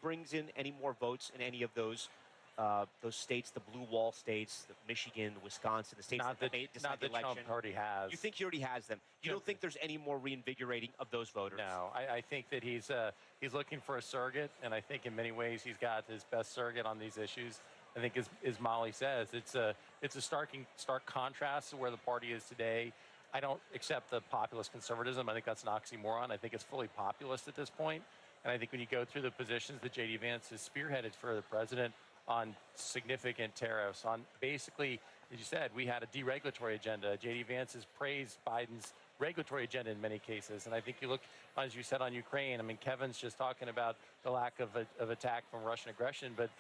brings in any more votes in any of those states, the blue wall states, the Michigan, Wisconsin, the states that may decide the election. Trump already has. You think he already has them? You don't think there's any more reinvigorating of those voters? No, I think that he's looking for a surrogate, and I think in many ways he's got his best surrogate on these issues. I think, as Molly says, it's a stark contrast to where the party is today. I don't accept the populist conservatism. I think that's an oxymoron. I think it's fully populist at this point. And I think when you go through the positions that J.D. Vance has spearheaded for the president on significant tariffs, on basically, as you said, we had a deregulatory agenda. J.D. Vance has praised Biden's regulatory agenda in many cases. And I think you look, as you said, on Ukraine. I mean, Kevin's just talking about the lack of attack from Russian aggression, but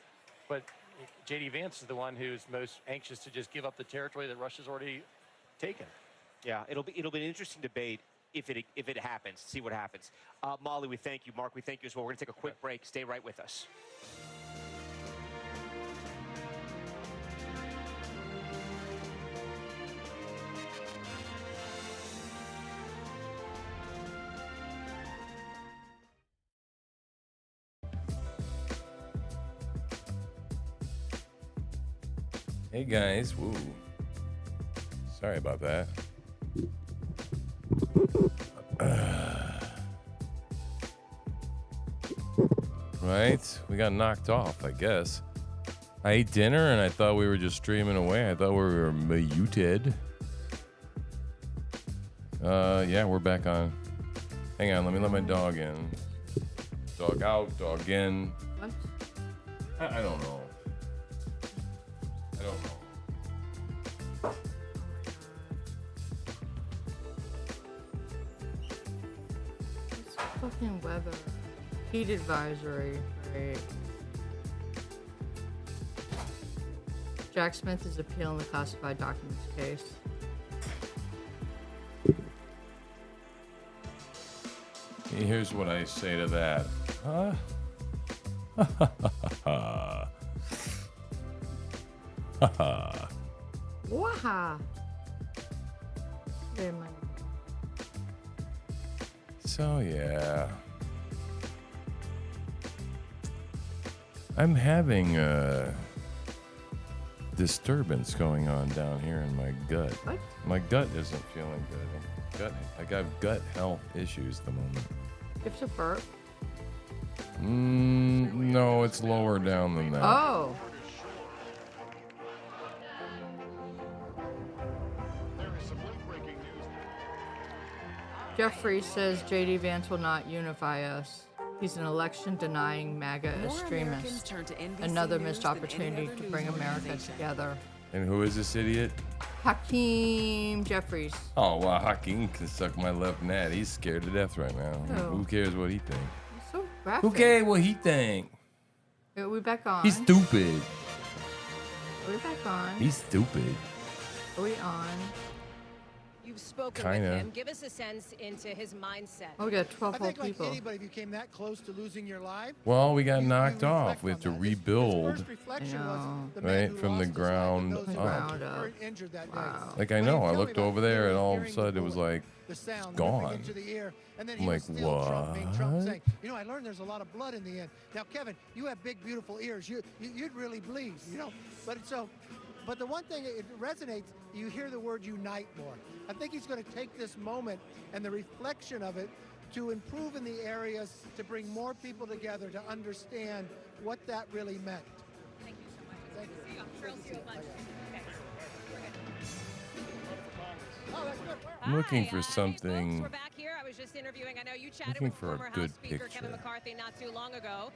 J.D. Vance is the one who's most anxious to just give up the territory that Russia's already taken. Yeah, it'll be an interesting debate if it happens. See what happens. Molly, we thank you. Mark, we thank you as well. We're going to take a quick break. Stay right with us. Hey guys, woo. Sorry about that. Right? We got knocked off, I guess. I ate dinner and I thought we were just streaming away. I thought we were muted. Yeah, we're back on. Hang on, let me let my dog in. Dog out, dog in. What? I don't know. I don't know. It's fucking weather. Heat advisory. Great. Jack Smith is appealing the classified documents case. Here's what I say to that. Huh? Waha! Very much. So yeah, I'm having a disturbance going on down here in my gut. What? My gut isn't feeling good. I got gut health issues at the moment. Gives a burp. No, it's lower down than that. Oh. Jeffrey says J.D. Vance will not unify us. He's an election-denying MAGA extremist. Another missed opportunity to bring America together. And who is this idiot? Hakeem Jeffries. Oh, well, Hakeem can suck my left nut. He's scared to death right now. Oh. Who cares what he thinks? So graphic. Who cares what he think? Are we back on? He's stupid. Are we back on? He's stupid. Are we on? You've spoken Kinda. with him. Give us a sense into his mindset. Oh, we got 12 I whole think like people. anybody, if you came that close to losing your life, Well, we got you knocked off. reflect We on have to that. His rebuild. first reflection I was know. the man Right, who from lost the his life and ground those who up. were injured that day. Wow. Like, I But know. he I told looked me about over there, and all of a hearing sudden the it was bullet, like, the sound gone. ripping into the ear, and then he I'm was like, still Trump, being Trump, what? saying, you know, I learned there's a lot of blood in the end. Now, Kevin, you have big, beautiful ears. You'd really bleed, you know. But the one thing, it resonates, you hear the word unite more. I think he's going to take this moment and the reflection of it to improve in the areas, to bring more people together to understand what that really meant. Thank you so much. Thank See you. I'm sure I'll see you at lunch. Okay. We're good. Oh, that's good. I'm looking Hi, for hey, something. folks, we're back here. I was just interviewing. I know you chatted Looking with for a former good House Speaker Kevin picture. McCarthy not too long ago.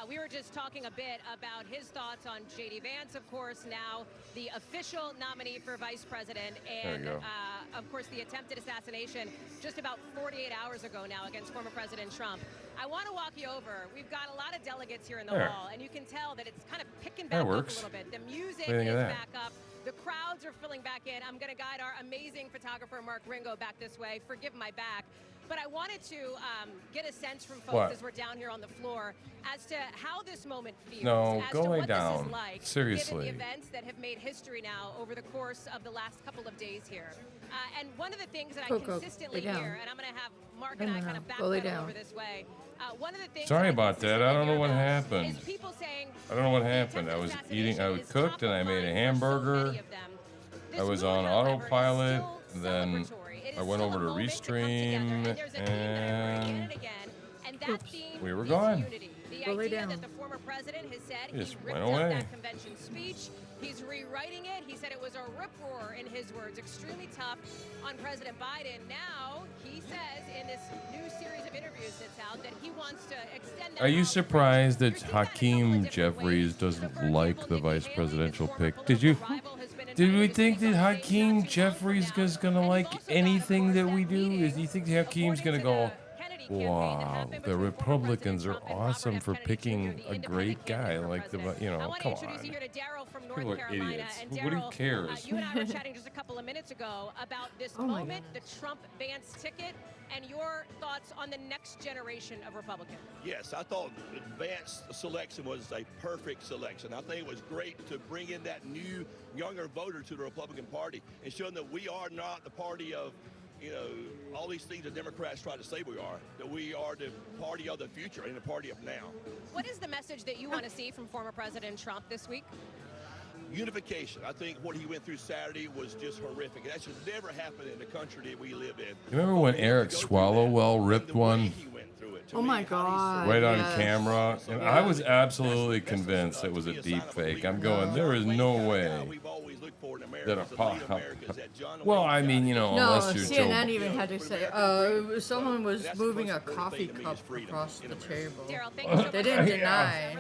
We were just talking a bit about his thoughts on J.D. Vance, of course, now the official nominee for vice president, and There you go. of course the attempted assassination just about 48 hours ago now against former President Trump. I want to walk you over. We've got a lot of delegates here in the There. hall, and you can tell that it's kind of picking That back up a works. little bit. The music What do you think is of that? back up. The crowds are filling back in. I'm going to guide our amazing photographer, Mark Ringo, back this way. Forgive my back. But I wanted to get a sense from folks What? as we're down here on the floor as to how this moment feels. No, as go to lay what down. This is like, Seriously. Given the events that have made history now over the course of the last couple of days here. And one of the things that I consistently hear, and I'm going to have Mark and I kind of backpedal over this way. One of the things Sorry about that. I don't know what happened. is people saying, I don't know what happened. I was eating, I cooked and I made a hamburger. I was on autopilot. Then I went over to Restream and we were gone. The idea that the former president has said he ripped up that convention speech. He's rewriting it. He said it was a rip roar, in his words, extremely tough on President Biden. Now he says in this new series of interviews that's out that he wants to extend that. Are you surprised that Hakeem Jeffries doesn't like the vice presidential pick? Did we think that Hakeem Jeffries is gonna like anything that we do? Do you think Hakeem's gonna go, wow, the Republicans are awesome for picking a great guy like the, come on. People are idiots. What do you care? You and I were chatting just a couple of minutes ago about this moment, the Trump-Vance ticket, and your thoughts on the next generation of Republicans. Yes, I thought Vance's selection was a perfect selection. I think it was great to bring in that new, younger voter to the Republican Party and show them that we are not the party of, all these things the Democrats try to say we are, that we are the party of the future and the party of now. What is the message that you want to see from former President Trump this week? Unification. I think what he went through Saturday was just horrific. That should never happen in the country that we live in. You remember when Eric Swallowwell ripped one? Oh my God! Right on camera, and I was absolutely convinced it was a deep fake. I'm going, there is no way that a pop. Well, I mean, unless you're CNN even had to say, someone was moving a coffee cup across the table. They didn't deny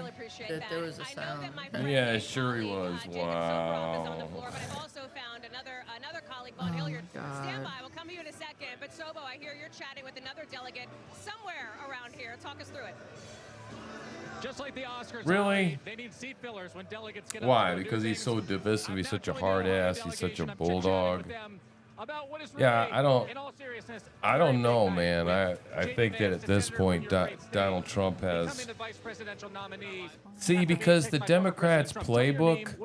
that there was a sound. Yeah, sure he was. Wow. Another colleague, Von Hilliard. Stand by. We'll come to you in a second. But Sobo, I hear you're chatting with another delegate somewhere around here. Talk us through it. Just like the Oscars, really? They need seat fillers when delegates get Why? Because he's so divisive. He's such a hard ass. He's such a bulldog. Yeah, I don't know, man. I think that at this point, Donald Trump has. See, because the Democrats' playbook.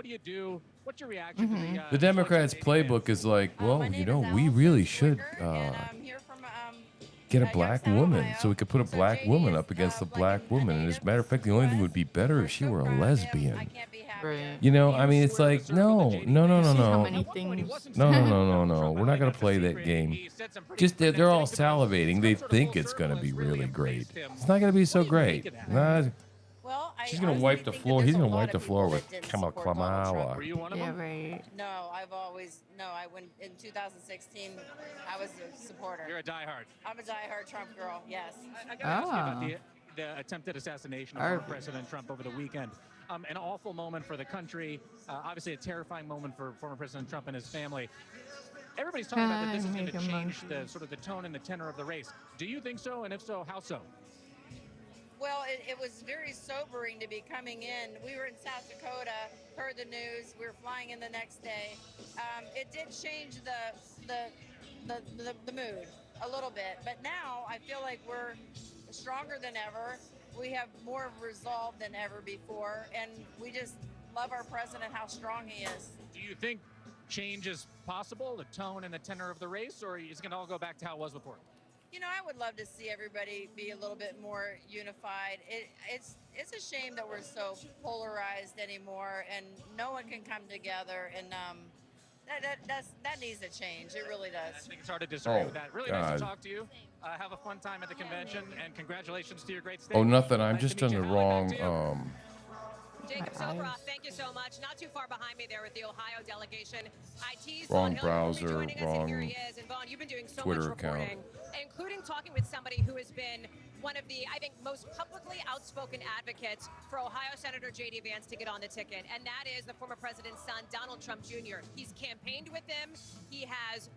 What's your reaction to the Democrats' playbook is like, well, we really should get a black woman, so we could put a black woman up against a black woman. And as a matter of fact, the only thing would be better if she were a lesbian. Right. I mean, it's like, no. We're not gonna play that game. Just they're all salivating. They think it's gonna be really great. It's not gonna be so great. She's gonna wipe the floor. He's gonna wipe the floor with Kamala. Yeah, right. No, I went in 2016. I was a supporter. You're a diehard. I'm a diehard Trump girl. Yes. I got to ask you about the attempted assassination of former President Trump over the weekend. An awful moment for the country. Obviously, a terrifying moment for former President Trump and his family. Everybody's talking about that this is going to change the tone and the tenor of the race. Do you think so? And if so, how so? Well, it was very sobering to be coming in. We were in South Dakota, heard the news. We were flying in the next day. It did change the mood a little bit. But now I feel like we're stronger than ever. We have more resolve than ever before. And we just love our president, how strong he is. Do you think change is possible, the tone and the tenor of the race, or is it going to all go back to how it was before? I would love to see everybody be a little bit more unified. It's a shame that we're so polarized anymore, and no one can come together. And that needs to change. It really does. I think it's hard to disagree with that. Really nice to talk to you. Have a fun time at the convention, and congratulations to your great state. Oh, nothing. I'm just on the wrong. Jacob Soboroff, thank you so much. Not too far behind me there with the Ohio delegation. Wrong browser, wrong and Vaughn, you've been doing so Twitter much account. reporting, including talking with somebody who has been one of the, I think, most publicly outspoken advocates for Ohio Senator J.D. Vance to get on the ticket, and that is the former president's son, Donald Trump Jr. He's campaigned with him. He has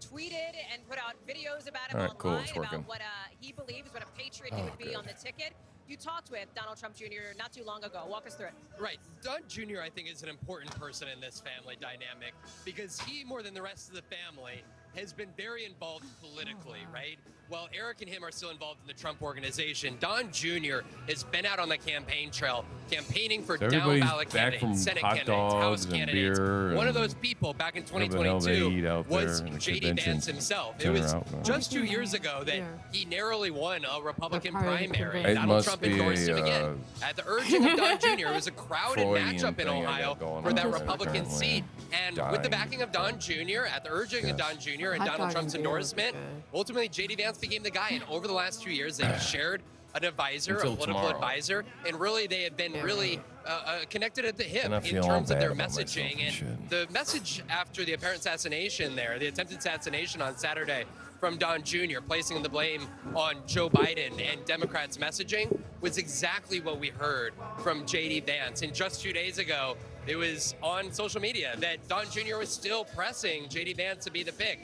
tweeted and put out videos about him online about what he believes, what a patriot he would be on the ticket. You talked with Donald Trump Jr. not too long ago. Walk us through it. Right. Don Jr., I think, is an important person in this family dynamic because he, more than the rest of the family, has been very involved politically, right? Well, Eric and him are still involved in the Trump organization. Don Jr. has been out on the campaign trail, campaigning for down ballot candidates, Senate candidates, House candidates. One of those people back in 2022 was J.D. Vance himself. It was just 2 years ago that he narrowly won a Republican primary. Donald Trump endorsed him again. At the urging of Don Jr., it was a crowded matchup in Ohio for that Republican seat. And with the backing of Don Jr., at the urging of Don Jr. and Donald Trump's endorsement, ultimately J.D. Vance became the guy. And over the last 2 years, they've shared an advisor, a political advisor, and really they have been really connected at the hip in terms of their messaging. And the message after the apparent assassination there, the attempted assassination on Saturday from Don Jr., placing the blame on Joe Biden and Democrats' messaging, was exactly what we heard from J.D. Vance. And just 2 days ago, it was on social media that Don Jr. was still pressing J.D. Vance to be the pick.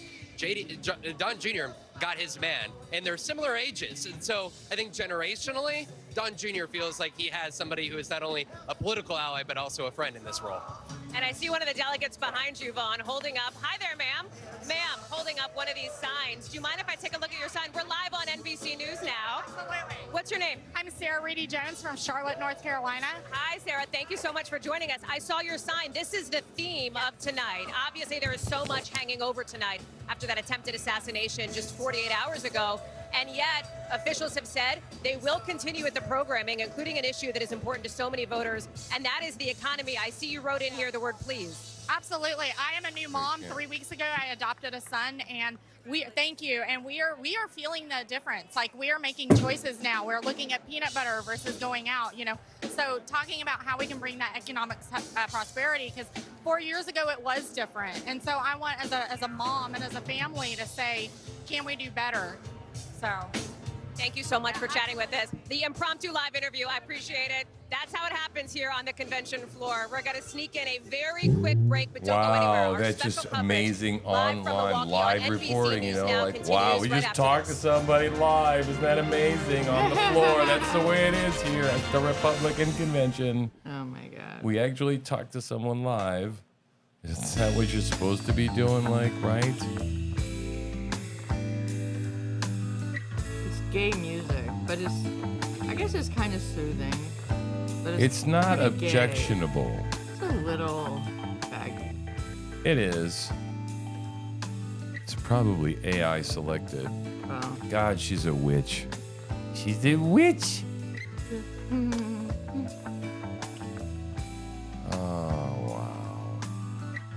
Don Jr. got his man, and they're similar ages. And so I think generationally, Don Jr. feels like he has somebody who is not only a political ally, but also a friend in this role. And I see one of the delegates behind you, Vaughn, holding up. Hi there, ma'am. Ma'am, holding up one of these signs. Do you mind if I take a look at your sign? We're live on NBC News now. Absolutely. What's your name? I'm Sarah Reedy Jones from Charlotte, North Carolina. Hi, Sarah. Thank you so much for joining us. I saw your sign. This is the theme of tonight. Obviously, there is so much hanging over tonight after that attempted assassination just 48 hours ago. And yet, officials have said they will continue with the programming, including an issue that is important to so many voters, and that is the economy. I see you wrote in here the word please. Absolutely. I am a new mom. 3 weeks ago, I adopted a son, and thank you. And we are feeling the difference. Like, we are making choices now. We're looking at peanut butter versus going out, you know. So talking about how we can bring that economic prosperity, because 4 years ago it was different. And so I want, as a mom and as a family, to say, can we do better? So thank you so much for chatting with us. The impromptu live interview, I appreciate it. That's how it happens here on the convention floor. We're going to sneak in a very quick break, but don't go anywhere. Wow, that's just amazing online live reporting, you know, like, wow, we just talked to somebody live. Isn't that amazing? On the floor. That's the way it is here at the Republican convention. Oh, my God. We actually talked to someone live. Is that what you're supposed to be doing, like, right? Gay music, but I guess it's kind of soothing. But it's not objectionable. Gay. It's a little baggy. It is. It's probably AI selected. Oh. God, she's a witch. She's a witch. Oh, wow.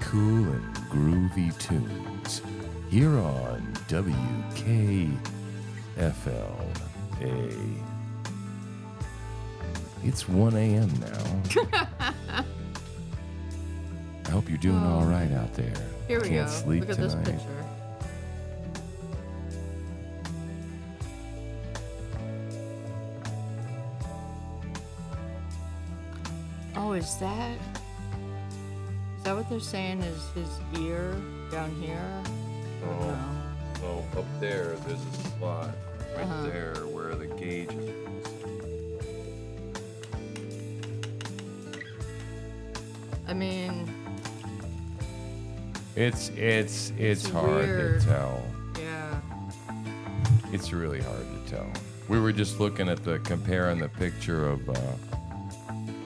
Cool and groovy tunes here on WKFLA. It's 1 a.m. now. I hope you're doing all right out there. Here we Can't go. sleep Look at tonight. this picture. Oh, is that what they're saying is his ear down here? Oh, no, up there, there's a spot right there where the gauge is. I mean, it's hard weird. to tell. Yeah. It's really hard to tell. We were just looking at comparing the picture of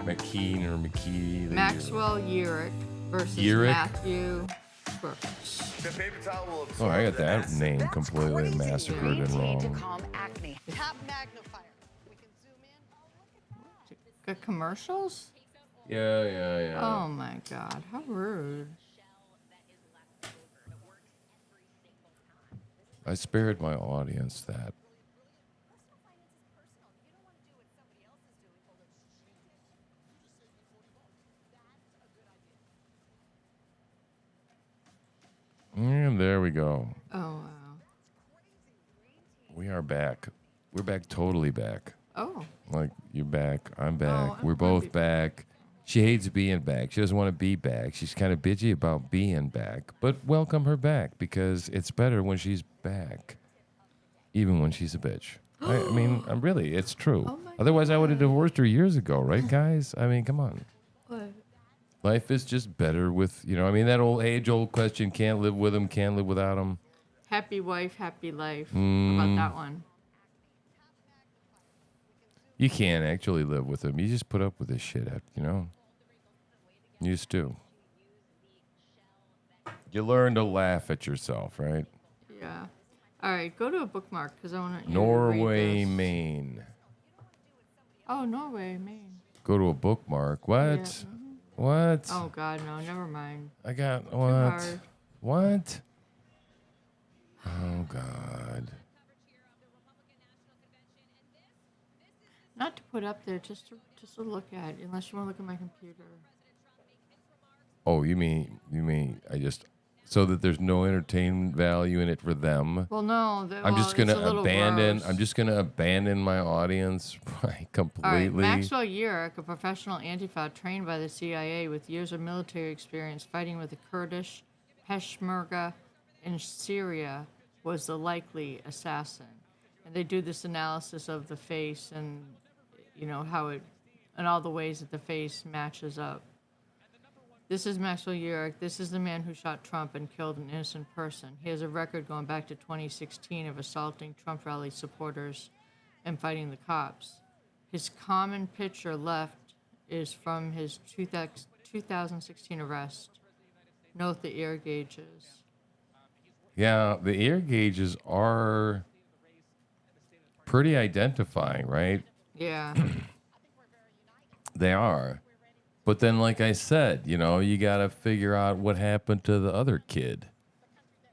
McKee. Maxwell Urick versus Urick? Matthew Brooks. Oh, I got that name completely massacred and wrong. Good commercials? Yeah. Oh my God, how rude. I spared my audience that. And there we go. Oh, wow. We are back. We're back, totally back. Oh. Like, you're back, I'm back, I'm we're both back. She hates being back. She doesn't want to be back. She's kind of bitchy about being back. But welcome her back, because it's better when she's back, even when she's a bitch. I mean, really, it's true. Oh Otherwise, I would have divorced her years ago, right, guys? I mean, come on. What? Life is just better with, I mean, that age-old question, can't live with him, can't live without him. Happy wife, happy life. How about that one? You can't actually live with him. You just put up with this shit, you know? You just do. You learn to laugh at yourself, right? Yeah. All right, go to a bookmark because I want to. Norway, Maine. Oh, Norway, Maine. Go to a bookmark. What? Yeah. What? Oh God, no, never mind. I got Too what? hard. What? Oh God. Not to put up there, just to look at, unless you want to look at my computer. Oh, you mean so that there's no entertainment value in it for them? Well, no. I'm just gonna abandon. Gross. I'm just gonna abandon my audience completely. All right, Maxwell Yerrick, a professional Antifa trained by the CIA with years of military experience fighting with the Kurdish Peshmerga in Syria, was the likely assassin. And they do this analysis of the face and, how it, and all the ways that the face matches up. This is Maxwell Yerrick. This is the man who shot Trump and killed an innocent person. He has a record going back to 2016 of assaulting Trump rally supporters and fighting the cops. His common picture left is from his 2016 arrest. Note the ear gauges. Yeah, the ear gauges are pretty identifying, right? Yeah. They are. But then, like I said, you got to figure out what happened to the other kid.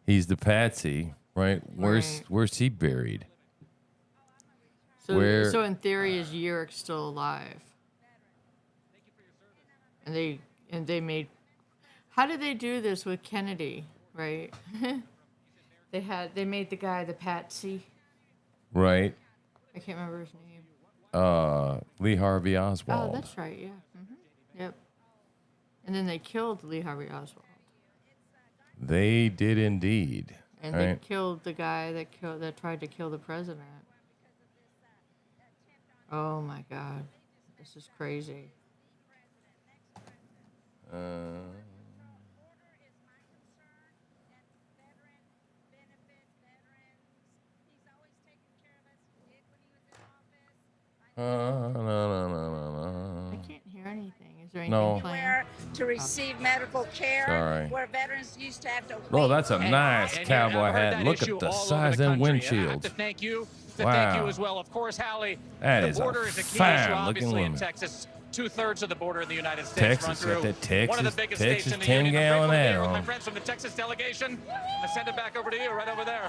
He's the patsy, right? Where's he buried? So in theory, is Yerrick still alive? And they made. How did they do this with Kennedy? Right? They made the guy the patsy. Right. I can't remember his name. Lee Harvey Oswald. Oh, that's right. Yeah. Yep. And then they killed Lee Harvey Oswald. They did indeed. And they killed the guy that tried to kill the president. Oh my God, this is crazy. I can't hear anything. Is there anything playing? To receive medical care, Sorry. where veterans used to have to wait. Oh, that's a nice cowboy hat. Look at the size of them windshields. I have to thank you. Wow. Thank you as well. Of course, Hallie, that the border is a key issue, obviously, in Texas. 2/3 of the border in the United States run through one of the biggest states in the union. I'm grateful to be here with my friends from the Texas delegation. I'm send it back over to you, right over there.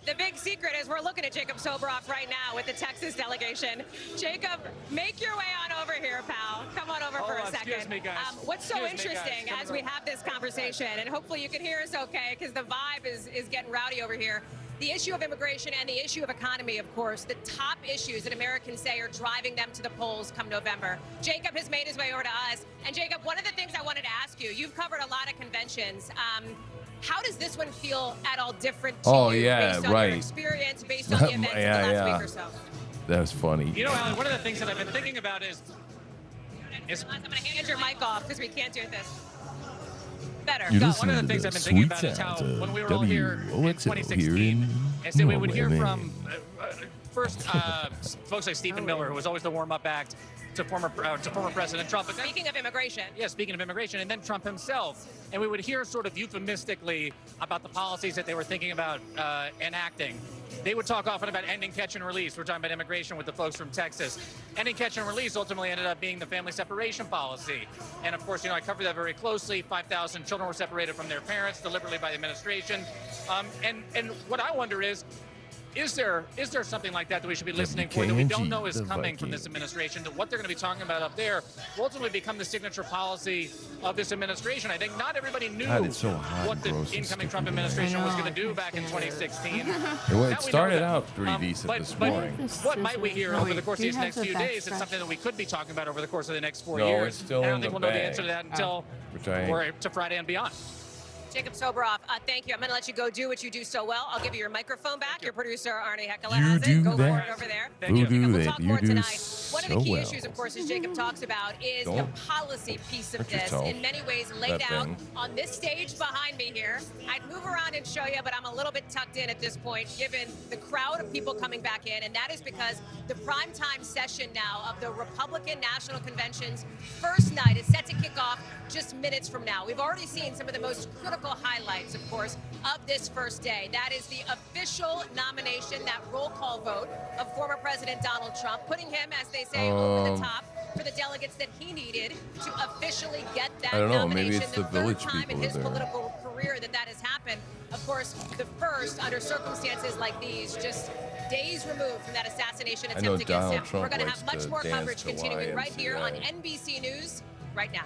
The big secret is we're looking at Jacob Sobroff right now with the Texas delegation. Jacob, make your way on over here, pal. Come on over for a second. Excuse me, guys. What's so interesting as we have this conversation, and hopefully you can hear us okay, because the vibe is getting rowdy over here. The issue of immigration and the issue of economy, of course, the top issues that Americans say are driving them to the polls come November. Jacob has made his way over to us. And Jacob, one of the things I wanted to ask you, you've covered a lot of conventions. How does this one feel at all different to you based on your experience, based on the events of the last week or so? That was funny. You know, Alan, one of the things that I've been thinking about is I'm going to hand your mic off because we can't do this. Better. One of the things I've been thinking about is how when we were all here in 2016, is that we would hear from first folks like Stephen Miller, who was always the warm-up act to former President Trump. But then, speaking of immigration. Yeah, speaking of immigration, and then Trump himself. And we would hear sort of euphemistically about the policies that they were thinking about enacting. They would talk often about ending catch and release. We're talking about immigration with the folks from Texas. Ending catch and release ultimately ended up being the family separation policy. And of course, I covered that very closely. 5,000 children were separated from their parents deliberately by the administration. And what I wonder is there something like that we should be listening for that we don't know is coming from this administration, that what they're going to be talking about up there will ultimately become the signature policy of this administration? I think not everybody knew what the incoming Trump administration was going to do back in 2016. It started out pretty decent this morning. What might we hear over the course of these next few days? It's something that we could be talking about over the course of the next 4 years. It's still I don't in think the we'll know the bag. answer to that until we're to Friday and beyond. Jacob Sobroff, thank you. I'm going to let you go do what you do so well. I'll give you your microphone back. Your producer, Arnie Heckler, You has do it. Go that. for it over there. Who do We'll that? talk You more do tonight. One of the key issues, of course, as Jacob talks about, is the policy piece of this. In many ways, laid out on this stage behind me here. I'd move around and show you, but I'm a little bit tucked in at this point, given the crowd of people coming back in. And that is because the primetime session now of the Republican National Convention's first night is set to kick off just minutes from now. We've already seen some of the most critical highlights, of course, of this first day. That is the official nomination, that roll call vote of former President Donald Trump, putting him, as they say, over the top for the delegates that he needed to officially get that nomination. Maybe it's the third village time people in his there. political career that has happened. Of course, the first under circumstances like these, just days removed from that assassination attempt against him. We're going to have much more coverage continuing right here on NBC News right now.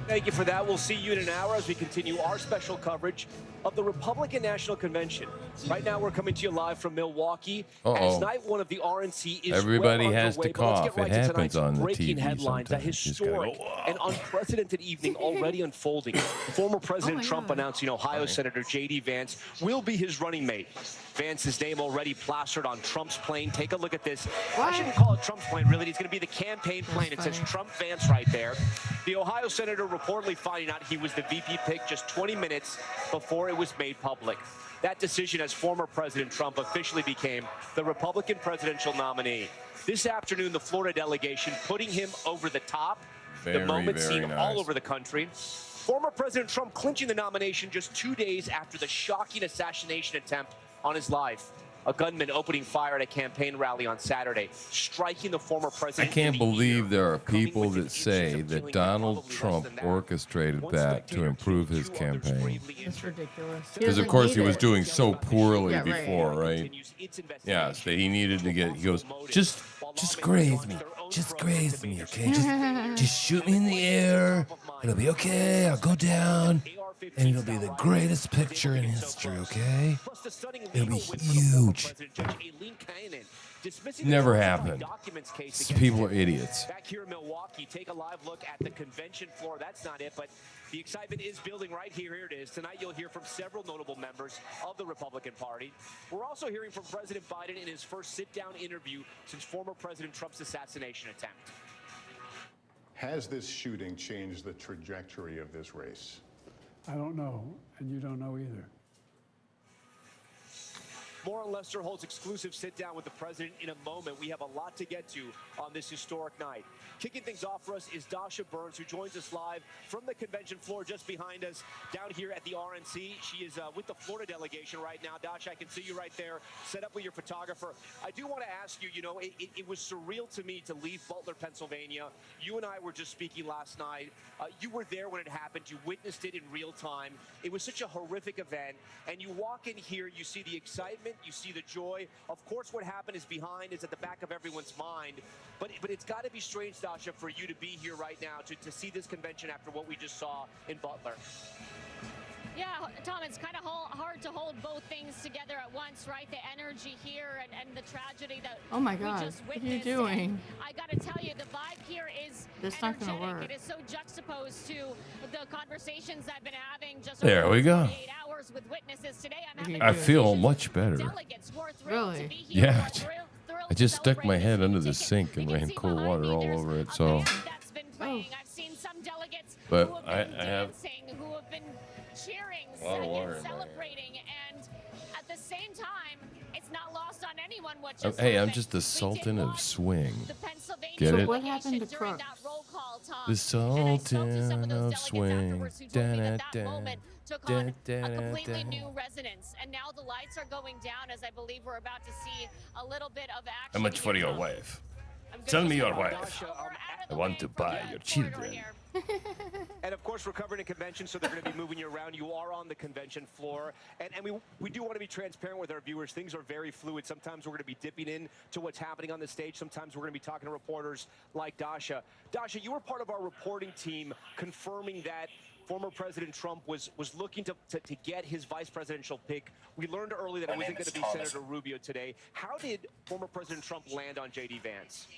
Thank you for that. We'll see you in an hour as we continue our special coverage of the Republican National Convention. Right now, we're coming to you live from Milwaukee. As night one of the RNC is Everybody well has underway, to cough. Right it happens on the breaking TV headlines, a historic and unprecedented evening already unfolding. Former President Trump announcing Ohio Senator J.D. Vance will be his running mate. Vance's name already plastered on Trump's plane. Take a look at this. I shouldn't call it Trump's plane, really. It's going to be the campaign plane. It says Trump Vance right there. The Ohio senator reportedly finding out he was the VP pick just 20 minutes before it was made public. That decision as former President Trump officially became the Republican presidential nominee. This afternoon, the Florida delegation putting him over the top. The moment seen all over the country. Former President Trump clinching the nomination just 2 days after the shocking assassination attempt on his life. A gunman opening fire at a campaign rally on Saturday, striking the former president. I can't believe there are people that say that Donald Trump orchestrated that to improve his campaign. It's ridiculous. Because, of course, he was doing so poorly before, right? Yeah, so he needed to get, he goes, just graze me. Just graze me, okay? Just shoot me in the air. It'll be okay. I'll go down. And it'll be the greatest picture in history, okay? It'll be huge. Never happened. These people are idiots. Back here in Milwaukee, take a live look at the convention floor. That's not it, but the excitement is building right here. Here it is. Tonight you'll hear from several notable members of the Republican Party. We're also hearing from President Biden in his first sit-down interview since former President Trump's assassination attempt. Has this shooting changed the trajectory of this race? I don't know, and you don't know either. More on Lester Holt's exclusive sit-down with the president in a moment. We have a lot to get to on this historic night. Kicking things off for us is Dasha Burns, who joins us live from the convention floor just behind us down here at the RNC. She is with the Florida delegation right now. Dasha, I can see you right there, set up with your photographer. I do want to ask you, it was surreal to me to leave Butler, Pennsylvania. You and I were just speaking last night. You were there when it happened. You witnessed it in real time. It was such a horrific event. And you walk in here, you see the excitement, you see the joy. Of course, what happened is at the back of everyone's mind. But it's got to be strange, Dasha, for you to be here right now to see this convention after what we just saw in Butler. Yeah, Tom, it's kind of hard to hold both things together at once, right? The energy here and the tragedy that oh my God, we just witnessed. What are you doing? And I got to tell you, the vibe here is That's not going to work. It is so juxtaposed to the conversations I've been having just there we go. 48 hours with witnesses today. I feel much better. Really? Yeah. I just stuck my head under the sink and ran cold water all over it, so. I've seen some delegates but who have I been have dancing, who have been cheering, a lot of water and in my celebrating, and at the same time, it's not lost on anyone what Oh, just hey, I'm happened. just the Sultan of Swing. Pennsylvania Get it? What happened to Crooks? The Sultan of Swing. Took on a completely new resonance, and now the lights are going down as I believe we're about to see a little bit of action. How much for your wife? Tell me your wife. I want to buy your children. And of course, we're covering a convention, so they're going to be moving you around. You are on the convention floor. And we do want to be transparent with our viewers. Things are very fluid. Sometimes we're going to be dipping in to what's happening on the stage. Sometimes we're going to be talking to reporters like Dasha. Dasha, you were part of our reporting team confirming that former President Trump was looking to get his vice presidential pick. We learned early that it wasn't going to be Senator Rubio today. How did former President Trump land on J.D. Vance?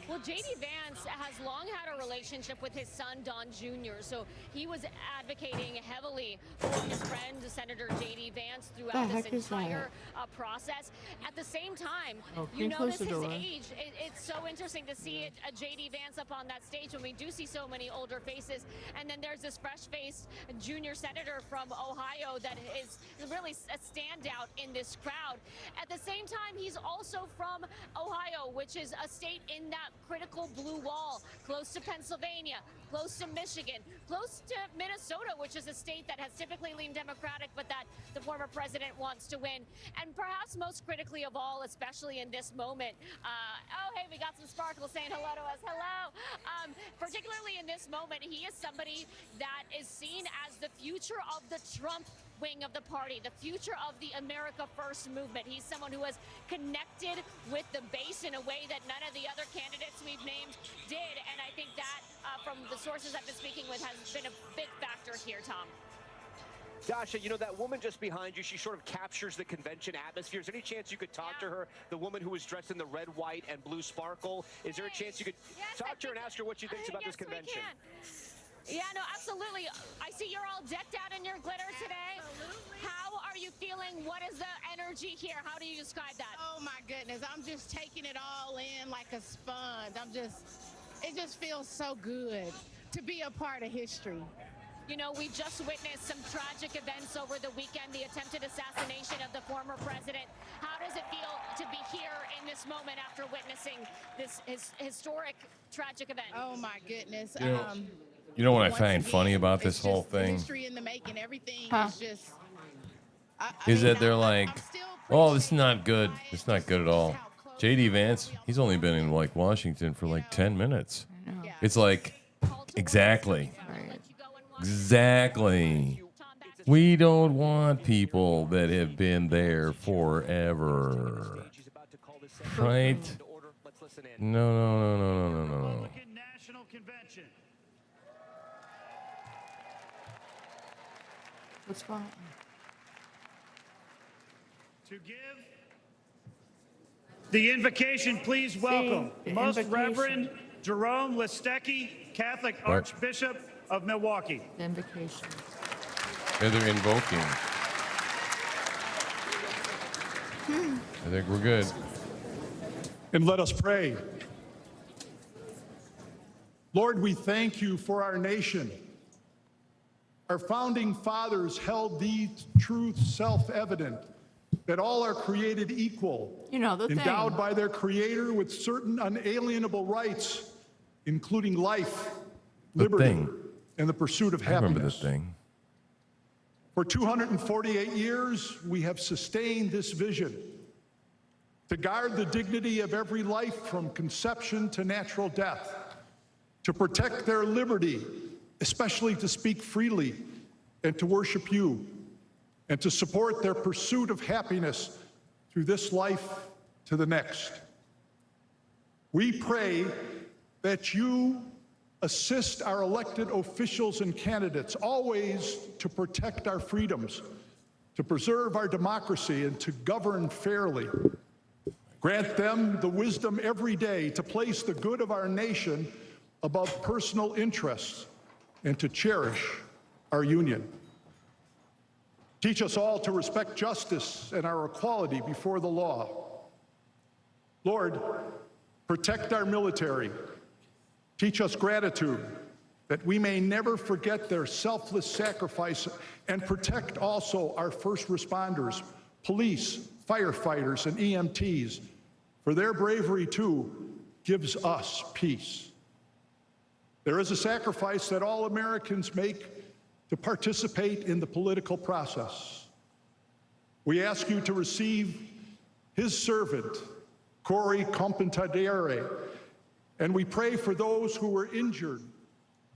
Well, J.D. Vance has long had a relationship with his son, Don Jr., so he was advocating heavily for his friend, Senator J.D. Vance, throughout this entire process. At the same time, you notice his age. It's so interesting to see J.D. Vance up on that stage when we do see so many older faces. And then there's this fresh-faced junior senator from Ohio that is really a standout in this crowd. At the same time, he's also from Ohio, which is a state in that critical blue wall, close to Pennsylvania, close to Michigan, close to Minnesota, which is a state that has typically leaned Democratic, but that the former president wants to win. And perhaps most critically of all, especially in this moment, oh, hey, we got some sparkles saying hello to us. Hello. Particularly in this moment, he is somebody that is seen as the future of the Trump wing of the party, the future of the America First movement. He's someone who has connected with the base in a way that none of the other candidates we've named did. And I think that, from the sources I've been speaking with, has been a big factor here, Tom. Dasha, you know, that woman just behind you, she sort of captures the convention atmosphere. Is there any chance you could talk to her, the woman who was dressed in the red, white, and blue sparkle? Is there a chance you could talk to her and ask her what she thinks about this convention? Yeah, no, absolutely. I see you're all decked out in your glitter today. How are you feeling? What is the energy here? How do you describe that? Oh my goodness, I'm just taking it all in like a sponge. It just feels so good to be a part of history. You know, we just witnessed some tragic events over the weekend, the attempted assassination of the former president. How does it feel to be here in this moment after witnessing this historic, tragic event? Oh my goodness. You know what I find funny about this whole thing? History in the making, everything is just... Is that they're like, oh, this is not good. It's not good at all. J.D. Vance, he's only been in, like, Washington for, like, 10 minutes. It's like, exactly. Exactly. We don't want people that have been there forever. Right? No. What's going on? To give the invocation, please welcome Most Reverend Jerome Listecki, Catholic Archbishop of Milwaukee. The invocation. Yeah, they're invoking. I think we're good. And let us pray. Lord, we thank you for our nation. Our founding fathers held these truths self-evident, that all are created equal, endowed by their Creator with certain unalienable rights, including life, liberty, and the pursuit of happiness. I remember this thing. For 248 years, we have sustained this vision to guard the dignity of every life from conception to natural death, to protect their liberty, especially to speak freely and to worship you, and to support their pursuit of happiness through this life to the next. We pray that you assist our elected officials and candidates always to protect our freedoms, to preserve our democracy, and to govern fairly. Grant them the wisdom every day to place the good of our nation above personal interests and to cherish our union. Teach us all to respect justice and our equality before the law. Lord, protect our military. Teach us gratitude, that we may never forget their selfless sacrifice, and protect also our first responders, police, firefighters, and EMTs, for their bravery too gives us peace. There is a sacrifice that all Americans make to participate in the political process. We ask you to receive his servant, Corey Compantadere, and we pray for those who were injured,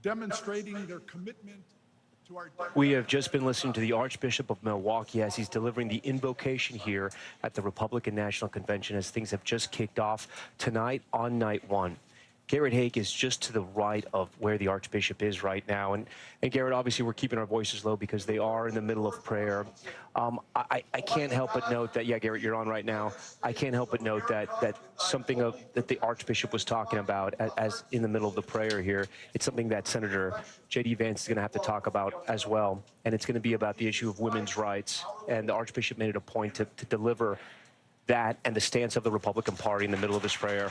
demonstrating their commitment to our... We have just been listening to the Archbishop of Milwaukee as he's delivering the invocation here at the Republican National Convention as things have just kicked off tonight on night one. Garrett Haake is just to the right of where the Archbishop is right now. And Garrett, obviously, we're keeping our voices low because they are in the middle of prayer. I can't help but note that, yeah, Garrett, you're on right now. I can't help but note that something that the Archbishop was talking about as in the middle of the prayer here, it's something that Senator J.D. Vance is going to have to talk about as well. And it's going to be about the issue of women's rights. And the Archbishop made it a point to deliver that and the stance of the Republican Party in the middle of his prayer.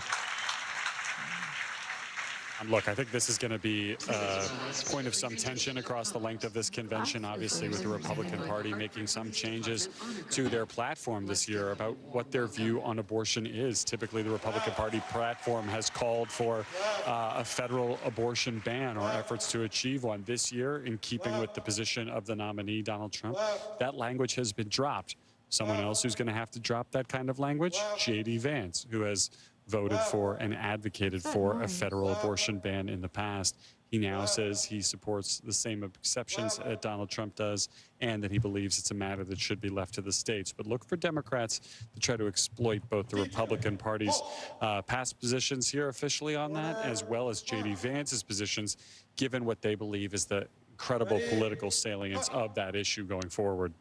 Look, I think this is going to be a point of some tension across the length of this convention, obviously, with the Republican Party making some changes to their platform this year about what their view on abortion is. Typically, the Republican Party platform has called for a federal abortion ban or efforts to achieve one. This year, in keeping with the position of the nominee, Donald Trump, that language has been dropped. Someone else who's going to have to drop that kind of language, J.D. Vance, who has voted for and advocated for a federal abortion ban in the past. He now says he supports the same exceptions that Donald Trump does and that he believes it's a matter that should be left to the states. But look for Democrats to try to exploit both the Republican Party's past positions here officially on that, as well as J.D. Vance's positions, given what they believe is the credible political salience of that issue going forward.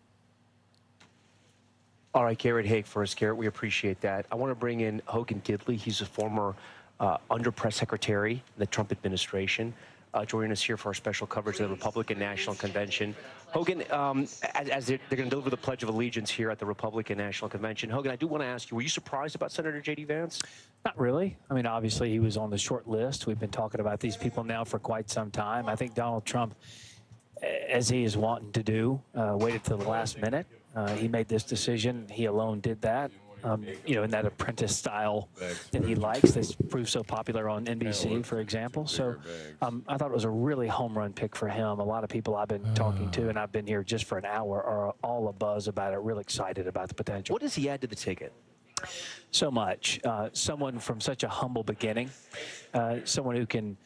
All right, Garrett Haake first. Garrett, we appreciate that. I want to bring in Hogan Gidley. He's a former under-press secretary in the Trump administration, joining us here for our special coverage of the Republican National Convention. Hogan, as they're going to deliver the Pledge of Allegiance here at the Republican National Convention. Hogan, I do want to ask you, were you surprised about Senator J.D. Vance? Not really. I mean, obviously, he was on the short list. We've been talking about these people now for quite some time. I think Donald Trump, as he is wanting to do, waited till the last minute. He made this decision. He alone did that, you know, in that apprentice style that he likes. That's proved so popular on NBC, for example. So I thought it was a really home run pick for him. A lot of people I've been talking to, and I've been here just for an hour, are all abuzz about it, real excited about the potential. What does he add to the ticket? So much. Someone from such a humble beginning, someone who can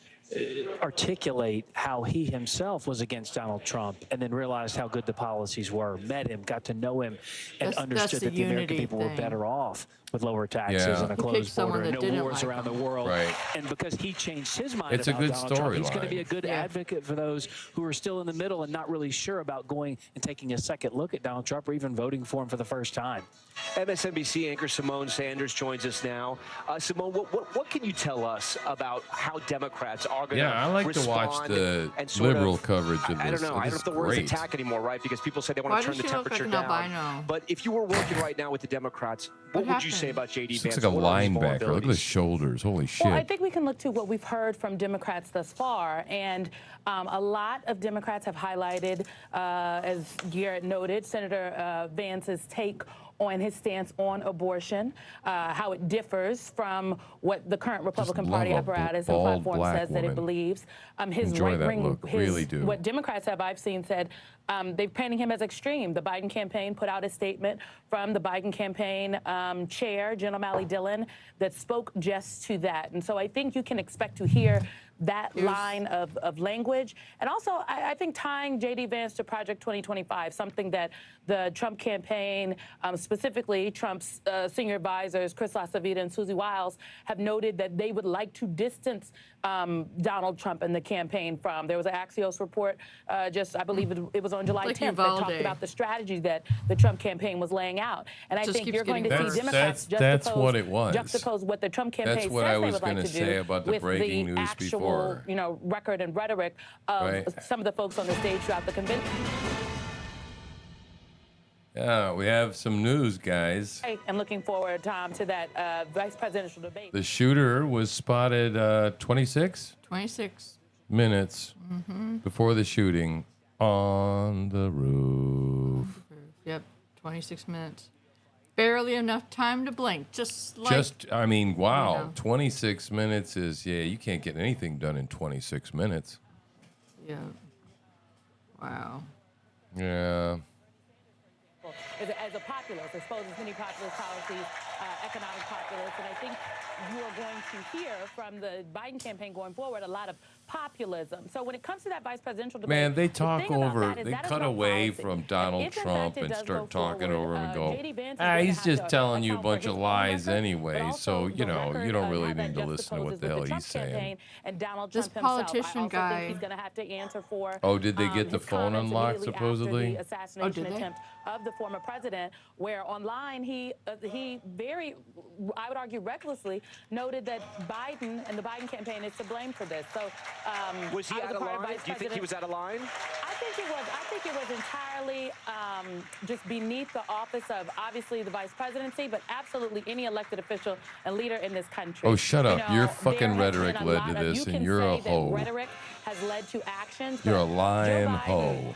articulate how he himself was against Donald Trump and then realized how good the policies were, met him, got to know him, and understood that the American people were better off with lower taxes and a closed border and no wars around the world. Right. And because he changed his mind It's a about good Donald Trump, he's going to storyline. be a good advocate for those who are still in the middle and not really sure about going and taking a second look at Donald Trump or even voting for him for the first time. MSNBC anchor Simone Sanders joins us now. Simone, what can you tell us about how Democrats are going to Yeah, I like to watch the liberal coverage of this. I don't know. I don't know if the word is great. attack anymore, right? Because people say they want to turn the temperature down. But if you were working right now with the Democrats, what would you say about J.D. Vance? Looks like a linebacker. Look at the shoulders. Holy shit. Well, I think we can look to what we've heard from Democrats thus far, and a lot of Democrats have highlighted, as Garrett noted, Senator Vance's take on his stance on abortion, how it differs from what the current Republican Party apparatus and platform says that it believes. His right-wing, what Democrats have, I've seen, said they're painting him as extreme. The Biden campaign put out a statement from the Biden campaign chair, Jen O'Malley Dillon, that spoke just to that. And so I think you can expect to hear that line of language. And also, I think tying J.D. Vance to Project 2025, something that the Trump campaign, specifically Trump's senior advisors, Chris LaCivita and Susie Wiles, have noted that they would like to distance Donald Trump and the campaign from. There was an Axios report just, I believe it was on July 10th, that talked about the strategy that the Trump campaign was laying out. And I think you're going to see Democrats juxtapose what the Trump campaign says they would like to do about the with breaking the news actual, you know, record and rhetoric of some of the folks on the stage throughout the convention. Yeah, we have some news, guys. And looking forward, Tom, to that vice presidential debate. The shooter was spotted 26 minutes before the shooting on the roof. Yep, 26 minutes. Barely enough time to blink. I mean, wow. You know. 26 minutes is, you can't get anything done in 26 minutes. Yeah. Wow. Yeah. as a populist, expose as many populist policies, economic populist. And I think you are going to hear from the Biden campaign going forward a lot of populism. So when it comes to that vice presidential debate, Man, they talk over, they cut away from Donald Trump and start talking over him and go, he's just telling you a bunch of lies anyway, so, you know, you don't really need to listen to what the hell he's saying. And Donald This Trump politician himself, I also guy. think he's going to have to answer for Oh, did they get the his phone comments unlocked, immediately supposedly? after the assassination attempt of the former president, where online he very, I would argue recklessly, noted that Biden and the Biden campaign is to blame for this. So was he out of line? Do you think he was out of line? I think it was entirely just beneath the office of obviously the vice presidency, but absolutely any elected official and leader in this country. Oh, shut up. You know, Your fucking rhetoric led to this, and you're a hoe. Rhetoric has led to actions. You're a lying hoe.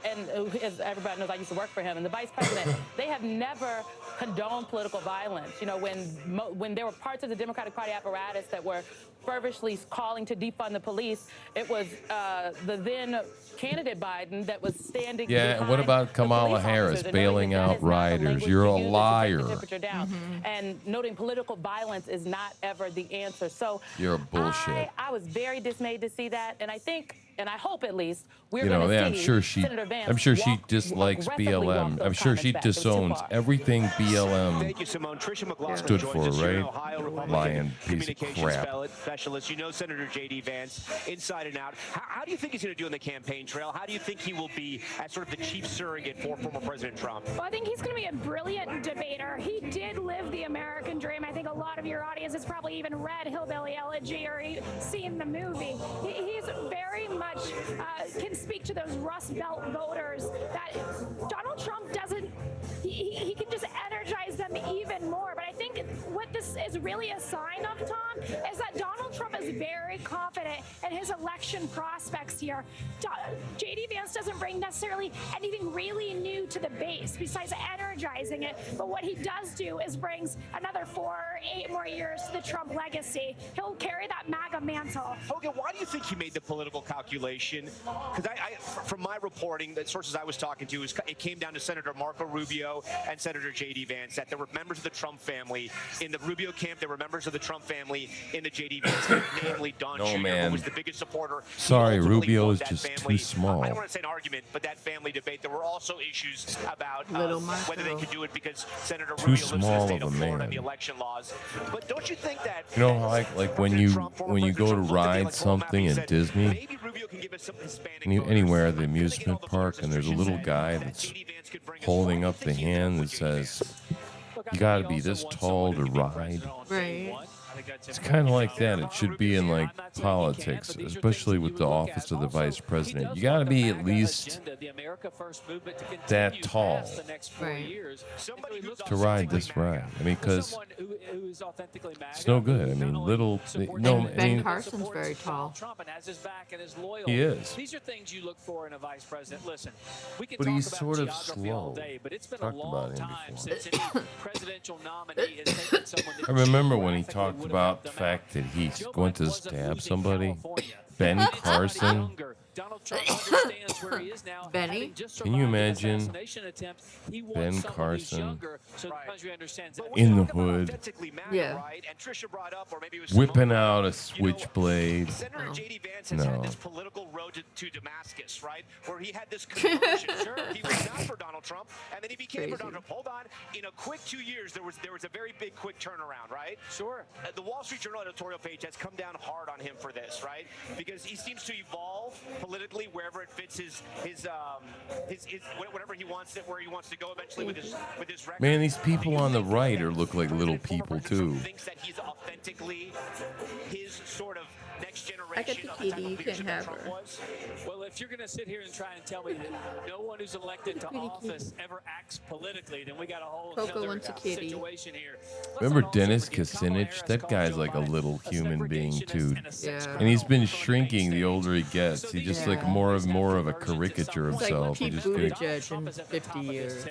And as everybody knows, I used to work for him. And the vice president, they have never condoned political violence. You know, when there were parts of the Democratic Party apparatus that were fervently calling to defund the police, it was the then candidate Biden that was standing. Yeah, and what about Kamala Harris bailing out rioters? You're a liar. And noting political violence is not ever the answer. So you're a bullshit. I was very dismayed to see that, and I think, and I hope at least, we're You know, going to yeah, see I'm Vance sure she walk dislikes aggressively walk BLM. those I'm sure she comments back. It was too disowns far. everything BLM Thank you, Simone. Tricia McLaughlin stood joins for, us. You're an right? Ohio Republican Lying piece of communications crap. specialist. You know Senator J.D. Vance inside and out. How do you think he's going to do on the campaign trail? How do you think he will be as sort of the chief surrogate for former President Trump? Well, I think he's going to be a brilliant debater. He did live the American dream. I think a lot of your audience has probably even read Hillbilly Elegy or seen the movie. He's very much can speak to those Rust Belt voters that Donald Trump doesn't. He can just energize them even more. But I think what this is really a sign of, Tom, is that Donald Trump is very confident in his election prospects here. J.D. Vance doesn't bring necessarily anything really new to the base besides energizing it. But what he does do is brings another 4 or 8 more years to the Trump legacy. He'll carry that MAGA mantle. Hogan, why do you think he made the political calculation? Because from my reporting, the sources I was talking to, it came down to Senator Marco Rubio and Senator J.D. Vance, that there were members of the Trump family. In the Rubio camp, there were members of the Trump family. In the J.D. Vance camp, namely Don Jr., man. who was the biggest supporter. Sorry, Rubio is just too small. I don't want to say an argument, but that family debate, there were also issues about whether they could do it because Senator Rubio lives in the state of Florida and the election laws. But don't you think that... You know, like when you go to ride something at Disney, anywhere at the amusement park, and there's a little guy that's holding up the hand that says, "You got to be this tall to ride." Right. It's kind of like that. It should be in like politics, especially with the office of the vice president. You got to be at least that tall to ride this ride. I mean, because it's no good. I mean, Ben Carson's very tall. He is. These are things you look for in a vice president. Listen, we can But talk he's about sort of geography all slow. day, but it's been Talked a long about him time before. since any presidential nominee has taken someone that I remember when he talked about the fact that he went to stab somebody. Ben Carson. Donald Trump understands where he is now. Benny? Can you imagine Assassination attempt. He wants Ben someone who's Carson younger, so the country understands that. in the hood, Yeah. whipping out a switchblade? Senator J.D. Vance has had No. this political road to Damascus, right? Where he had this conversion. Sure, he was not for Donald Trump, and then he became for Donald Trump. Hold on. In a quick 2 years, there was a very big, quick turnaround, right? Sure. The Wall Street Journal editorial page has come down hard on him for this, right? Because he seems to evolve politically wherever it fits his whatever he wants it, where he wants to go eventually with his record. Man, these people on the right look like little people too. Thinks that he's authentically his sort of next generation. I got the kitty. You can't have her. Well, if you're going to sit here and try and tell me that no one who's elected to office ever acts politically, then we got a whole Coco other wants a kitty. situation here. Remember Dennis Kucinich? That guy's like a little human being too. Yeah. And he's been shrinking the older he gets. He's just like more of a caricature of It's like himself. Pete He's just getting- Buttigieg in 50 years.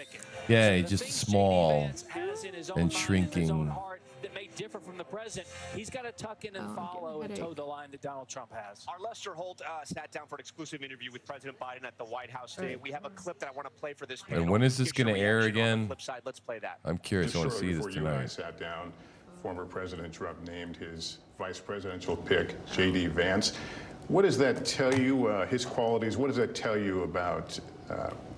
yeah, he's just small and shrinking. different from the president, he's got to tuck in and follow and toe the line that Donald Trump has. Our Lester Holt sat down for an exclusive interview with President Biden at the White House today. We have a clip that I want to play for this panel. And when is this going to air again? Flip side. Let's play that. I'm curious. I want to see this Before you and I tonight. sat down, former President Trump named his vice presidential pick, J.D. Vance. What does that tell you, his qualities? What does that tell you about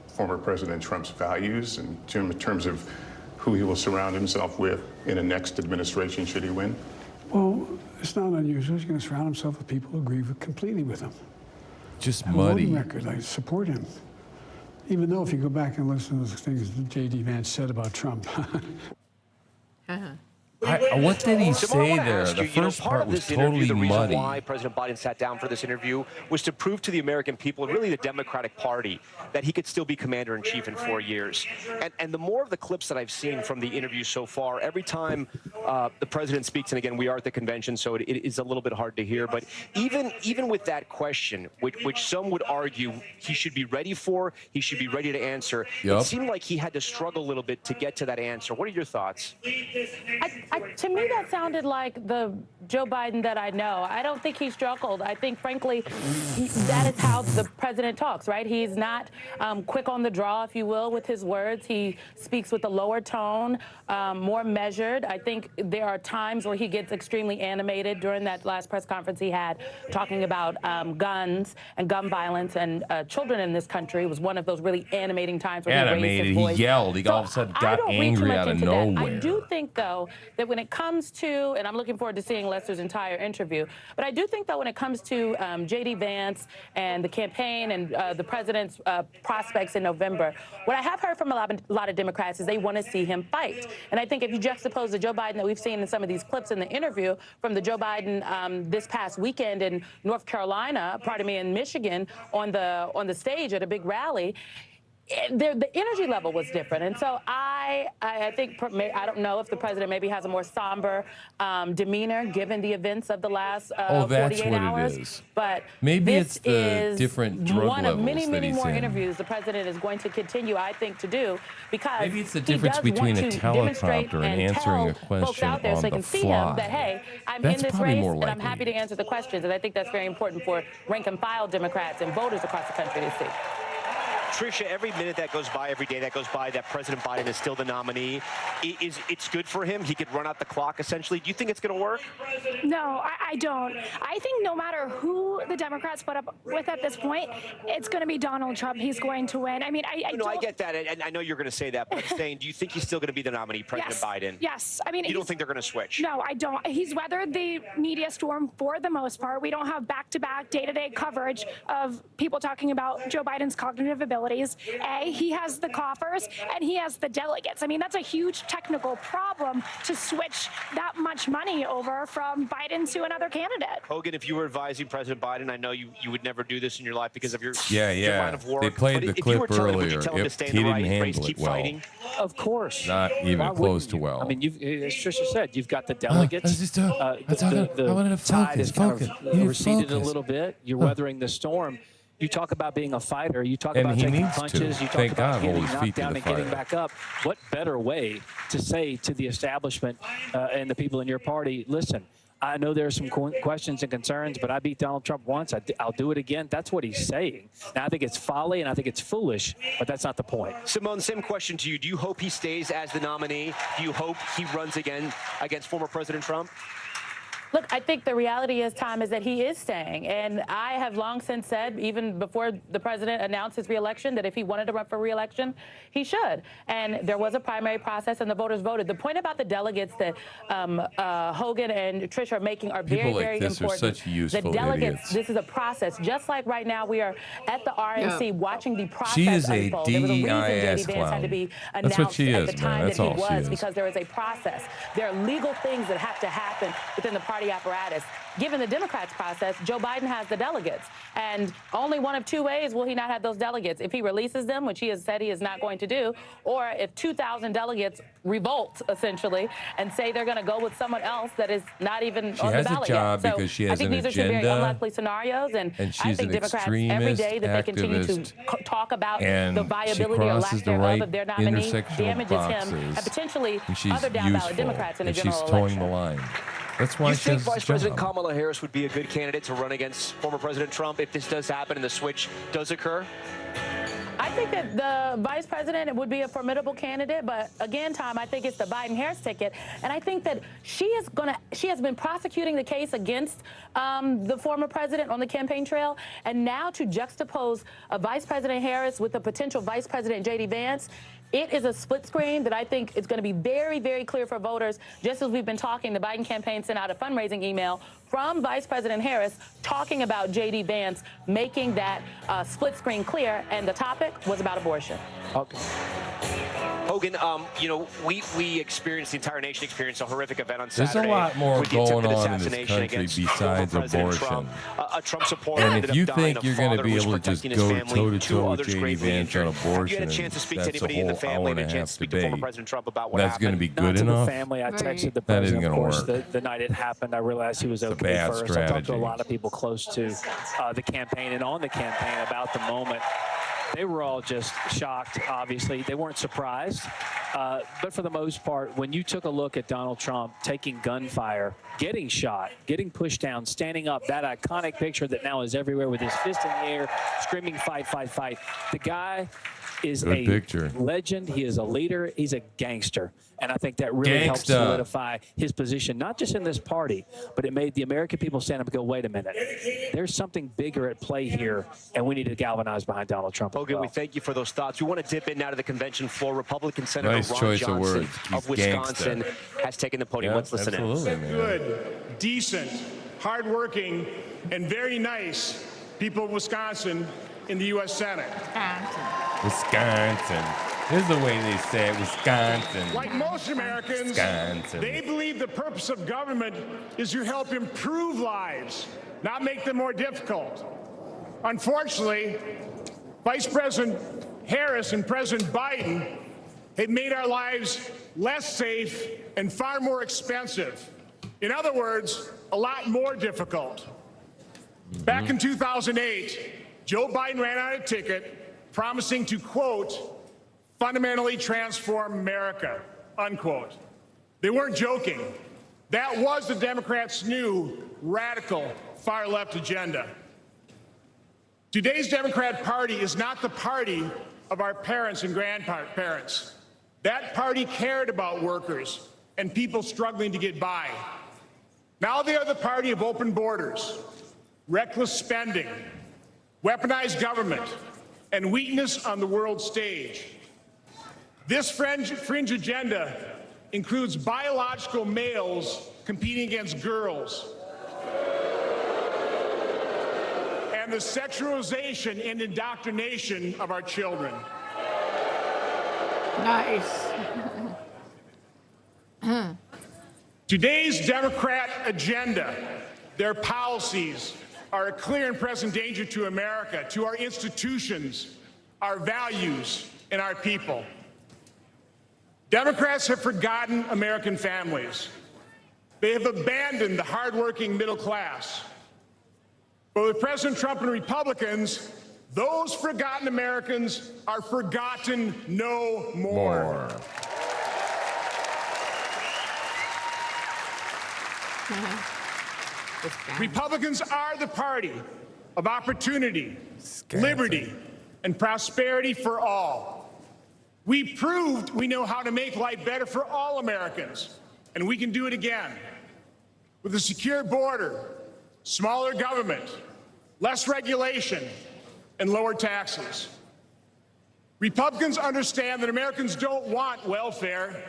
former President Trump's values in terms of who he will surround himself with in a next administration should he win? Well, it's not unusual. He's going to surround himself with people who agree completely with him. Just muddy. Record, I support him. Even though if you go back and listen to the things that J.D. Vance said about Trump. What did he say there? The first part was totally muddy. Why President Biden sat down for this interview was to prove to the American people, and really the Democratic Party, that he could still be commander-in-chief in 4 years. And the more of the clips that I've seen from the interview so far, every time the president speaks, and again, we are at the convention, so it is a little bit hard to hear, but even with that question, which some would argue he should be ready for, he should be ready to answer, it seemed like he had to struggle a little bit to get to that answer. What are your thoughts? To me, that sounded like the Joe Biden that I know. I don't think he struggled. I think, frankly, that is how the president talks, right? He's not quick on the draw, if you will, with his words. He speaks with a lower tone, more measured. I think there are times where he gets extremely animated. During that last press conference he had, talking about guns and gun violence and children in this country was one of those really animating times where he raised his voice. He yelled. He all of a sudden got angry out of nowhere. I do think, though, that when it comes to, and I'm looking forward to seeing Lester's entire interview, but I do think, though, when it comes to J.D. Vance and the campaign and the president's prospects in November, what I have heard from a lot of Democrats is they want to see him fight. And I think if you juxtapose the Joe Biden that we've seen in some of these clips in the interview from the Joe Biden this past weekend in North Carolina, in Michigan, on the stage at a big rally, the energy level was different. And so I think, I don't know if the president maybe has a more somber demeanor given the events of the last 48 hours. It is. But maybe this it's the is different drug one of levels many more in. interviews the president is going to continue, I think, to do, because maybe it's the difference between a teleprompter and answering a question out there on so they the can fly. see him that, hey, I'm That's in this probably race more and I'm likely. happy to answer the questions. And I think that's very important for rank and file Democrats and voters across the country to see. Tricia, every minute that goes by, every day that goes by, that President Biden is still the nominee, it's good for him. He could run out the clock, essentially. Do you think it's going to work? No, I don't. I think no matter who the Democrats put up with at this point, it's going to be Donald Trump. He's going to win. I mean, I get that, and I know you're going to say that, but I'm saying, do you think he's still going to be the nominee, President Biden? Yes. I mean, you don't think they're going to switch? No, I don't. He's weathered the media storm for the most part. We don't have back-to-back, day-to-day coverage of people talking about Joe Biden's cognitive abilities. He has the coffers and he has the delegates. I mean, that's a huge technical problem to switch that much money over from Biden to another candidate. Hogan, if you were advising President Biden, I know you would never do this in your life because of your line of work. They played the clip earlier. He didn't handle it well. Fighting? Of course. Not even close to well. I mean, as Trisha said, you've got the delegates. I wanted to tide is kind focus. of receded a little bit. You're weathering the storm. You talk about being a fighter. You talk about taking punches. You talk about getting knocked down and getting back up. What better way to say to the establishment and the people in your party, listen, I know there are some questions and concerns, but I beat Donald Trump once. I'll do it again. That's what he's saying. Now, I think it's folly and I think it's foolish, but that's not the point. Simone, same question to you. Do you hope he stays as the nominee? Do you hope he runs again against former President Trump? Look, I think the reality is, Tom, is that he is staying. And I have long since said, even before the president announced his reelection, that if he wanted to run for reelection, he should. And there was a primary process and the voters voted. The point about the delegates that Hogan and Trish are making are very, very important. Are such useful the delegates, idiots. This is a process. Just like right now, we are at the RNC watching the process She is a unfold. There was a reason DEIS J.D. Vance had to be announced at the time that he was, because there is a process. There are legal things that have to happen within the party apparatus. Given the Democrats' process, Joe Biden has the delegates. And only one of two ways will he not have those delegates. If he releases them, which he has said he is not going to do, or if 2,000 delegates revolt, essentially, and say they're going to go with someone else that is not even on the ballot yet. She has a job because she has an agenda. I think these are two very unlikely scenarios, and I think Democrats, every day that they continue to talk about the viability or lack thereof of their nominee damages him and potentially other down-ballot Democrats in a general election. She's towing the line. That's why you she think has Vice President Kamala Harris would be a good candidate to run against former President Trump if this does happen and the switch does occur? I think that the vice president would be a formidable candidate, but again, Tom, I think it's the Biden-Harris ticket, and I think that she has been prosecuting the case against the former president on the campaign trail, and now to juxtapose a Vice President Harris with a potential Vice President J.D. Vance, it is a split screen that I think is going to be very, very clear for voters. Just as we've been talking, the Biden campaign sent out a fundraising email from Vice President Harris talking about J.D. Vance, making that split screen clear, and the topic was about abortion. Okay. Hogan, you know, we experienced, the entire nation experienced a horrific event on Saturday. There's a lot more with the going attempted on in this assassination country against besides President abortion. Trump. A Trump supporter And ended if you up dying, think a you're going to father be who was able to just protecting his go family, toe-to-toe two with others J.D. gravely Vance on injured. abortion, Have you had a chance to speak to that's a anybody in the whole family and a hour-and-a-half chance to speak to former debate. President Trump about what That's happened? going to be Not good to enough. the family. I texted the That isn't president, going of to course, work. the night it happened. I realized he was It's a okay bad first. I talked to a strategy. lot of people close to the campaign and on the campaign about the moment. They were all just shocked, obviously. They weren't surprised. But for the most part, when you took a look at Donald Trump taking gunfire, getting shot, getting pushed down, standing up, that iconic picture that now is everywhere with his fist in the air, screaming, fight, fight, fight. The guy is a legend. He is a leader. He's a gangster. And I think that really helped solidify his position, not just in this party, but it made the American people stand up and go, wait a minute. There's something bigger at play here, and we need to galvanize behind Donald Trump. Hogan, we thank you for those thoughts. We want to dip in now to the convention floor. Republican Senator Nice Ron choice of Johnson words. of Wisconsin has taken the podium. Yeah, Let's listen absolutely, in. man. Good, decent, hardworking, and very nice people of Wisconsin in the U.S. Senate. Wisconsin. This is the way they say it, Wisconsin. Like most Americans, Wisconsin. they believe the purpose of government is to help improve lives, not make them more difficult. Unfortunately, Vice President Harris and President Biden have made our lives less safe and far more expensive. In other words, a lot more difficult. Back in 2008, Joe Biden ran out a ticket promising to, quote, fundamentally transform America, unquote. They weren't joking. That was the Democrats' new radical far-left agenda. Today's Democrat Party is not the party of our parents and grandparents. That party cared about workers and people struggling to get by. Now they are the party of open borders, reckless spending, weaponized government, and weakness on the world stage. This fringe agenda includes biological males competing against girls, and the sexualization and indoctrination of our children. Nice. Today's Democrat agenda, their policies, are a clear and present danger to America, to our institutions, our values, and our people. Democrats have forgotten American families. They have abandoned the hardworking middle class. But with President Trump and Republicans, those forgotten Americans are forgotten no more. Republicans are the party of opportunity, liberty, and prosperity for all. We proved we know how to make life better for all Americans, and we can do it again. With a secure border, smaller government, less regulation, and lower taxes. Republicans understand that Americans don't want welfare,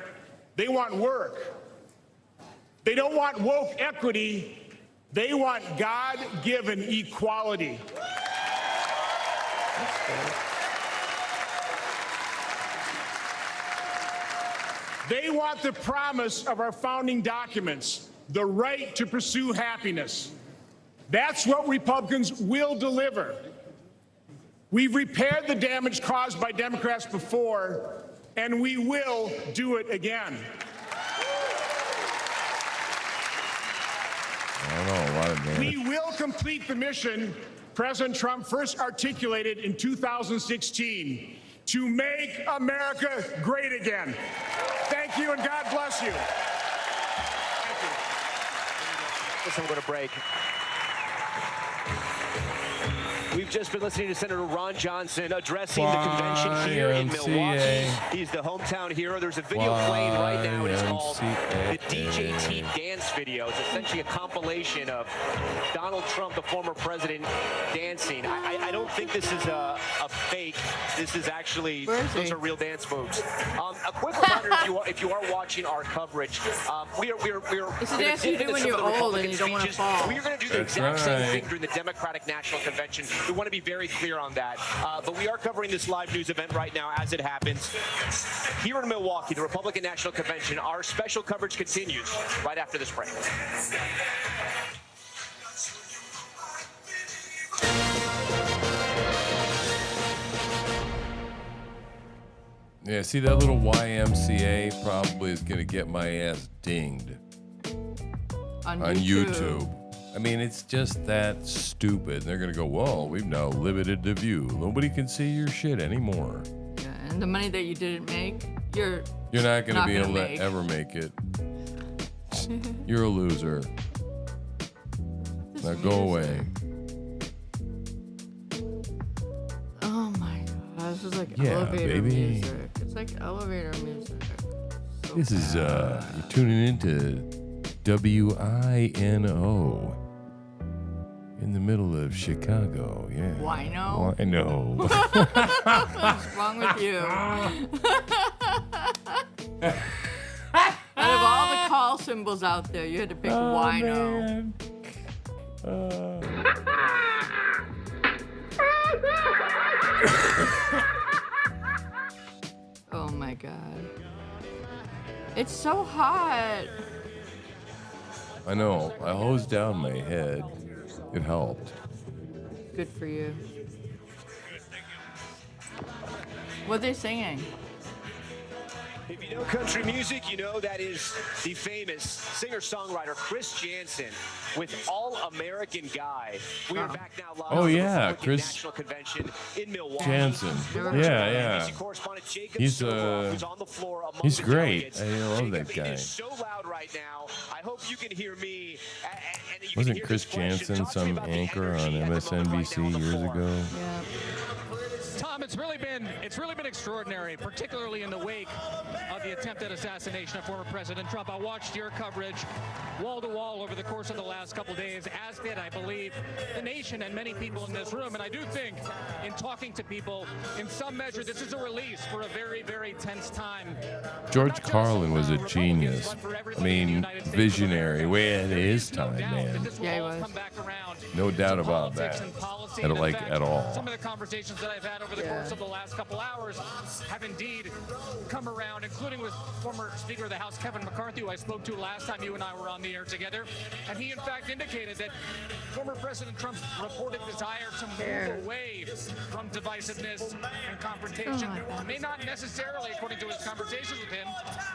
they want work. They don't want woke equity, they want God-given equality. They want the promise of our founding documents, the right to pursue happiness. That's what Republicans will deliver. We've repaired the damage caused by Democrats before, and we will do it again. I don't know, a lot of damage. We will complete the mission President Trump first articulated in 2016 to make America great again. Thank you, and God bless you. Thank you. Listen, we're going to break. We've just been listening to Senator Ron Johnson addressing the convention here in Milwaukee. He's the hometown hero. There's a video playing right now. It's called the DJT Dance Video. It's essentially a compilation of Donald Trump, the former president, dancing. I don't think this is a fake. This is actually, those are real dance moves. A quick reminder, if you are watching our coverage, we're It's a dance you do when you're old and you don't want to fall. We are going to do the exact same thing during the Democratic National Convention. We want to be very clear on that. But we are covering this live news event right now as it happens. Here in Milwaukee, the Republican National Convention, our special coverage continues right after this break. Yeah, see that little YMCA probably is going to get my ass dinged on YouTube. I mean, it's just that stupid. They're going to go, well, we've now limited the view. Nobody can see your shit anymore. Yeah, and the money that you didn't make, you're not going to be able to ever make it. You're a loser. Now go away. Oh my God, this is like elevator music. It's like elevator music. So This is, you're tuning into WINO in the middle of Chicago, yeah. Wino? Wino. What's wrong with you? Out of all the call symbols out there, you had to pick wino. Oh my God. It's so hot. I know. I hosed down my head. It helped. Good for you. What are they singing? If you know country music, you know that is the famous singer-songwriter Chris Janson with All-American Guy. We are back now live Oh, yeah, at the Chris National Convention in Milwaukee. Janson. Yeah. He's he's great. I love that guy. It is so loud right now. I hope you can hear me. And you Wasn't can hear Chris this question. Janson Talk to me some about the anchor on energy at the moment right MSNBC now on the years floor. ago? Yeah. Tom, it's really been extraordinary, particularly in the wake of the attempted assassination of former President Trump. I watched your coverage wall to wall over the course of the last couple of days, as did, I believe, the nation and many people in this room. And I do think, in talking to people, in some measure, this is a release for a very, very tense time. George Carlin was a genius. I mean, visionary, way ahead of his time, man. Yeah, he was. No doubt about that. At all. Some of the conversations that I've had over the course of the last couple hours have indeed come around, including with former Speaker of the House, Kevin McCarthy, who I spoke to last time you and I were on the air together. And he, in fact, indicated that former President Trump's reported desire to move away from divisiveness and confrontation may not necessarily, according to his conversations with him,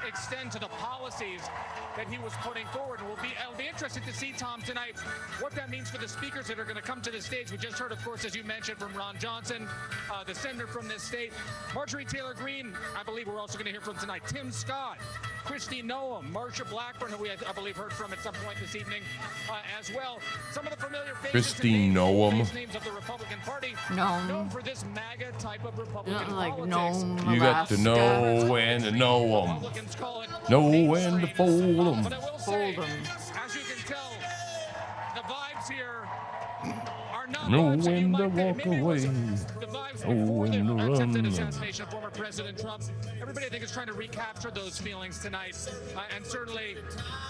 extend to the policies that he was putting forward. And it'll be interesting to see, Tom, tonight, what that means for the speakers that are going to come to the stage. We just heard, of course, as you mentioned, from Ron Johnson, the senator from this state. Marjorie Taylor Greene, I believe we're also going to hear from tonight. Tim Scott, Kristi Noem, Marsha Blackburn, who we, I believe, heard from at some point this evening as well. Some of the familiar faces Kristi Noem. names of the Republican Party, Noem. known for this MAGA type of Republican Like politics. Nome, You got to know when to know them. Know when to fold them. But I will say, as you can tell, the vibes here are not No what you when to might think. walk Maybe it away. was the vibes No before when to the attempted run. assassination of former President Trump. Everybody, I think, is trying to recapture those feelings tonight. And certainly,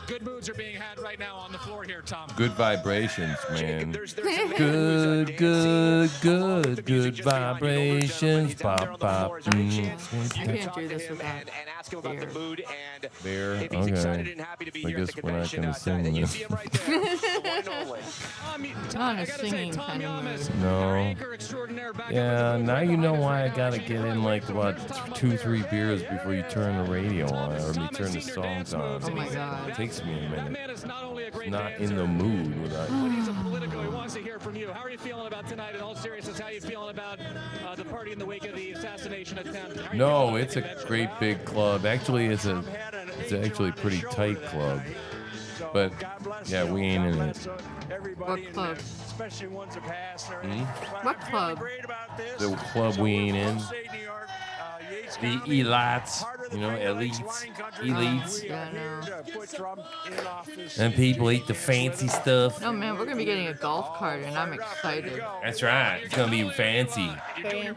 good moods are being had right now on the floor here, Tom. Good vibrations, man. There's a man Good, good, good, good vibrations. Pop, pop. I can't do this without and ask him about the mood and Beer. if he's excited Okay. and happy to be I here at the guess we're not convention. gonna sing You this. see him right there, the one and only. Not a singing kind of mood. No. Yeah, now you know why I gotta get in like about 2-3 beers before you turn the radio on or you turn the songs on. Oh my God. It takes me a minute. It's not in the mood without. He's a Politico. He wants to hear from you. How are you feeling about tonight? In all seriousness, how are you feeling about the party in the wake of the assassination attempt? How are you No, feeling it's about a the convention? great big club. Actually, it's actually a pretty tight club. But yeah, we ain't in it. What club? Especially ones that passed. What club? The club we ain't in. The elites, you know, elites. Yeah, I know. Put Trump in office. And people eat the fancy stuff. No, man, we're going to be getting a golf cart, and I'm excited. That's right. It's gonna be fancy.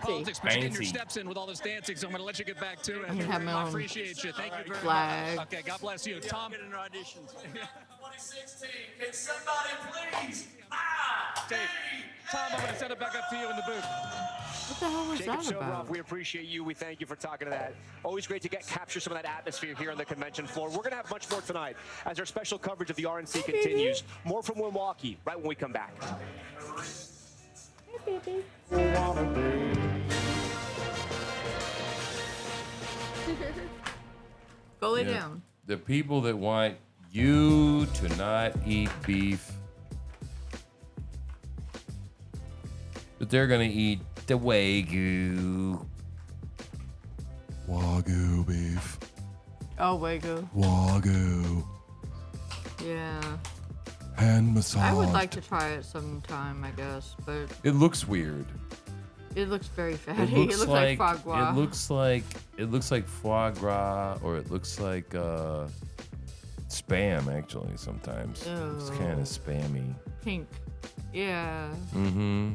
Politics, but getting your Fancy. steps in with all this dancing, so I'm going to let you get back to it. I'm gonna have my I own appreciate you. Thank you very flag. much. Okay, God bless you. Tom. 2016, can somebody please? Dave, Tom, I'm going to send it back up to you in the booth. What the hell was Jacob that about? Sobroff, we appreciate you. We thank you for talking to that. Always great to capture some of that atmosphere here on the convention floor. We're going to have much more tonight as our special coverage of the RNC continues. More from Milwaukee right when we come back. Hey, baby. Go lay down. The people that want you to not eat beef, but they're gonna eat the Wagyu. Wagyu beef. Oh, Wagyu. Wagyu. Yeah. Hand massage. I would like to try it sometime, I guess, but It looks weird. it looks very fatty. It It looks, looks like foie gras. It looks like foie gras, or it looks like spam. Actually, sometimes it's Ew. kind of spammy. Pink. Yeah. Mm-hmm.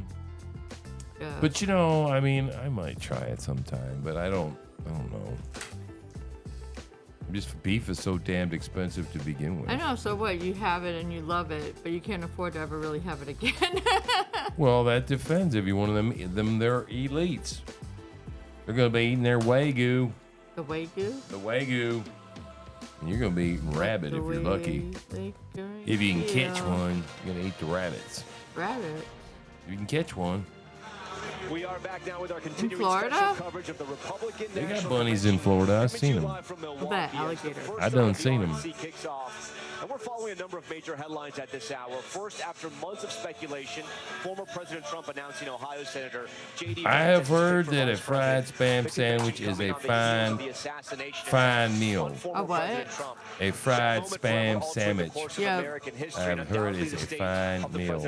Yeah. But you know, I mean, I might try it sometime, but I don't know. Just beef is so damned expensive to begin with. I know. So what? You have it and you love it, but you can't afford to ever really have it again. Well, that depends. If you want them, they're elites. They're gonna be eating their Wagyu. The Wagyu. The Wagyu. And you're gonna be eating rabbit if you're lucky. If you can catch one, you're gonna eat the rabbits. Rabbit. If you can catch one. We are back now with our continuing Florida? special coverage of the Republican They got National bunnies in Florida. I've seen them. That alligator. I done seen them. Kicks off. And we're following a number of major headlines at this hour. First, after months of speculation, former President Trump announcing Ohio Senator J.D. I have heard that a fried spam sandwich is a fine meal. A what? A fried spam sandwich. Yeah. I've heard it's a fine meal.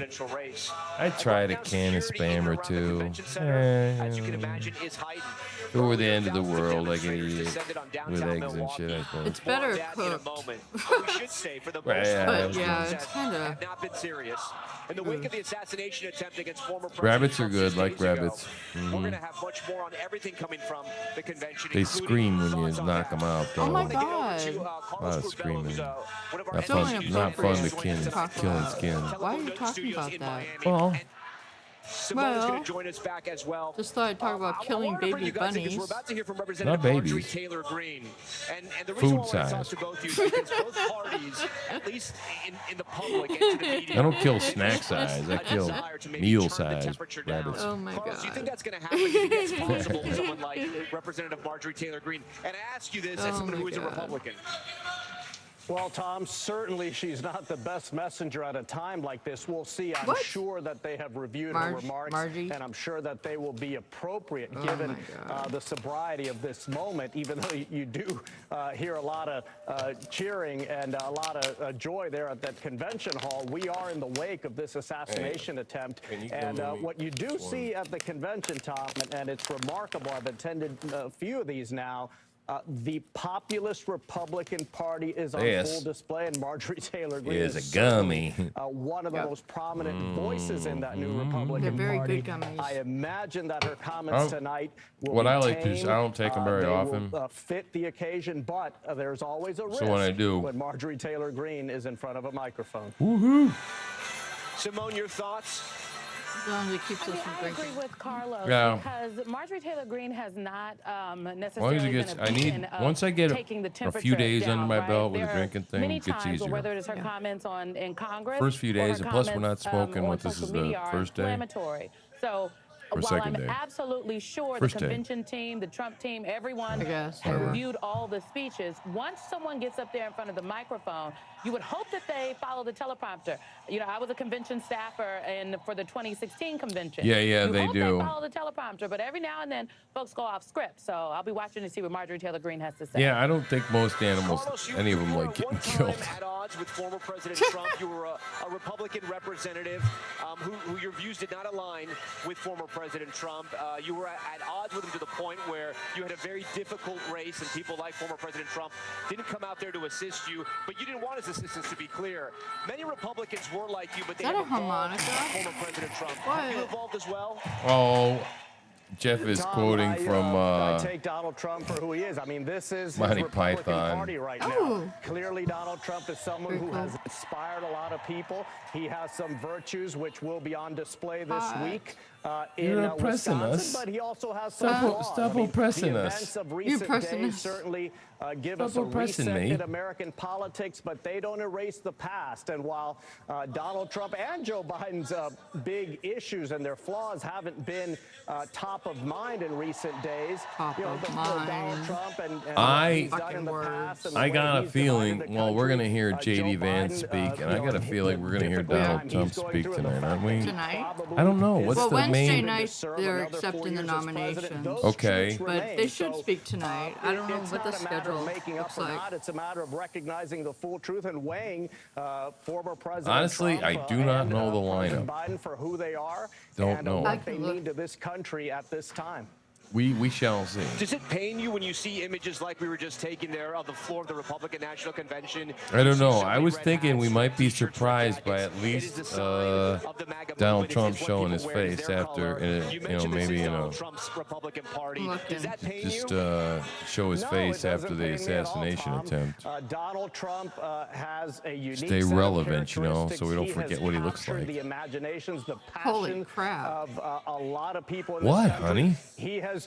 I tried a can of spam or two. As you can imagine, is heightened. Toward the end of the world, I can eat it with eggs and shit, I suppose. It's better cooked. We should say for the most Yeah, part, but yeah, it's kinda- have not been serious. In the wake of the assassination attempt against former President Rabbits are Trump good, 6 like days ago, rabbits. We're Mhm. going to have much more on everything coming from the convention. They including scream when you thoughts on knock that. them out, though. Oh my To get over God. to, A lot Carlos of Curbelo, screaming. who's, one of our Not SNL fun, studios not fun to joining us killing skin. Why are you talking about that? Well, Simone's going to join us back as well. Just thought I'd talk about killing baby bunnies. We're about to hear from Representative Not Marjorie babies. Taylor Greene. And the Food reason why I want to talk size. to both of you is because both parties, at least in the public and to the media, I don't kill snack size. I kill meal size rabbits. Oh my Carlos, do you God. think that's going to happen? Do you think that's possible with someone like Representative Marjorie Taylor Greene? And I ask you this as Oh someone who my is a God. Republican. Well, Tom, certainly she's not the best messenger at a time like this. We'll see. I'm What? sure that they have reviewed her remarks, Margie? and I'm sure that they will be appropriate Oh given my God. the sobriety of this moment, even though you do hear a lot of cheering and a lot of joy there at that convention hall. We are in the wake of this assassination attempt, can you and go with me? what you do see at the convention, Tom, and it's remarkable. I've attended a few of these now. The populist Republican Party is on Yes. full display, and Marjorie Taylor Greene Is is a gummy. one of the most prominent voices in that new Republican They're very Party. good gummies. I imagine that her comments tonight will What be I like to is tame. I don't take them very They will, often. fit the occasion, but there's always a risk So when I do- when Marjorie Taylor Greene is in front of a microphone. Woohoo! Simone, your thoughts? As long as it keeps us from I drinking. agree with Carlos Yeah. because Marjorie Taylor Greene has not As long as necessarily it gets, been a I need beacon of once I get taking the a temperature few days down, under my right? belt with There the are drinking thing, many it gets times easier. whether it is her comments in Congress, First few or days, her and plus we're not comments, smoking on what this social is the media are first day. inflammatory. So Or while second I'm day. absolutely sure First the day. convention team, the Trump team, everyone has Whatever. reviewed all the speeches, once someone gets up there in front of the microphone, you would hope that they follow the teleprompter. You know, I was a convention staffer for the 2016 convention. Yeah, you they hope do. They follow the teleprompter, but every now and then folks go off script. So I'll be watching to see what Marjorie Taylor Greene has to say. Yeah, I don't think most animals, any of them, like getting killed. At odds with former President Trump. You were a Republican representative who your views did not align with former President Trump. You were at odds with him to the point where you had a very difficult race, and people like former President Trump didn't come out there to assist you, but you didn't want his assistance, to be clear. Many Republicans were like you, but they Is that have a evolved harmonica? from former President Trump. Have you evolved as well? Oh, Jeff is Tom, quoting from I take Donald Trump for who he is. I mean, this is his Monty Republican Python. Party right Oh. now. Clearly, Donald Trump is someone who has inspired a lot of people. He has some virtues which will be on display this week in You're oppressing Wisconsin, us. but he also has some Stop- flaws. stop I mean, oppressing the us. events of You're recent oppressing days us. certainly give Stop us a oppressing reset me. in American politics, but they don't erase the past. And while Donald Trump and Joe Biden's big issues and their flaws haven't been top of mind in recent days, Donald Trump and what he's done in the past and the I way got a he's feeling, divided the well, we're going to country, hear Joe J.D. Vance Biden, speak, and I you got know, a feeling we're going to hear difficult Donald time Trump he's going speak through and the tonight, aren't fact we? that Tonight? I don't know. What's Well, the Wednesday main... night serve they're another 4 accepting the years as president. nominations. Those Okay. troops But remain. they should So, speak tonight. I don't know it's what the not a matter schedule of making up looks or like. not. It's a matter of recognizing the full truth and weighing former President Honestly, Trump, I do not and, know the President lineup. Biden for who they are Don't and know. what they mean to this country at this time. We shall see. Does it pain you when you see images like we were just taking there of the floor of the Republican National Convention? I don't know. I was thinking we might be surprised by at least Donald Trump showing his face after, maybe Trump's Republican Party. Looking. Does that pain just you? show his No, face it after doesn't the pain me at all, assassination Tom. attempt. Donald Trump has a unique Stay set of relevant, so we don't characteristics. forget He what he has looks captured like. The imaginations, the Holy passion crap. of a lot of people in What, this country. honey? He has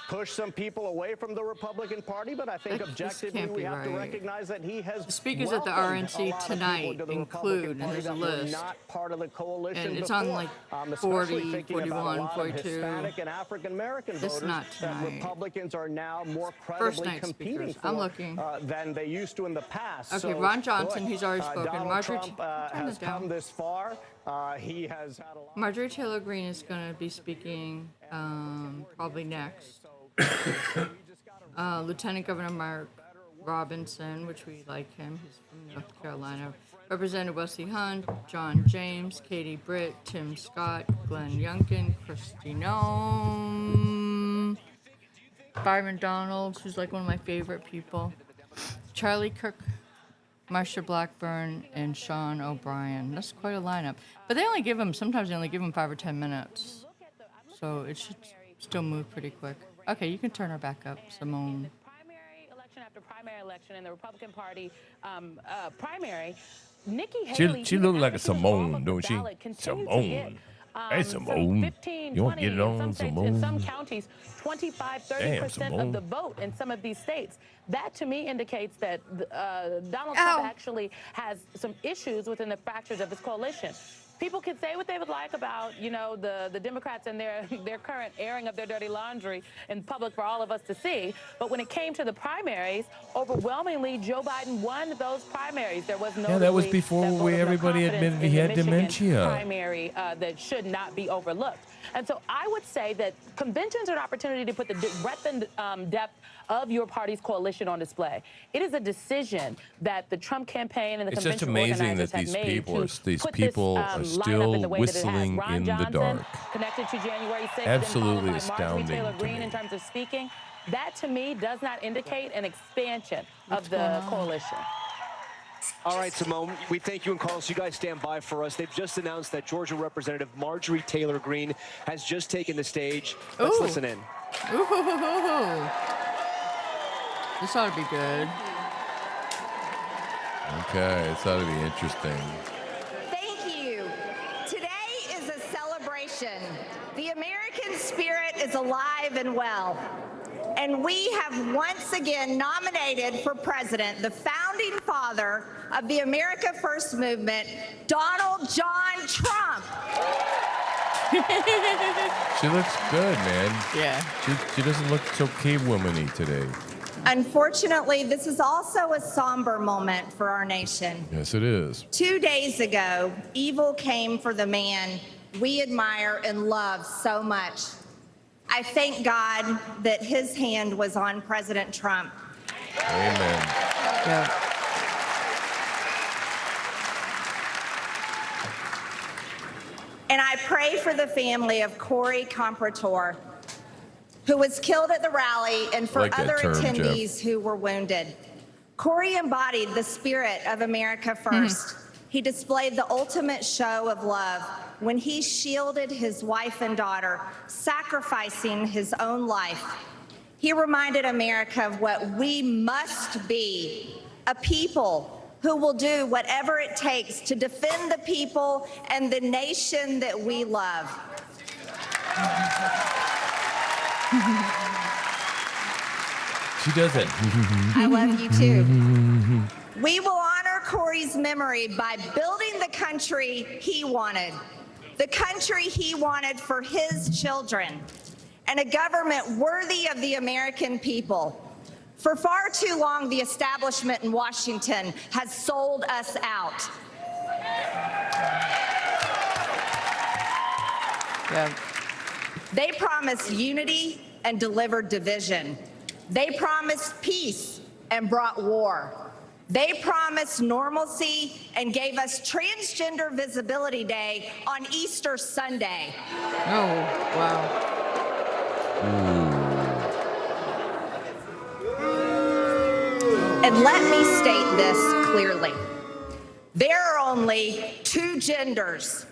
pushed some people away from the Republican Party, but I think This objectively can't we be have to right. recognize that he has The speakers at the welcomed RNC a lot of people tonight into the include, Republican and Party there's a that were list. not part of the coalition And it's before. on like Especially 40, thinking about a 41, lot of 42. Hispanic and African American It's voters not that tonight. Republicans are now more First credibly night competing speakers. for I'm looking. than they used to in the past. Okay, So, Ron Johnson, look, he's already spoken. Donald Marjorie, Trump turn has it down. come this far. He has had a lot. Marjorie Taylor Greene is going to be speaking probably next. Lieutenant Governor Mark Robinson, which we like him, he's from North Carolina. Representative Wesley Hunt, John James, Katie Britt, Tim Scott, Glenn Youngkin, Kristi Noem, Byron Donalds, who's like one of my favorite people, Charlie Kirk, Marsha Blackburn, and Sean O'Brien. That's quite a lineup. But sometimes they only give them 5 or 10 minutes. So it should still move pretty quick. Okay, you can turn her back up, Simone. Election after primary election in the Republican Party primary, Nikki Haley. She look like a Simone, don't she? Simone. Hey, Some Simone. 15, You want to 20, get it on, in some states, Simone? in some counties, 25, 30% Simone. of the vote in some of these states. That, to me, indicates that Donald Trump actually has some issues within the fractures of his coalition. People can say what they would like about, the Democrats and their current airing of their dirty laundry in public for all of us to see. But when it came to the primaries, overwhelmingly, Joe Biden won those primaries. There was no. Yeah, that was before everybody admitted he had dementia. Primary that should not be overlooked. And so I would say that conventions are an opportunity to put the breadth and depth of your party's coalition on display. It is a decision that the Trump campaign and the It's just convention amazing organizers that have these made people to are put still this, lineup in the way that it has. whistling Ron in the Johnson, dark. connected to January 6th, Absolutely and followed by Marjorie astounding Taylor to Greene me. in terms of speaking. That, to me, does not indicate an expansion of the coalition. All right, Simone, we thank you and Carlos. You guys stand by for us. They've just announced that Georgia Representative Marjorie Taylor Greene has just taken the stage. Let's listen in. Ooh. This ought to be good. Okay, this ought to be interesting. Thank you. Today is a celebration. The American spirit is alive and well. And we have once again nominated for president the founding father of the America First movement, Donald John Trump. She looks good, man. Yeah. She doesn't look so cavewoman-y today. Unfortunately, this is also a somber moment for our nation. Yes, it is. 2 days ago, evil came for the man we admire and love so much. I thank God that his hand was on President Trump. Amen. Yeah. And I pray for the family of Corey Comprator, who was killed at the rally, and for other attendees who were wounded. Corey embodied the spirit of America First. He displayed the ultimate show of love when he shielded his wife and daughter, sacrificing his own life. He reminded America of what we must be, a people who will do whatever it takes to defend the people and the nation that we love. She does it. I love you too. We will honor Corey's memory by building the country he wanted, the country he wanted for his children, and a government worthy of the American people. For far too long, the establishment in Washington has sold us out. Yeah. They promised unity and delivered division. They promised peace and brought war. They promised normalcy and gave us Transgender Visibility Day on Easter Sunday. Oh, wow. And let me state this clearly. There are only two genders.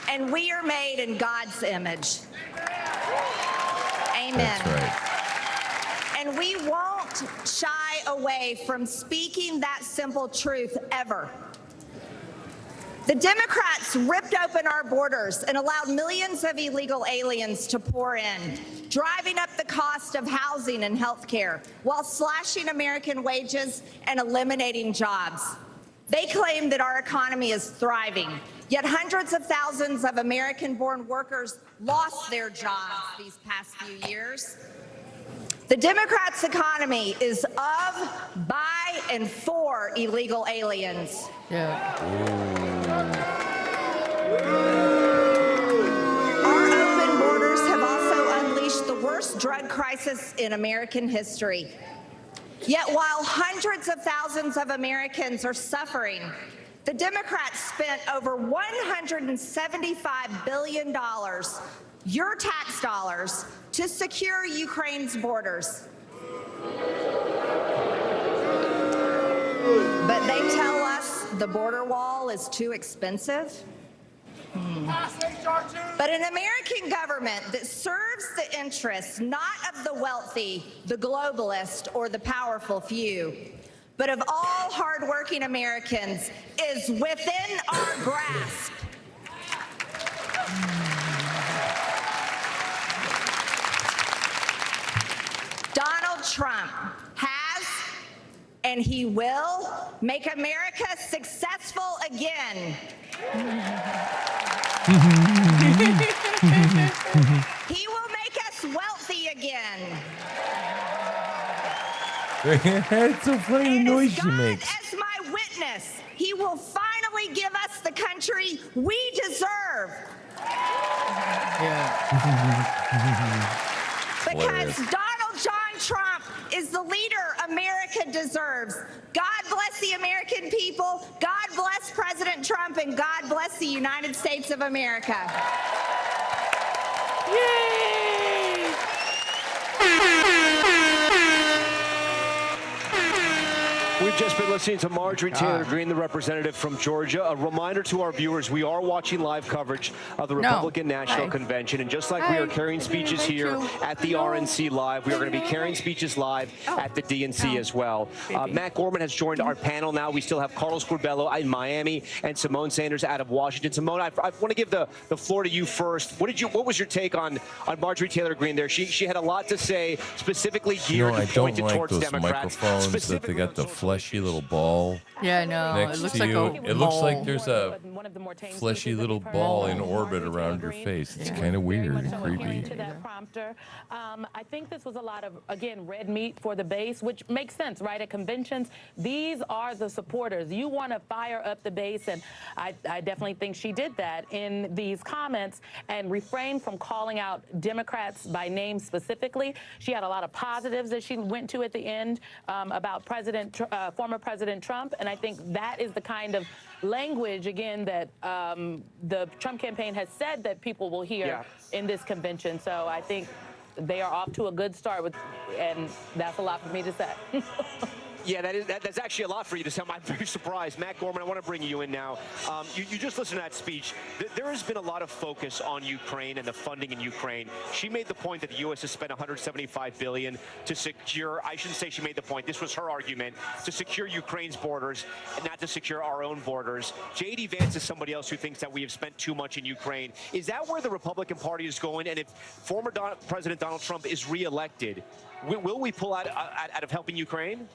And we are made in God's image. Amen. That's right. And we won't shy away from speaking that simple truth ever. The Democrats ripped open our borders and allowed millions of illegal aliens to pour in, driving up the cost of housing and health care while slashing American wages and eliminating jobs. They claim that our economy is thriving, yet hundreds of thousands of American-born workers lost their jobs these past few years. The Democrats' economy is of, by, and for illegal aliens. Yeah. Our open borders have also unleashed the worst drug crisis in American history. Yet while hundreds of thousands of Americans are suffering, the Democrats spent over $175 billion, your tax dollars, to secure Ukraine's borders. But they tell us the border wall is too expensive. But an American government that serves the interests not of the wealthy, the globalist, or the powerful few, but of all hardworking Americans is within our grasp. Donald Trump has, and he will, make America successful again. He will make us wealthy again. It's so funny the noise she makes. As my witness, he will finally give us the country we deserve. Yeah. Because Donald John Trump is the leader America deserves. God bless the American people. God bless President Trump, and God bless the United States of America. Yay! We've just been listening to Marjorie Taylor Greene, the representative from Georgia. A reminder to our viewers, we are watching live coverage of the Republican National Convention. And just like we are carrying speeches here at the RNC Live, we are going to be carrying speeches live at the DNC as well. Matt Gorman has joined our panel now. We still have Carlos Curbelo in Miami and Simone Sanders out of Washington. Simone, I want to give the floor to you first. What was your take on Marjorie Taylor Greene there? She had a lot to say, specifically geared and pointed towards Democrats. Microphones that they got the fleshy little ball. Yeah, I know. Next It looks to like you. a It looks like mole. there's a fleshy little ball in orbit around your face. It's kind of weird and creepy. To that prompter. I think this was a lot of, again, red meat for the base, which makes sense, right? At conventions, these are the supporters. You want to fire up the base, and I definitely think she did that in these comments and refrained from calling out Democrats by name specifically. She had a lot of positives that she went to at the end about former President Trump, and I think that is the kind of language, again, that the Trump campaign has said that people will hear in this convention. So I think they are off to a good start and that's a lot for me to say. Yeah, that's actually a lot for you to say. I'm very surprised. Matt Gorman, I want to bring you in now. You just listened to that speech. There has been a lot of focus on Ukraine and the funding in Ukraine. She made the point that the U.S. has spent $175 billion to secure, I shouldn't say she made the point, this was her argument, to secure Ukraine's borders and not to secure our own borders. J.D. Vance is somebody else who thinks that we have spent too much in Ukraine. Is that where the Republican Party is going? And if former President Donald Trump is reelected, will we pull out of helping Ukraine?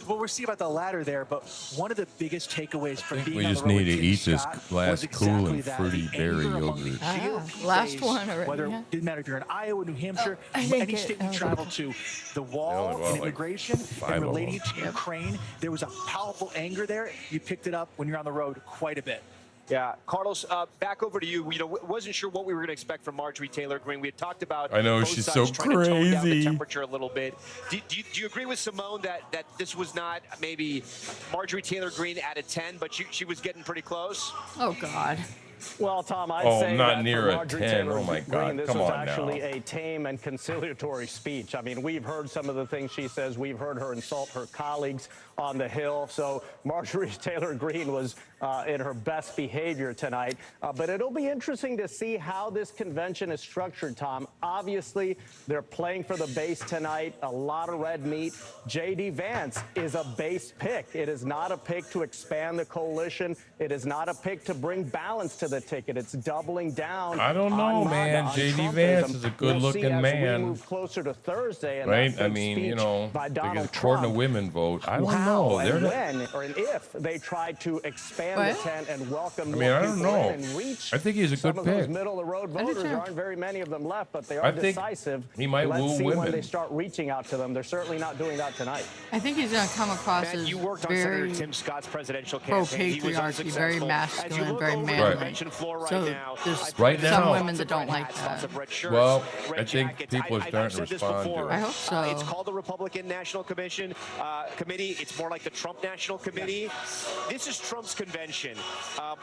Well, we'll see about the latter there, but one of the biggest takeaways from being We on just the road need to with eat Tim this Scott last was cool exactly and that. fruity The berry anger among yogurt. the GOP last base, one already, Whether yeah. it didn't matter if you're in Iowa, New Hampshire, I didn't any get state it. you travel to, the wall only got, and like, immigration 5 and of relating them. to Ukraine, there was a powerful anger there. You picked it up when you're on the road quite a bit. Yeah, Carlos, back over to you. Wasn't sure what we were going to expect from Marjorie Taylor Greene. We had talked about I know, both she's sides so trying to tone down the crazy. temperature a little bit. Do you agree with Simone that this was not maybe Marjorie Taylor Greene out of 10, but she was getting pretty close? Oh, God. Well, Tom, I'd Oh, say not that near for a Marjorie 10. Taylor Oh, my Greene, God. this Come was on now. actually a tame and conciliatory speech. I mean, we've heard some of the things she says. We've heard her insult her colleagues on the Hill. So Marjorie Taylor Greene was in her best behavior tonight. But it'll be interesting to see how this convention is structured, Tom. Obviously, they're playing for the base tonight. A lot of red meat. J.D. Vance is a base pick. It is not a pick to expand the coalition. It is not a pick to bring balance to the ticket. It's doubling down. I don't know, on man. on J.D. Trumpism. Vance is a good-looking We'll see as man. we move closer to Thursday, and Right? that I big mean, speech you know, by because Donald according to Trump. women vote, I don't How know. and They're not, when or and if they try to expand the What? tent and welcome I more mean, I people don't know. in and reach I think he's a some good of those pick. middle-of-the-road I do voters. too. There aren't very many of them left, but they are I think decisive. he might Let's woo see when women. they start reaching out to them. They're certainly not doing that tonight. I think he's going to come across Matt, as you worked on Senator very Tim Scott's presidential campaign. He was pro-patriarchy, unsuccessful. very As you masculine, look very over the manly. convention floor right So now, there's I've Right seen now- some lots women of that don't red like hats, lots that. of red shirts, Well, red I think jackets. people are I've starting to said this respond to before. it. I hope so. It's called the Republican National Committee. It's more like the Trump National Committee. This is Trump's convention.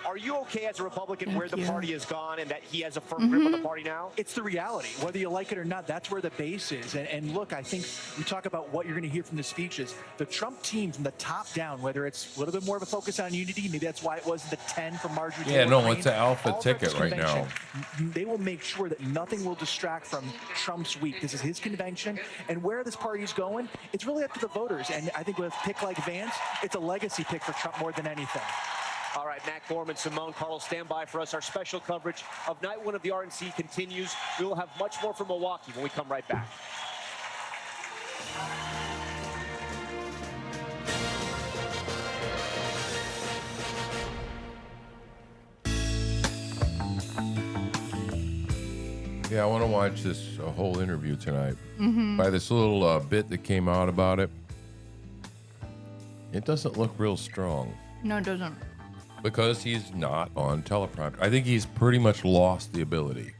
Are you okay as a Republican where the party has gone and that he has a firm grip on the party now? It's the reality. Whether you like it or not, that's where the base is. And look, I think we talk about what you're going to hear from the speeches. The Trump team from the top down, whether it's a little bit more of a focus on unity, maybe that's why it was the 10 from Marjorie Yeah, Taylor no, Greene. it's an alpha All throughout ticket this right now. convention, they will make sure that nothing will distract from Trump's week. This is his convention. And where this party is going, it's really up to the voters. And I think with a pick like Vance, it's a legacy pick for Trump more than anything. All right, Matt Gorman, Simone, Carlos, stand by for us. Our special coverage of night one of the RNC continues. We will have much more from Milwaukee when we come right back. Yeah, I want to watch this whole interview tonight. Mhm. By this little bit that came out about it, it doesn't look real strong No, it doesn't. because he's not on teleprompter. I think he's pretty much lost the ability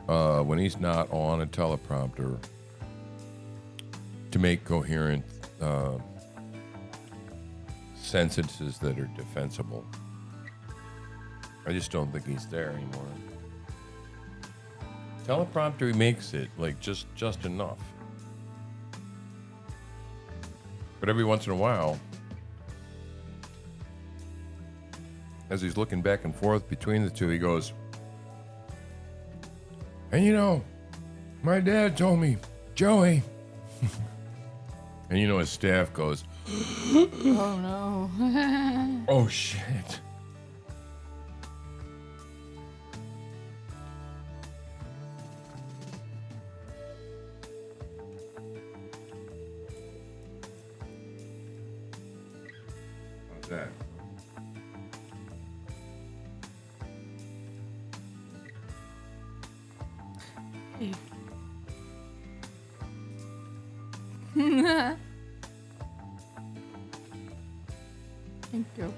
when he's not on a teleprompter. to make coherent sentences that are defensible. I just don't think he's there anymore. Teleprompter, he makes it like just enough. But every once in a while, as he's looking back and forth between the two, he goes, and you know, my dad told me, Joey. And you know, his staff goes, Oh no. oh shit. How's that? Thank you.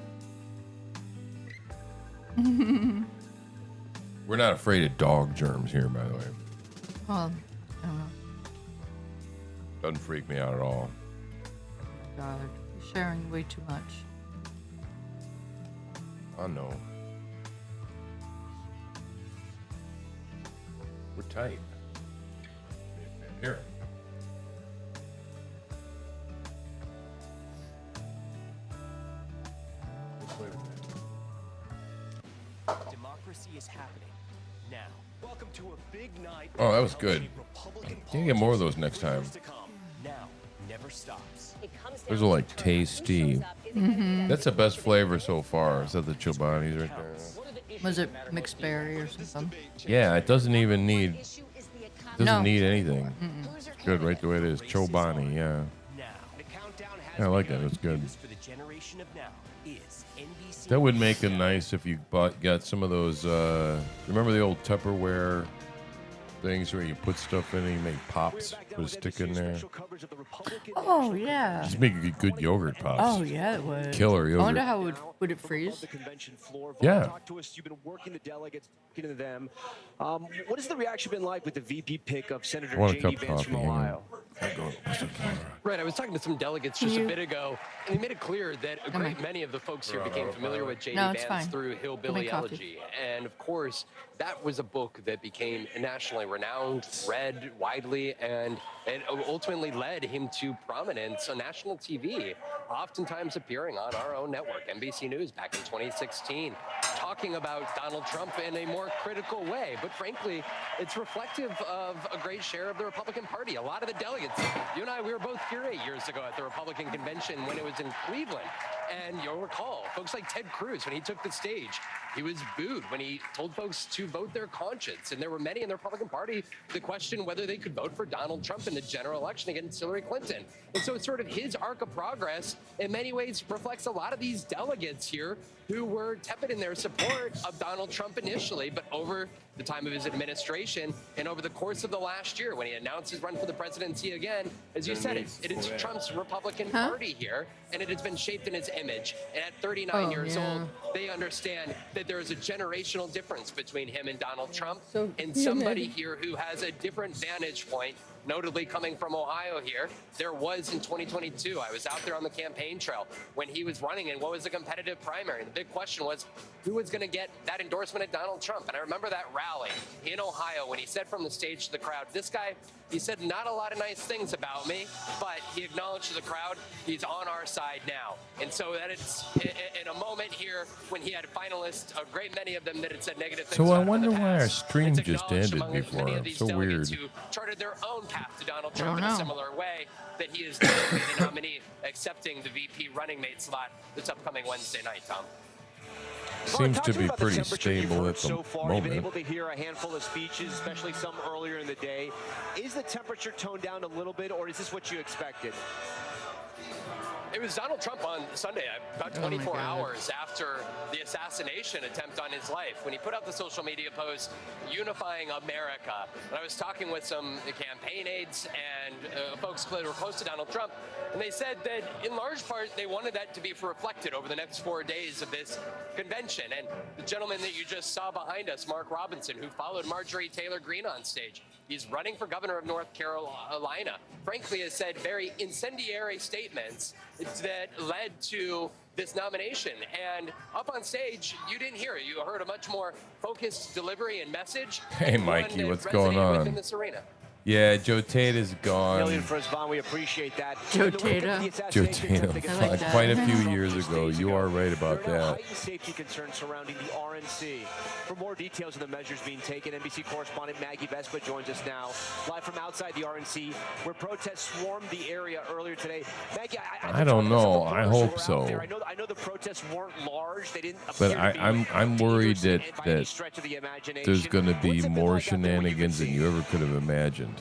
We're not afraid of dog germs here, by the way. Well, I don't know. Doesn't freak me out at all. God, you're sharing way too much. I know. We're tight. Here. Democracy is happening now. Welcome to a big night. Oh, that was good. Can you get more of those next time? Now never stops. Those are like tasty. Mhm. That's the best flavor so far. Is that the Chobani's right there? Was it mixed berry or something? Yeah, it doesn't even need. Doesn't No. need anything. It's good right the way it is. Chobani, yeah. Yeah, I like that. It's good. For the generation of now is NBC. That would make it nice if you got some of those. Remember the old Tupperware things where you put stuff in and you make pops, put a stick in there. Oh yeah. Just make good yogurt pops. Oh yeah, it would. Killer I yogurt. wonder how would it freeze? Yeah. Talk to us. You've been working the delegates, talking to them. What has the reaction been like with the VP pick of Senator I want a cup J.D. of Vance coffee. from Hang on. Ohio? Right, I was talking to some delegates just a bit ago, and they made it clear that a great many of the folks here became familiar with J.D. No, it's Vance fine. through Give Hillbilly me coffee. Elegy. And of course, that was a book that became nationally renowned, read widely, and it ultimately led him to prominence on national TV, oftentimes appearing on our own network, NBC News, back in 2016, talking about Donald Trump in a more critical way. But frankly, it's reflective of a great share of the Republican Party. A lot of the delegates, you and I, we were both here 8 years ago at the Republican convention when it was in Cleveland. And you'll recall, folks like Ted Cruz, when he took the stage, he was booed when he told folks to vote their conscience. And there were many in the Republican Party that questioned whether they could vote for Donald Trump in the general election against Hillary Clinton. And so it's sort of his arc of progress in many ways reflects a lot of these delegates here who were tepid in their support of Donald Trump initially, but over the time of his administration and over the course of the last year when he announced his run for the presidency again, as you said, it is Trump's Republican Party here, and it has been shaped in his image. And at 39 years old, they understand that there is a generational difference between him and Donald Trump, and somebody here who has a different vantage point, notably coming from Ohio here. There was in 2022, I was out there on the campaign trail when he was running in what was a competitive primary. The big question was who was going to get that endorsement of Donald Trump. And I remember that rally in Ohio when he said from the stage to the crowd, this guy, he said not a lot of nice things about me, but he acknowledged to the crowd, he's on our side now. And so that it's in a moment here when he had finalists, a great many of them that had said negative things So I about him in the wonder why our past. stream It's just acknowledged ended among before. many of It's these so weird. delegates who charted their own path to Donald I Trump don't in a know. similar way that he is the nominee accepting the VP running mate slot this upcoming Wednesday night, Tom. Seems to be pretty stable at the So far, you've been able moment. to hear a handful of speeches, especially some earlier in the day. Is the temperature toned down a little bit, or is this what you expected? It was Donald Trump on Sunday, about 24 hours after the assassination attempt on his life, when he put out the social media post, unifying America. And I was talking with some campaign aides and folks that were close to Donald Trump. And they said that in large part, they wanted that to be reflected over the next 4 days of this convention. And the gentleman that you just saw behind us, Mark Robinson, who followed Marjorie Taylor Greene on stage, he's running for governor of North Carolina, frankly has said very incendiary statements that led to this nomination. And up on stage, you didn't hear it. You heard a much more focused delivery and message. Hey, Mikey, what's going on? Within this arena. Yeah, Joe Tate is gone. Million for Vaughn, we appreciate that. Joe Tate. Joe Tate, quite a few years ago. You are right about that. Safety concerns surrounding the RNC. For more details of the measures being taken, NBC correspondent Maggie Vespa joins us now, live from outside the RNC, where protests swarmed the area earlier today. Maggie, I don't know. I hope so. I know the protests weren't large. They didn't. But I'm worried that there's going to be more shenanigans than you ever could have imagined.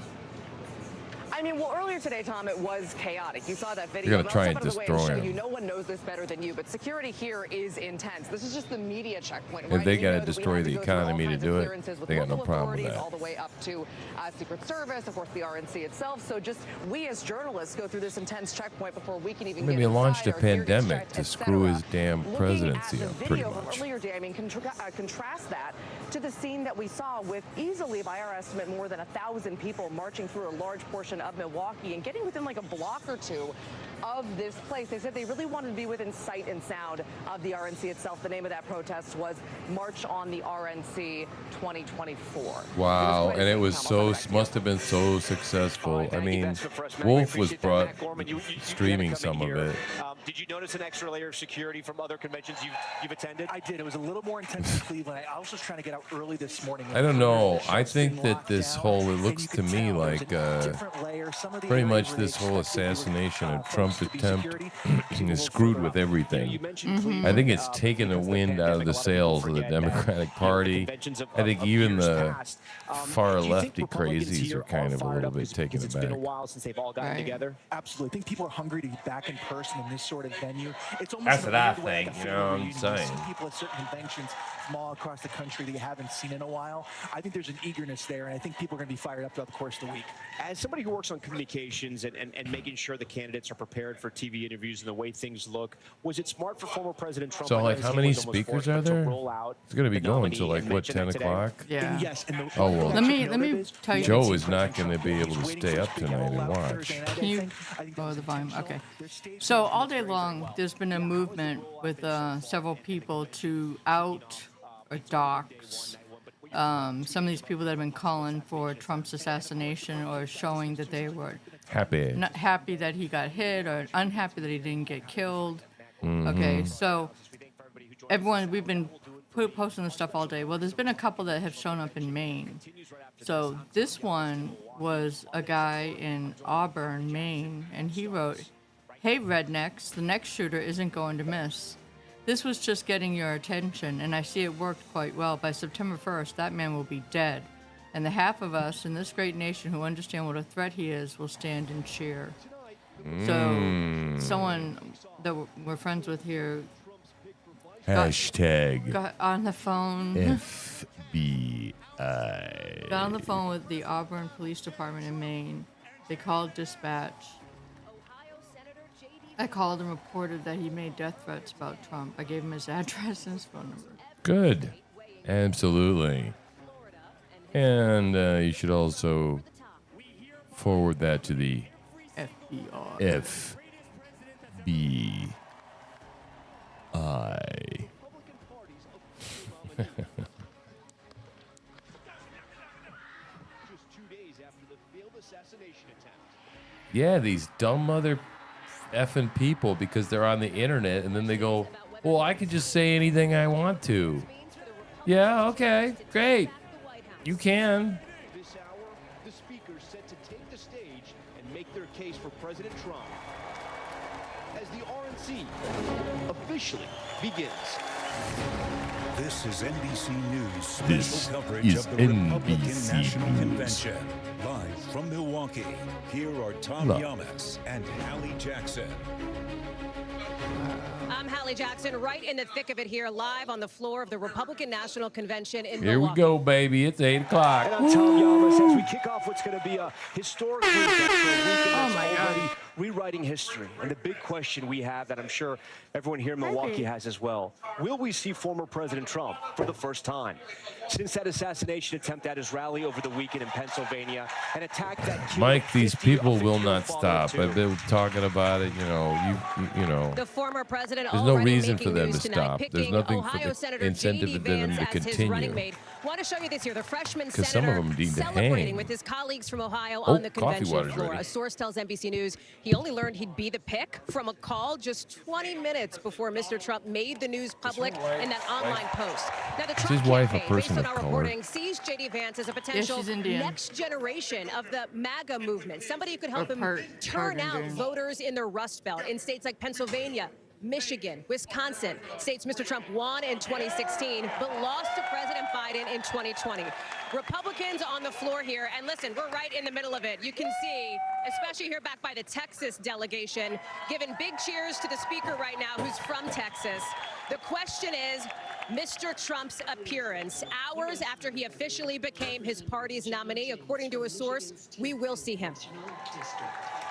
I mean, well, earlier today, Tom, it was chaotic. You saw that video. You're going to try and destroy him. No one knows this better than you, but security here is intense. This is just the media checkpoint. If they got to destroy the economy to do it, they got no problem with that. All the way up to Secret Service, of course, the RNC itself. So just we as journalists go through this intense checkpoint before we can even Maybe get launched a inside pandemic to screw his damn presidency up, pretty much. Earlier day, I mean, contrast that to the scene that we saw with easily, by our estimate, more than 1,000 people marching through a large portion of Milwaukee and getting within like a block or two of this place. They said they really wanted to be within sight and sound of the RNC itself. The name of that protest was March on the RNC 2024. Wow, and it was must have been so successful. I mean, Wolf was streaming some of it. Did you notice an extra layer of security from other conventions you've attended? I did. It was a little more intense in Cleveland. I was just trying to get out early this morning. I don't know. I think that this whole, it looks to me like pretty much this whole assassination of Trump attempt is screwed with everything. I think it's taken the wind out of the sails of the Democratic Party. I think even the far lefty crazies are kind of a little bit taken aback. It's been a while since they've all gotten together. Absolutely. I think people are hungry to get back in person in this sort of venue. It's almost That's what I think, you know what I'm saying. People at certain conventions from all across the country that you haven't seen in a while. I think there's an eagerness there, and I think people are going to be fired up throughout the course of the week. As somebody who works on communications and making sure the candidates are prepared for TV interviews and the way things look, was it smart for former President Trump? So, like, how many speakers are there? It's going to be going till, like, what, 10 o'clock? Yeah. Yes. Oh, well. Let me tell you. Joe is not going to be able to stay up tonight and watch. Can you lower the volume? Okay. So all day long, there's been a movement with several people to out or dox some of these people that have been calling for Trump's assassination or showing that they were not happy that he got hit or unhappy that he didn't get killed. Okay, so everyone, we've been posting this stuff all day. Well, there's been a couple that have shown up in Maine. So this one was a guy in Auburn, Maine, and he wrote, "Hey, rednecks, the next shooter isn't going to miss. This was just getting your attention, and I see it worked quite well. By September 1st, that man will be dead. And the half of us in this great nation who understand what a threat he is will stand and cheer." So someone that we're friends with here got on the phone. FBI. Got on the phone with the Auburn Police Department in Maine. They called dispatch. I called and reported that he made death threats about Trump. I gave him his address and his phone number. Good. Absolutely. And you should also forward that to the FBI. Yeah, these dumb mother effing people, because they're on the internet and then they go, well, I can just say anything I want to. Yeah, okay, great. You can. This hour, the speakers set to take the stage and make their case for President Trump as the RNC officially begins. This is NBC News This special coverage is of the Republican NBC National News. Convention. Live from Milwaukee, here are Tom Look. Yamas and Hallie Jackson. I'm Hallie Jackson, right in the thick of it here, live on the floor of the Republican National Convention in Here we Milwaukee. go, baby. It's 8 o'clock. And I'm Tom Yamas as we kick off what's going to be a historic weekend for a weekend that's already rewriting history. And the big question we have that I'm sure everyone here in Milwaukee has as well, will we see former President Trump for the first time? Since that assassination attempt at his rally over the weekend in Pennsylvania, an attack that Mike, these people will not stop. I've been talking about it, you know. The former president There's no already reason for making them news to tonight, stop. There's picking nothing Ohio for the Senator incentive J.D. for them Vance to as his running continue. mate. Want to show you this here. The freshman 'Cause some of senator them need to celebrating hang. with his colleagues from Ohio Oh, on the coffee convention water's floor. ready. A source tells NBC News he only learned he'd be the pick from a call just 20 minutes before Mr. Trump made the news public in that online post. Now, the Is Trump his wife a campaign, person based on of our color? reporting, sees J.D. Vance as a potential she's Indian. next generation of the MAGA movement, somebody who could help him part turn out Indian. voters in the Rust Belt in states like Pennsylvania, Michigan, Wisconsin, states Mr. Trump won in 2016, but lost to President Biden in 2020. Republicans on the floor here, and listen, we're right in the middle of it. You can see, especially here back by the Texas delegation, giving big cheers to the speaker right now, who's from Texas. The question is, Mr. Trump's appearance, hours after he officially became his party's nominee, according to a source, we will see him.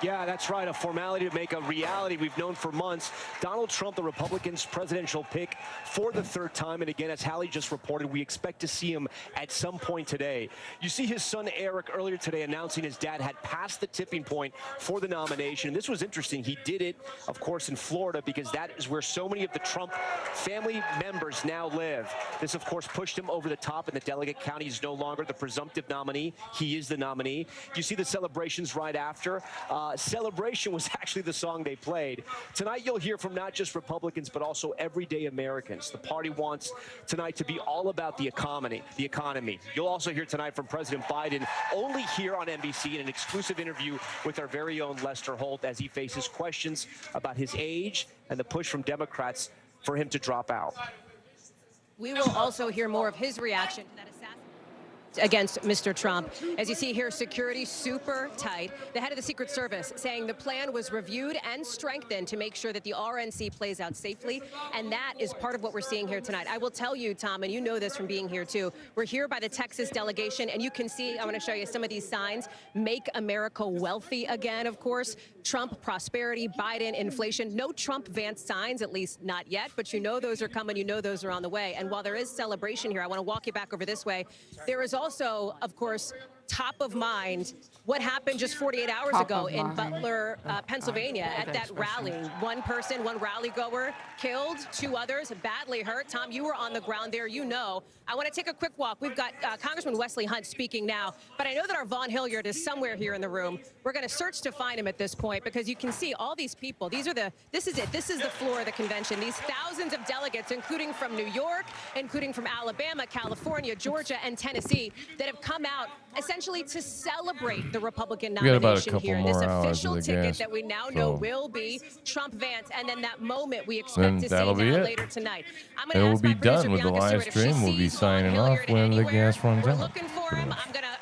Yeah, that's right. A formality to make a reality we've known for months. Donald Trump, the Republicans' presidential pick for the third time. And again, as Hallie just reported, we expect to see him at some point today. You see his son Eric earlier today announcing his dad had passed the tipping point for the nomination. And this was interesting. He did it, of course, in Florida, because that is where so many of the Trump family members now live. This, of course, pushed him over the top in the delegate county. He's no longer the presumptive nominee. He is the nominee. You see the celebrations right after. Celebration was actually the song they played. Tonight, you'll hear from not just Republicans, but also everyday Americans. The party wants tonight to be all about the economy. You'll also hear tonight from President Biden, only here on NBC, in an exclusive interview with our very own Lester Holt, as he faces questions about his age and the push from Democrats for him to drop out. We will also hear more of his reaction to that assassination against Mr. Trump. As you see here, security super tight. The head of the Secret Service saying the plan was reviewed and strengthened to make sure that the RNC plays out safely, and that is part of what we're seeing here tonight. I will tell you, Tom, and you know this from being here too, we're here by the Texas delegation, and you can see, I want to show you some of these signs. Make America wealthy again, of course. Trump prosperity, Biden inflation. No Trump Vance signs, at least not yet, but you know those are coming, you know those are on the way. And while there is celebration here, I want to walk you back over this way. There is also, of course, top of mind what happened just 48 hours ago in Butler, Pennsylvania at that rally. One person, one rally goer killed, 2 others badly hurt. Tom, you were on the ground there, you know. I want to take a quick walk. We've got Congressman Wesley Hunt speaking now, but I know that our Vaughn Hilliard is somewhere here in the room. We're going to search to find him at this point, because you can see all these people. This is it. This is the floor of the convention. These thousands of delegates, including from New York, including from Alabama, California, Georgia, and Tennessee, that have come out essentially to celebrate the Republican nomination here. This official ticket that we now know will be Trump Vance, and then that moment we expect to see now later tonight. I'm And we'll be done with the live stream. We'll be signing off when the gas runs out.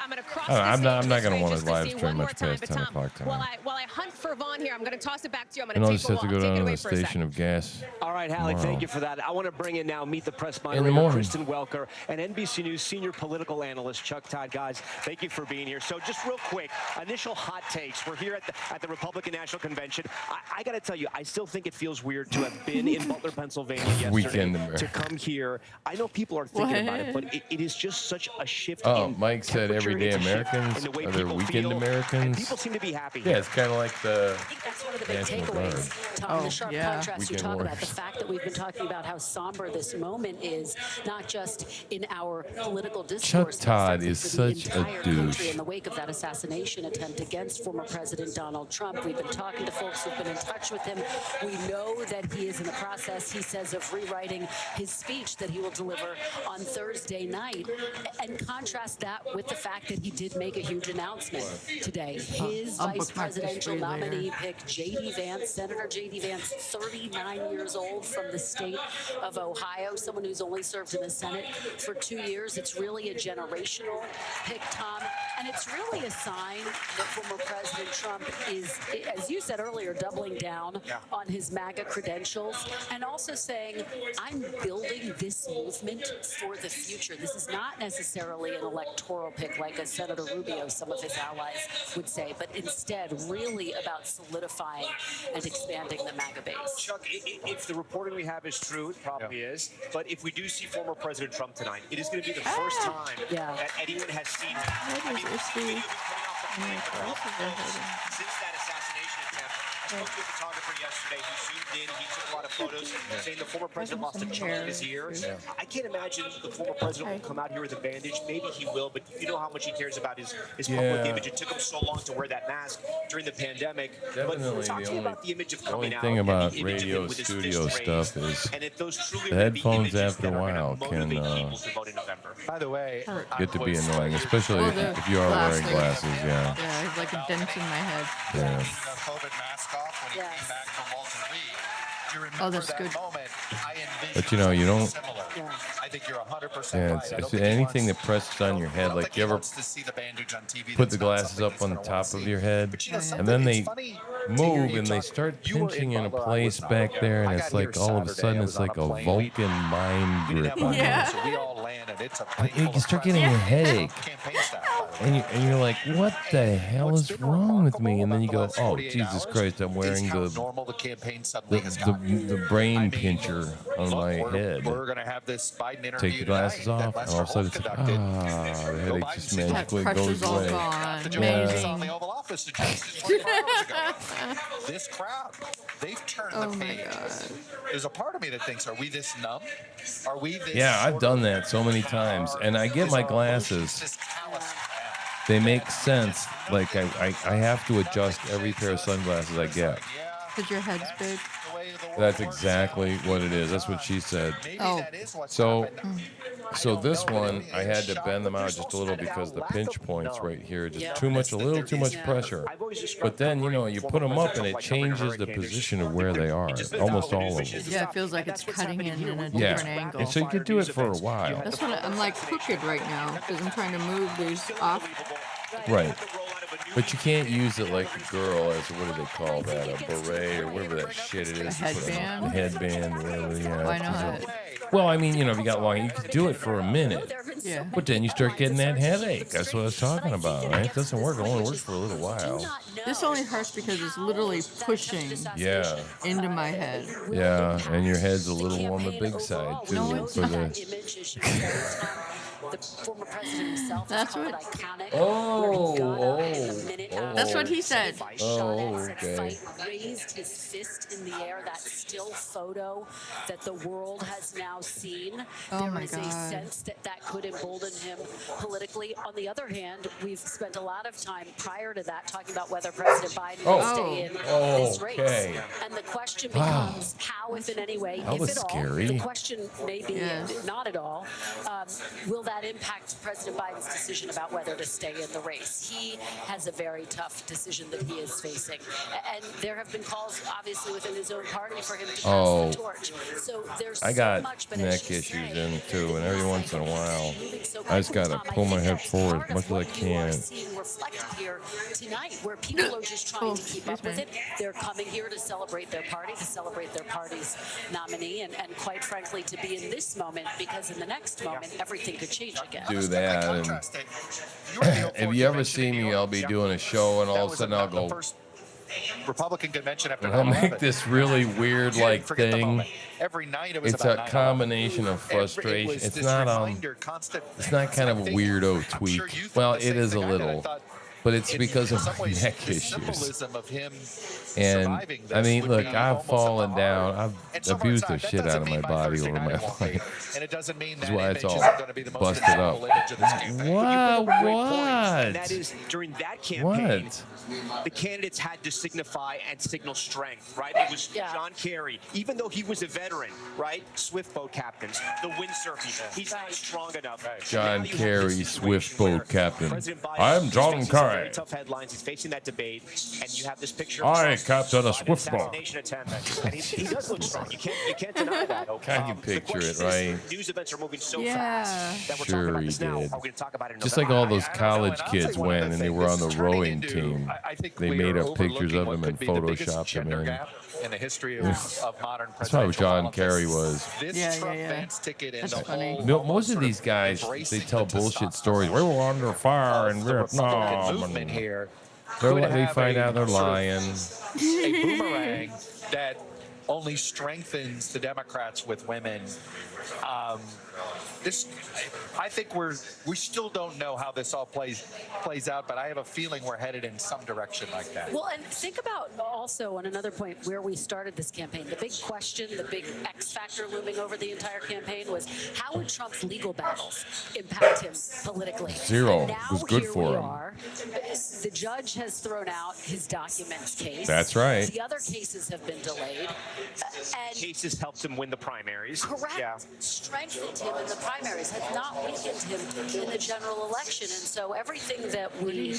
I'm gonna cross I'm not this going to way want just to live see stream one more much time. past But 10 Tom, o'clock tonight. while I hunt for Vaughn here, I'm going to toss it back to you. I'm And going I'll to just take a have to walk. go Take it down to away the for a station second. of gas. All right, Hallie, tomorrow. thank you for that. I want to bring in now Meet the Press In the moderator, morning. Kristen Welker, and NBC News senior political analyst Chuck Todd. Guys, thank you for being here. So just real quick, initial hot takes. We're here at the Republican National Convention. I got to tell you, I still think it feels weird to have been in Butler, Pennsylvania yesterday, Weekend America. to come here. I know people are thinking about it, but it is just such a shift Oh, in Mike said temperature. everyday It's a shift Americans. in the way Are there people weekend feel, Americans? and people seem to be happy. Yeah, it's kind of like the I think that's one of the big National Guard. takeaways, Tom, the sharp contrast you Weekend talk about, the warriors. fact that we've been talking about how somber this moment is, not just in our political discourse. Chuck but Todd frankly is for the such a entire country in the wake of that assassination attempt against former President Donald Trump. We've been talking to folks who've been in touch with him. We know that he is in the process, he says, of rewriting his speech that he will deliver on Thursday night. And contrast that with the fact that he did make a huge announcement today. His vice presidential nominee pick, J.D. Vance, Senator J.D. Vance, 39 years old, from the state of Ohio, someone who's only served in the Senate for 2 years. It's really a generational pick, Tom, and it's really a sign that former President Trump is, as you said earlier, doubling down on his MAGA credentials and also saying, I'm building this movement for the future. This is not necessarily an electoral pick like a Senator Rubio, some of his allies would say, but instead really about solidifying and expanding the MAGA base. Chuck, if the reporting we have is true, it probably is, but if we do see former President Trump tonight, it is going to be the first time that anyone has seen him. I mean, this video has been coming out for since that assassination attempt. I spoke to a photographer yesterday who zoomed in. He took a lot of photos saying the former president lost a chunk of his ear. I can't imagine the former president will come out here with a bandage. Maybe he will, but you know how much he cares about his public image. It took him so long to wear that mask during the pandemic. Definitely but talk to me about the image of coming out. The only thing about radio studio stuff is the headphones after a while can By the way, get to be annoying, especially if you are wearing glasses. Yeah, I have like a dent in my head. Yeah. COVID mask off when he came back from Walter Reed. Do you remember that's good. moment? I envisioned But you know, you don't. I think you're 100% Yeah, right. it's anything that presses on your head. Like you ever put the glasses up on the top of your head, and then they move and they start pinching in a place back there, and it's like all of a sudden it's like a Vulcan mind grip on you. We all landed. It's a You start getting a headache, and you're like, what the hell is wrong with me? And then you go, oh Jesus Christ, I'm wearing the brain pincher on my head. We're going to have this Biden interview. Take the glasses off, and all of a sudden it's like, the headache just magically goes away. On the Oval Office just 24 hours ago. This crowd, they've turned the page. There's a part of me that thinks, are we this numb? Are we this? Yeah, I've done that so many times, and I get my glasses. They make sense. Like I have to adjust every pair of sunglasses I get. Because your head's big. That's exactly what it is. That's what she said. Oh. So this one, I had to bend them out just a little because the pinch points right here, just a little too much pressure. But then, you know, you put them up and it changes the position of where they are, almost all of them. Yeah, it feels like it's cutting in a different angle. And so you could do it for a while. That's what I'm like crooked right now because I'm trying to move these off. Right. But you can't use it like a girl as, what do they call that, a beret or whatever that shit it is. A headband? A headband, whatever, yeah. Why not? Well, I mean, you know, if you got long, you could do it for a minute. Yeah. But then you start getting that headache. That's what I was talking about, right? It doesn't work. It only works for a little while. This only hurts because it's literally pushing into my head. Yeah, and your head's a little on the big side, too. No, it's not. The former president himself That's called what. it iconic. Oh. That's what he said. Oh, okay. Raised his fist in the air. That still photo that the world has now seen. There is a sense that could embolden him politically. On the other hand, we've spent a lot of time prior to that talking about whether President Biden will stay in this race. And the question becomes how, if in any way, if at all, the question may be not at all, will that impact President Biden's decision about whether to stay in the race? He has a very tough decision that he is facing. And there have been calls, obviously, within his own party for him to pass the torch. So there's I got neck issues in, too, and every once in a while, I just got to pull my head forward as much as I can. Seeing reflected here tonight, where people are just trying to keep up with it. They're coming here to celebrate their party, to celebrate their party's nominee, and quite frankly, to be in this moment, because in the next moment, everything could change again. Do that. And if you ever see me, I'll be doing a show, and all of a sudden I'll go. Republican convention after I'll make this really weird like thing. Every night it was it's a combination of frustration. It's not kind of a weirdo tweak. Well, it is a little. but it's because of some my ways, neck the issues. symbolism of him And surviving this I mean, would look, be I've almost fallen at the down. heart. I've And so far, abused it's the not. That shit out doesn't of mean my by body Thursday over night my it won't be. life. And it doesn't mean That's that why image it's all isn't going to be the most busted up. impactful image of this campaign. What? Great point, What? and that is during that campaign, What? the candidates had to signify and signal strength, right? It was John Kerry, even though he was a veteran, right? Swift boat captains, the windsurfing, he's not strong enough. John Now you have Kerry, this Swift situation where boat captain. President Biden I'm is John facing some very Kerry. tough headlines. He's facing that debate, and you have this picture. I of captain a Biden Swift boat. assassination attempt, and he does look strong. You can't deny that. Can you The picture it, question is, right? news events are moving so Yeah. fast that we're Sure talking about he this now. did. Are we going to talk about it in Just like November? all those college kids went and they were on the rowing team. They made up pictures of them and photoshopped them in. In the history of modern That's how presidential John politics. Kerry was. This Trump Vance ticket and the whole No, most of these guys, they tell bullshit stories. We were under fire in Vietnam. movement here. They find out they're lying. A boomerang that only strengthens the Democrats with women. I think we still don't know how this all plays out, but I have a feeling we're headed in some direction like that. Well, and think about also on another point where we started this campaign. The big question, the big X factor looming over the entire campaign was how would Trump's legal battles impact him politically? Zero. And now It was good here for we him. are. The judge has thrown out his documents case. That's right. The other cases have been delayed. And Cases helped him win the primaries. correct. Yeah. Strengthened him in the primaries, has not weakened him in the general election. And so everything that we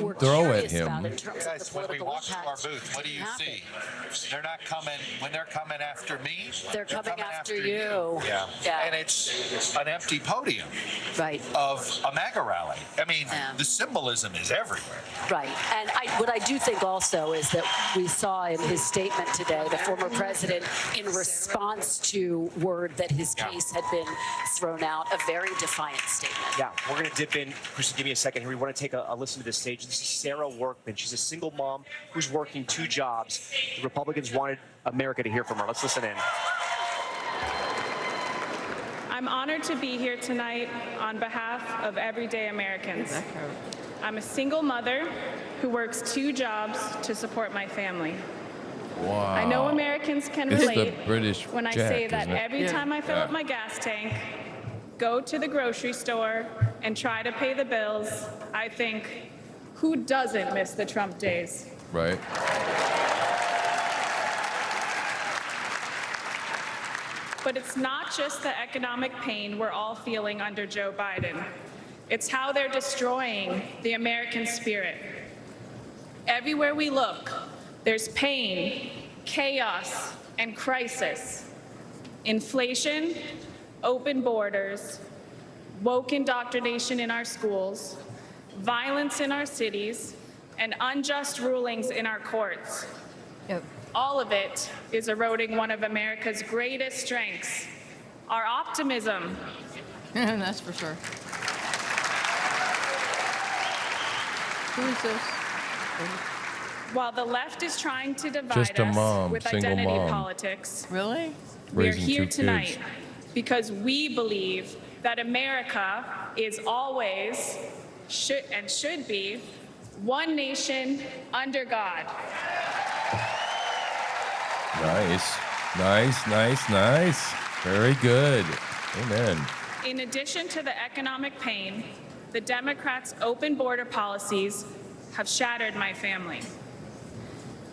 were Throw at curious him. about in terms of Guys, the when we political walk through our impact booth, what do you happened. see? They're not coming when they're coming after me. They're coming after you. Yeah. Yeah. And it's an empty podium. Right. Of a MAGA rally. I mean, the symbolism is everywhere. Right. And what I do think also is that we saw in his statement today, the former president, in response to word that his case had been thrown out, a very defiant statement. Yeah, we're going to dip in. Kristen, give me a second here. We want to take a listen to this stage. This is Sarah Workman. She's a single mom who's working 2 jobs. The Republicans wanted America to hear from her. Let's listen in. I'm honored to be here tonight on behalf of everyday Americans. I'm a single mother who works 2 jobs to support my family. Wow. I know Americans can It's the relate British when I Jack, say that isn't it? every time I fill up my gas tank, go to the grocery store, and try to pay the bills, I think, who doesn't miss the Trump days? Right. But it's not just the economic pain we're all feeling under Joe Biden. It's how they're destroying the American spirit. Everywhere we look, there's pain, chaos, and crisis. Inflation, open borders, woke indoctrination in our schools, violence in our cities, and unjust rulings in our courts. All of it is eroding one of America's greatest strengths, our optimism. That's for sure. Who is this? While the left is trying to divide Just a us mom, with single identity mom. politics, really? we're Raising here 2 tonight kids. because we believe that America is always should be one nation under God. Nice. Nice, nice, nice. Very good. Amen. In addition to the economic pain, the Democrats' open border policies have shattered my family.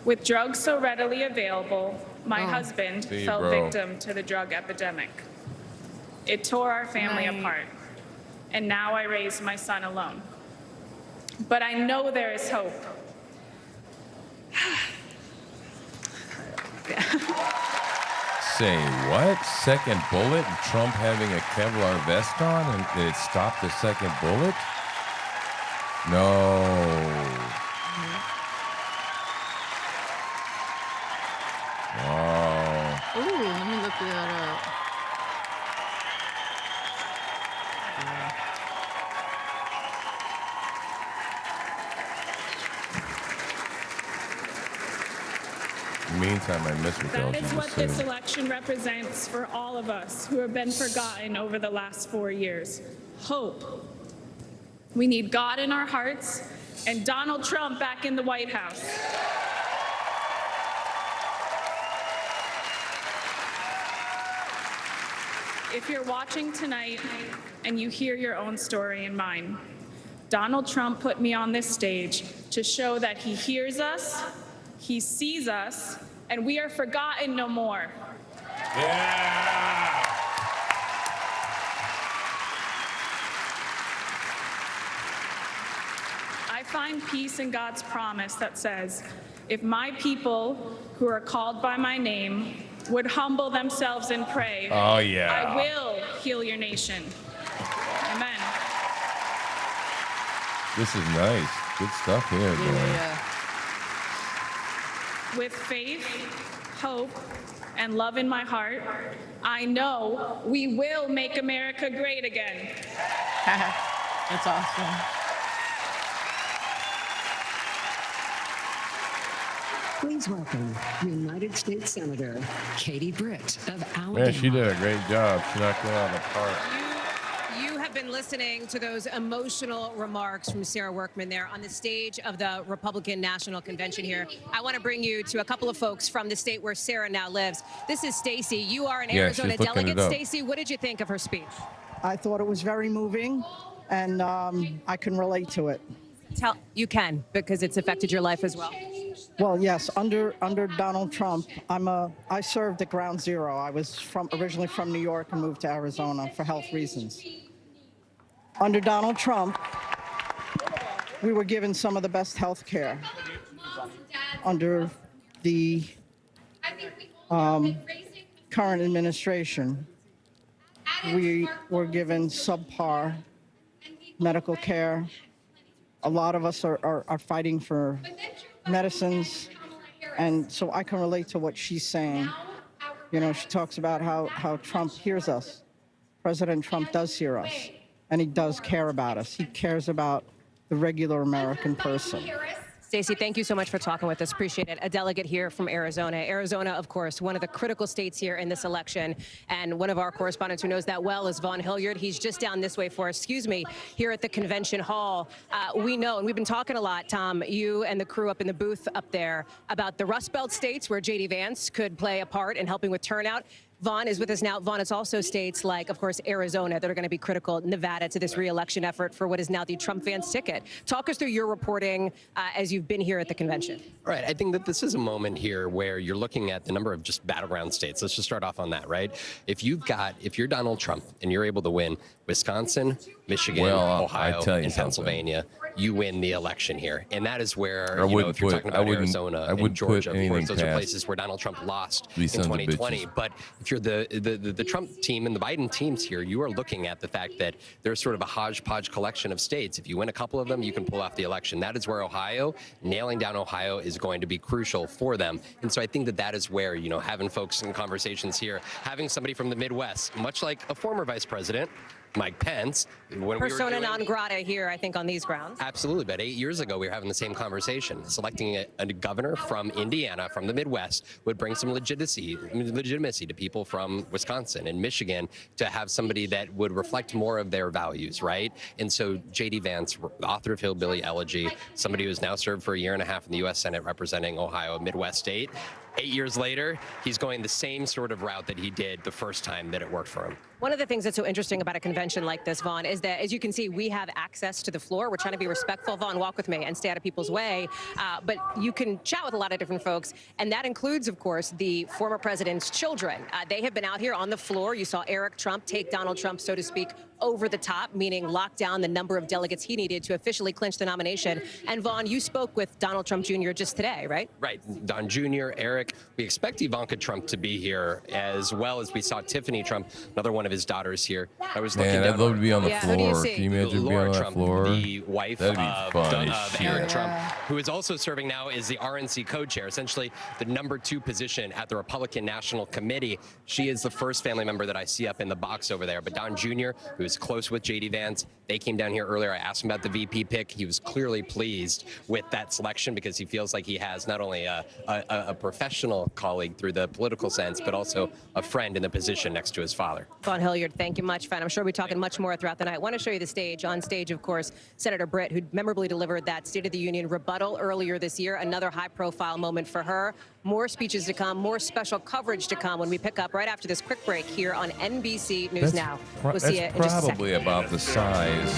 With drugs so readily available, my husband See you, fell bro. victim to the drug epidemic. It tore our family apart, and now I raise my son alone. But I know there is hope. Say what? Second bullet and Trump having a Kevlar vest on and it stopped the second bullet? No. Wow. Ooh, let me look that up. In the meantime, I miss what That else is you what just this said. election represents for all of us who have been forgotten over the last 4 years. Hope. We need God in our hearts and Donald Trump back in the White House. If you're watching tonight and you hear your own story and mine, Donald Trump put me on this stage to show that he hears us, he sees us, and we are forgotten no more. Yeah. I find peace in God's promise that says, if my people who are called by my name would humble themselves and pray, Oh, yeah. I will heal your nation. Amen. This is nice. Good stuff here, man. With faith, hope, and love in my heart, I know we will make America great again. That's awesome. Please welcome United States Senator Katie Britt of Alabama. Man, she did a great job. She knocked it out of the park. You have been listening to those emotional remarks from Sarah Workman there on the stage of the Republican National Convention here. I want to bring you to a couple of folks from the state where Sarah now lives. This is Stacy. You are an Arizona delegate. Stacy, what did you think of her speech? I thought it was very moving, and I can relate to it. You can, because it's affected your life as well. Well, yes. Under Donald Trump, I served at Ground Zero. I was originally from New York and moved to Arizona for health reasons. Under Donald Trump, we were given some of the best health care. Under the current administration, we were given subpar medical care. A lot of us are fighting for medicines, and so I can relate to what she's saying. You know, she talks about how Trump hears us. President Trump does hear us, and he does care about us. He cares about the regular American person. Stacey, thank you so much for talking with us. Appreciate it. A delegate here from Arizona. Arizona, of course, one of the critical states here in this election. And one of our correspondents who knows that well is Vaughn Hilliard. He's just down this way for us, here at the convention hall. We know, and we've been talking a lot, Tom, you and the crew up in the booth up there, about the Rust Belt states where J.D. Vance could play a part in helping with turnout. Vaughn is with us now. Vaughn, it's also states like, of course, Arizona that are going to be critical, Nevada, to this re-election effort for what is now the Trump-Vance ticket. Talk us through your reporting as you've been here at the convention. Right. I think that this is a moment here where you're looking at the number of just battleground states. Let's just start off on that, right? If you're Donald Trump and you're able to win Wisconsin, Michigan, Ohio, and Pennsylvania, you win the election here. And that is where, if you're talking about Arizona and Georgia, of course, those are places where Donald Trump lost in 2020. But if you're the Trump team and the Biden teams here, you are looking at the fact that there's sort of a hodgepodge collection of states. If you win a couple of them, you can pull off the election. That is where Ohio, nailing down Ohio is going to be crucial for them. And so I think that that is where, having folks in conversations here, having somebody from the Midwest, much like a former vice president, Mike Pence. Persona non grata here, I think, on these grounds. Absolutely. But 8 years ago, we were having the same conversation. Selecting a governor from Indiana, from the Midwest, would bring some legitimacy to people from Wisconsin and Michigan to have somebody that would reflect more of their values, right? And so J.D. Vance, author of Hillbilly Elegy, somebody who has now served for a year and a half in the U.S. Senate representing Ohio, a Midwest state. 8 years later, he's going the same sort of route that he did the first time that it worked for him. One of the things that's so interesting about a convention like this, Vaughn, is that, as you can see, we have access to the floor. We're trying to be respectful. Vaughn, walk with me and stay out of people's way. But you can chat with a lot of different folks, and that includes, of course, the former president's children. They have been out here on the floor. You saw Eric Trump take Donald Trump, so to speak, over the top, meaning lock down the number of delegates he needed to officially clinch the nomination. And Vaughn, you spoke with Donald Trump Jr. just today, right? Right. Don Jr., Eric. We expect Ivanka Trump to be here, as well as we saw Tiffany Trump, another one of his daughters here. I was looking Man, down. I'd love to be on the Who do you floor. see? Can you imagine being Laura on that Trump, floor? the wife That'd be fun as of shit. Aaron Trump, who is also serving now as the RNC co-chair, essentially the #2 position at the Republican National Committee. She is the first family member that I see up in the box over there. But Don Jr., who is was close with J.D. Vance. They came down here earlier. I asked him about the VP pick. He was clearly pleased with that selection because he feels like he has not only a professional colleague through the political sense, but also a friend in the position next to his father. Vaughn Hilliard, thank you much, friend. I'm sure we'll be talking much more throughout the night. I want to show you the stage. On stage, of course, Senator Britt, who memorably delivered that State of the Union rebuttal earlier this year. Another high-profile moment for her. More speeches to come, more special coverage to come when we pick up right after this quick break here on NBC News Now. We'll see you in just a second. Probably about the size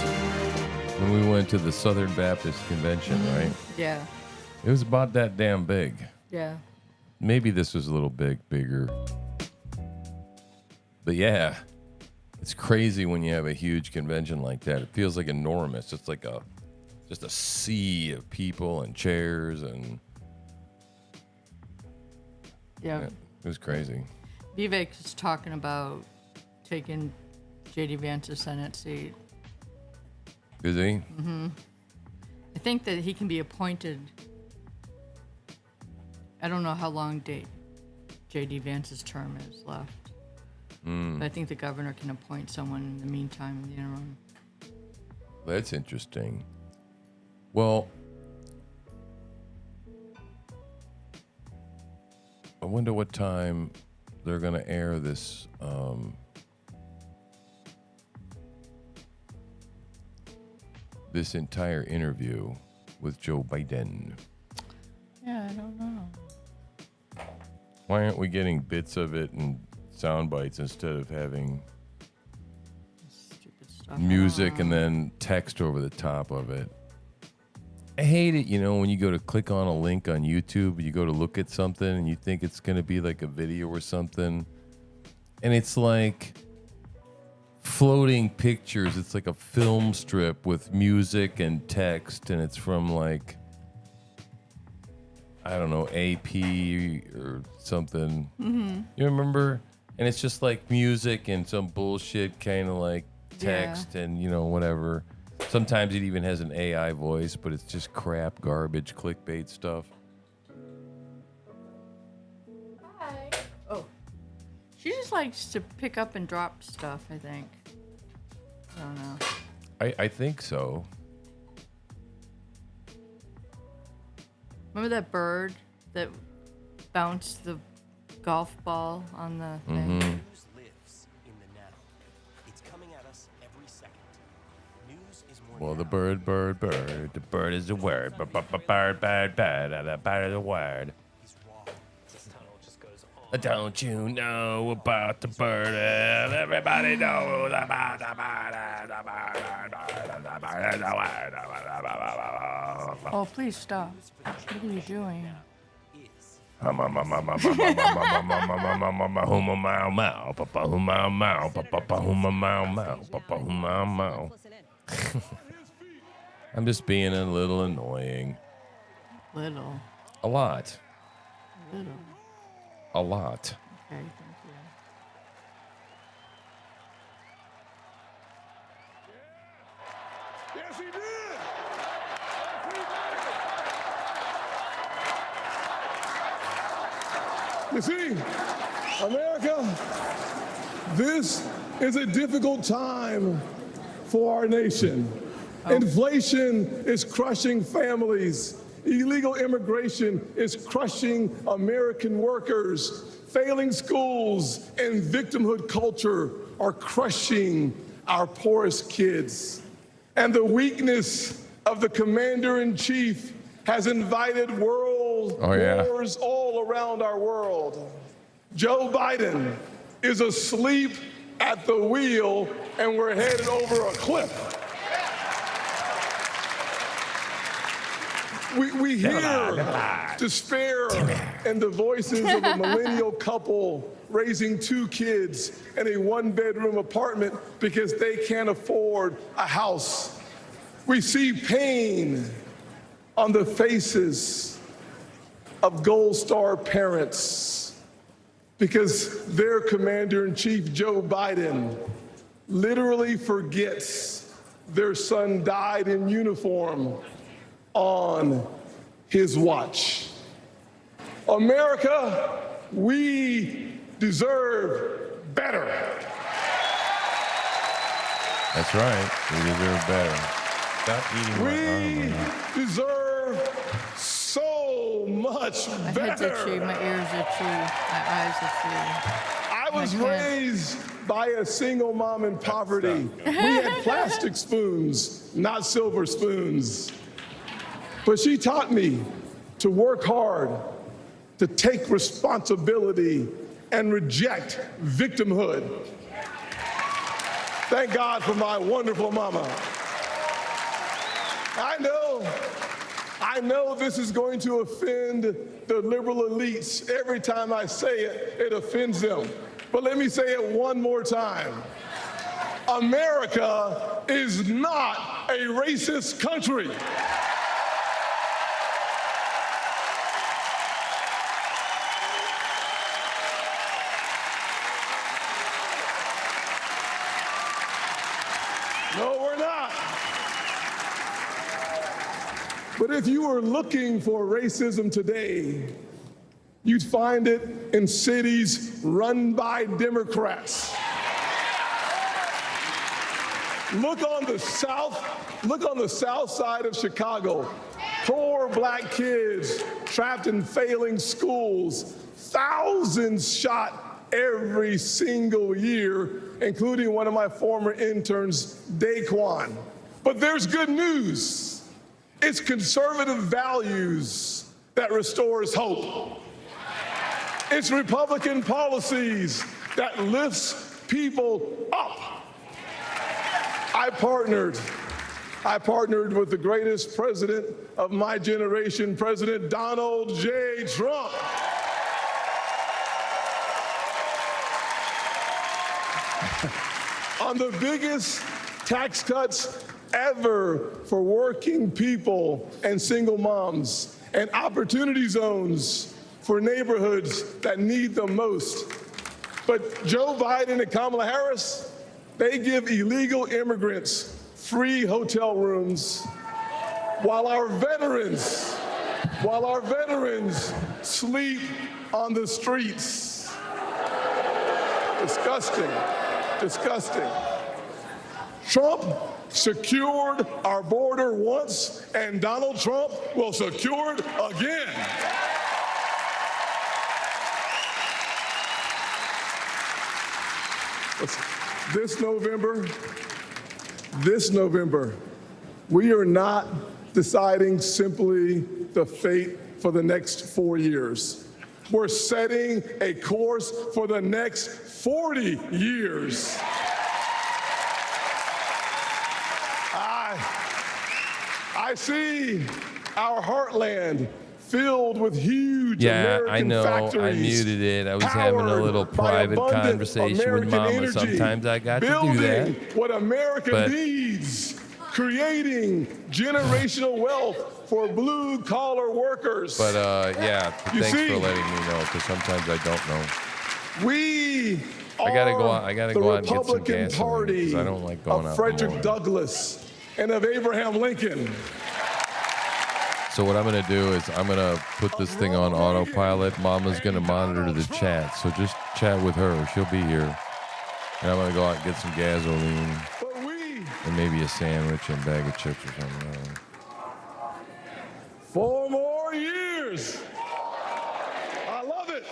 when we went to the Southern Baptist Convention, right? Yeah. It was about that damn big. Yeah. Maybe this was a little bigger. But yeah, it's crazy when you have a huge convention like that. It feels like enormous. It's like just a sea of people and chairs and yeah. It was crazy. Vivek is talking about taking J.D. Vance's Senate seat. Is he? Mm-hmm. I think that he can be appointed. I don't know how long J.D. Vance's term is left. But I think the governor can appoint someone in the meantime, in the interim. That's interesting. Well, I wonder what time they're going to air this this entire interview with Joe Biden. Yeah, I don't know. Why aren't we getting bits of it and sound bites instead of having music and then text over the top of it? I hate it, when you go to click on a link on YouTube, you go to look at something and you think it's going to be like a video or something, and it's like floating pictures. It's like a film strip with music and text, and it's from like, I don't know, AP or something. Mm-hmm. You remember? And it's just like music and some bullshit kind of like text and, whatever. Sometimes it even has an AI voice, but it's just crap, garbage, clickbait stuff. Hi. Oh. She just likes to pick up and drop stuff, I think. I don't know. I think so. Remember that bird that bounced the golf ball on the thing? Mm-hmm. News lives in the now. It's coming at us every second. News is more Well, the bird. The bird is a word. Bird is a word. This tunnel just goes on. Don't you know about the bird? Everybody knows about the bird. The bird is a word. Oh, please stop. What are you doing? I'm just being a little annoying. Little. A lot. Little. A lot. Okay, thank you. Yes, he did. You see, America, this is a difficult time for our nation. Inflation is crushing families. Illegal immigration is crushing American workers. Failing schools and victimhood culture are crushing our poorest kids. And the weakness of the commander-in-chief has invited world wars all around our world. Joe Biden is asleep at the wheel, and we're headed over a cliff. We hear despair in the voices of a millennial couple raising 2 kids in a 1-bedroom apartment because they can't afford a house. We see pain on the faces of Gold Star parents because their commander-in-chief, Joe Biden, literally forgets their son died in uniform on his watch. America, we deserve better. That's right. We deserve better. Stop eating my arm. We deserve so much My better. head's itchy, my ears itchy, my eyes itchy. I was raised by a single mom in poverty. We had plastic spoons, not silver spoons. But she taught me to work hard, to take responsibility, and reject victimhood. Thank God for my wonderful mama. I know this is going to offend the liberal elites. Every time I say it, it offends them. But let me say it one more time. America is not a racist country. No, we're not. But if you were looking for racism today, you'd find it in cities run by Democrats. Look on the south side of Chicago. Poor black kids trapped in failing schools, thousands shot every single year, including one of my former interns, Daquan. But there's good news. It's conservative values that restores hope. It's Republican policies that lifts people up. I partnered with the greatest president of my generation, President Donald J. Trump. On the biggest tax cuts ever for working people and single moms, and opportunity zones for neighborhoods that need them most. But Joe Biden and Kamala Harris, they give illegal immigrants free hotel rooms while our veterans sleep on the streets. Disgusting, disgusting. Trump secured our border once, and Donald Trump will secure it again. This November, we are not deciding simply the fate for the next 4 years. We're setting a course for the next 40 years. I see our heartland filled with huge American factories. I muted it. I was having a little private conversation with Mama. Sometimes I got to do that. What America needs, creating generational wealth for blue-collar workers. But yeah, thanks for letting me know, because sometimes I don't know. I gotta go out and get some gasoline, because I don't like going out. Frederick Douglass and of Abraham Lincoln. So what I'm going to do is I'm going to put this thing on autopilot. Mama's going to monitor the chat, so just chat with her. She'll be here. And I'm going to go out and get some gasoline and maybe a sandwich and a bag of chips or something. 4 more years. I love it.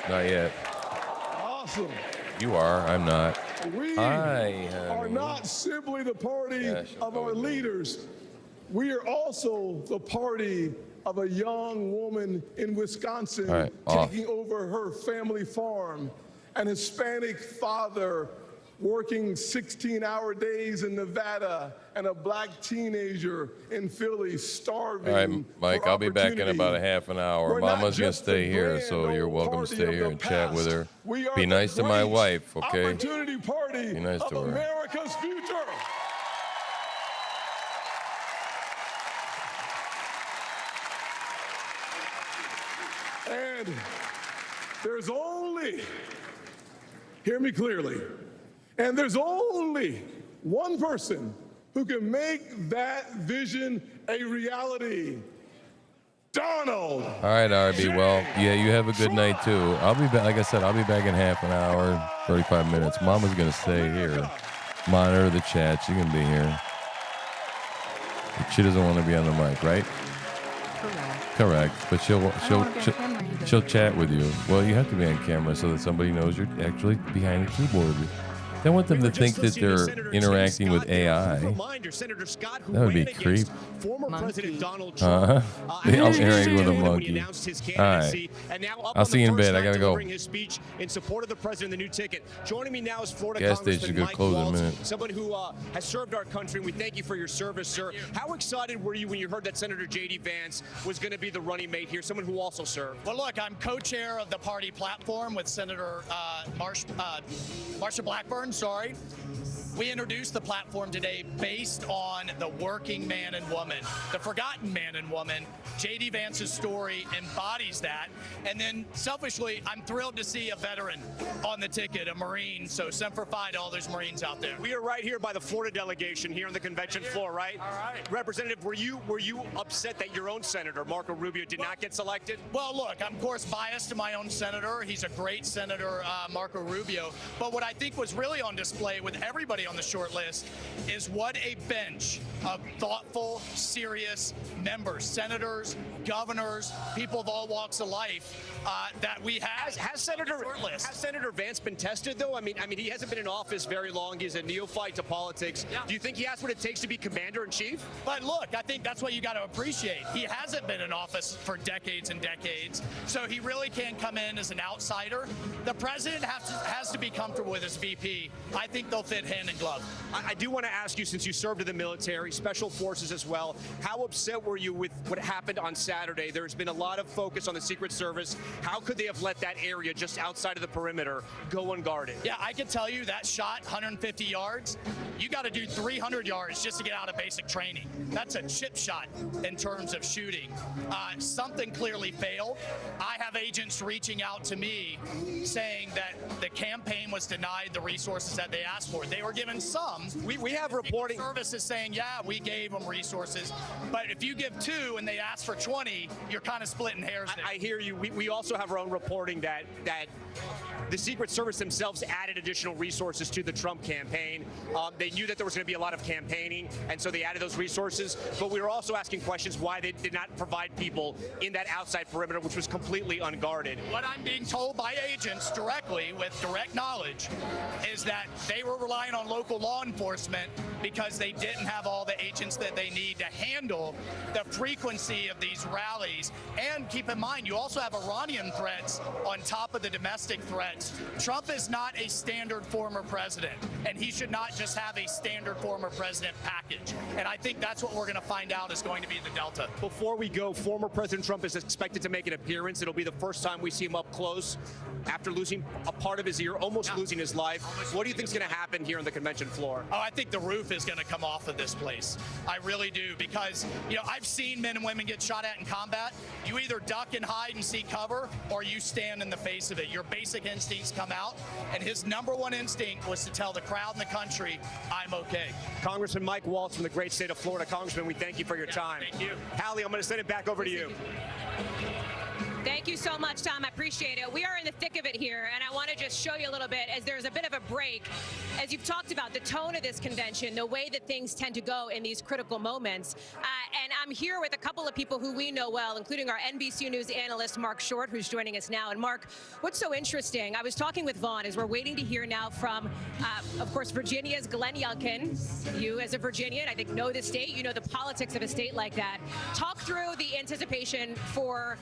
Not yet. Awesome. You are. I'm not. We are not simply the party of our leaders. We are also the party of a young woman in Wisconsin taking over her family farm, an Hispanic father working 16-hour days in Nevada, and a black teenager in Philly starving. All right, Mike, I'll be back in about a half an hour. Mama's going to stay here, so you're welcome to stay here and chat with her. Be nice to my wife, okay? Opportunity party be nice to of her. America's future. And there's only, hear me clearly, and there's only one person who can make that vision a reality. Donald. All right, RB. Well, yeah, you have a good night too. I'll be back. Like I said, I'll be back in half an hour, 35 minutes. Mama's gonna stay here, monitor the chat. She can be here. She doesn't want to be on the mic, right? Correct. But she'll chat with you. Well, you have to be on camera so that somebody knows you're actually behind the keyboard. I want them to think that they're interacting with AI. That would be creep. Former President Donald Trump Interacting with a monkey. All right. I'll see you in bed. I gotta go. His speech in support of the president, the new ticket. Joining me now is Florida Gas Congressman station's gonna Mike close in a Waltz, minute. someone who has served our country, and we thank you for your service, sir. How excited were you when you heard that Senator J.D. Vance was going to be the running mate here, someone who also served? Well, look, I'm co-chair of the party platform with Senator Marsha Blackburn. Sorry. We introduced the platform today based on the working man and woman, the forgotten man and woman. J.D. Vance's story embodies that. And then selfishly, I'm thrilled to see a veteran on the ticket, a Marine. So Semper Fi to all those Marines out there. We are right here by the Florida delegation here on the convention floor, right? All right. Representative, were you upset that your own senator, Marco Rubio, did not get selected? Well, look, I'm of course biased to my own senator. He's a great senator, Marco Rubio. But what I think was really on display with everybody on the short list is what a bench of thoughtful, serious members, senators, governors, people of all walks of life that we have. Has Senator Vance been tested though? I mean, he hasn't been in office very long. He's a neophyte to politics. Yeah. Do you think he has what it takes to be commander in chief? But look, I think that's what you got to appreciate. He hasn't been in office for decades and decades, so he really can come in as an outsider. The president has to be comfortable with his VP. I think they'll fit hand in glove. I do want to ask you, since you served in the military, special forces as well, how upset were you with what happened on Saturday? There's been a lot of focus on the Secret Service. How could they have let that area just outside of the perimeter go unguarded? Yeah, I can tell you that shot 150 yards, you got to do 300 yards just to get out of basic training. That's a chip shot in terms of shooting. Something clearly failed. I have agents reaching out to me saying that the campaign was denied the resources that they asked for. They were given some. We have reporting. Services saying, yeah, we gave them resources. But if you give 2 and they ask for 20, you're kind of splitting hairs there. I hear you. We also have our own reporting that the Secret Service themselves added additional resources to the Trump campaign. They knew that there was going to be a lot of campaigning, and so they added those resources. But we were also asking questions why they did not provide people in that outside perimeter, which was completely unguarded. What I'm being told by agents directly, with direct knowledge, is that they were relying on local law enforcement because they didn't have all the agents that they need to handle the frequency of these rallies. And keep in mind, you also have Iranian threats on top of the domestic threats. Trump is not a standard former president, and he should not just have a standard former president package. And I think that's what we're going to find out is going to be the Delta. Before we go, former President Trump is expected to make an appearance. It'll be the first time we see him up close after losing a part of his ear, almost losing his life. What do you think is going to happen here on the convention floor? Oh, I think the roof is going to come off of this place. I really do, because, you know, I've seen men and women get shot at in combat. You either duck and hide and seek cover, or you stand in the face of it. Your basic instincts come out, and his number one instinct was to tell the crowd and the country, I'm okay. Congressman Mike Waltz from the great state of Florida. Congressman, we thank you for your time. Thank you. Hallie, I'm going to send it back over to you. Thank you so much, Tom. I appreciate it. We are in the thick of it here, and I want to just show you a little bit as there's a bit of a break. As you've talked about, the tone of this convention, the way that things tend to go in these critical moments. And I'm here with a couple of people who we know well, including our NBC News analyst, Mark Short, who's joining us now. And Mark, what's so interesting, I was talking with Vaughn as we're waiting to hear now from, of course, Virginia's Glenn Youngkin. You, as a Virginian, I think know the state. You know the politics of a state like that. Talk through the anticipation for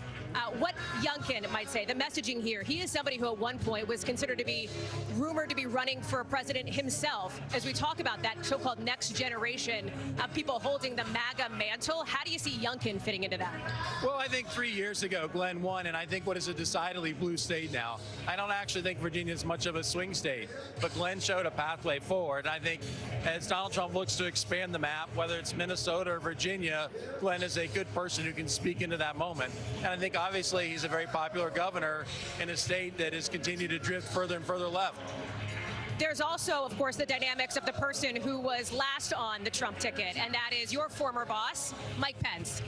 what Youngkin might say, the messaging here. He is somebody who at one point was considered to be rumored to be running for president himself. As we talk about that so-called next generation of people holding the MAGA mantle, how do you see Youngkin fitting into that? Well, I think 3 years ago, Glenn won, and I think what is a decidedly blue state now. I don't actually think Virginia is much of a swing state, but Glenn showed a pathway forward. And I think as Donald Trump looks to expand the map, whether it's Minnesota or Virginia, Glenn is a good person who can speak into that moment. And I think obviously he's a very popular governor in a state that has continued to drift further and further left. There's also, of course, the dynamics of the person who was last on the Trump ticket, and that is your former boss, Mike Pence.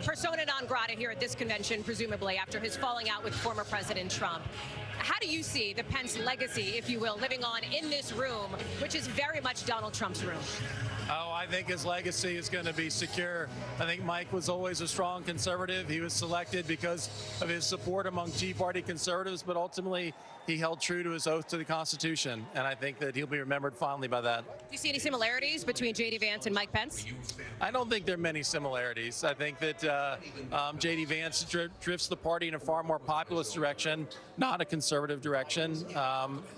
persona non grata here at this convention, presumably, after his falling out with former President Trump. How do you see the Pence legacy, if you will, living on in this room, which is very much Donald Trump's room? Oh, I think his legacy is going to be secure. I think Mike was always a strong conservative. He was selected because of his support among Tea Party conservatives, but ultimately he held true to his oath to the Constitution, and I think that he'll be remembered fondly by that. Do you see any similarities between J.D. Vance and Mike Pence? I don't think there are many similarities. I think that J.D. Vance drifts the party in a far more populist direction, not a conservative direction,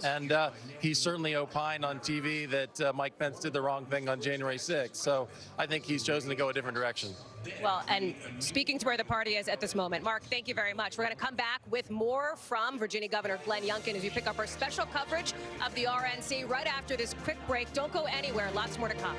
and he certainly opined on TV that Mike Pence did the wrong thing on January 6th. So I think he's chosen to go a different direction. Well, and speaking to where the party is at this moment, Mark, thank you very much. We're going to come back with more from Virginia Governor Glenn Youngkin as we pick up our special coverage of the RNC right after this quick break. Don't go anywhere. Lots more to come.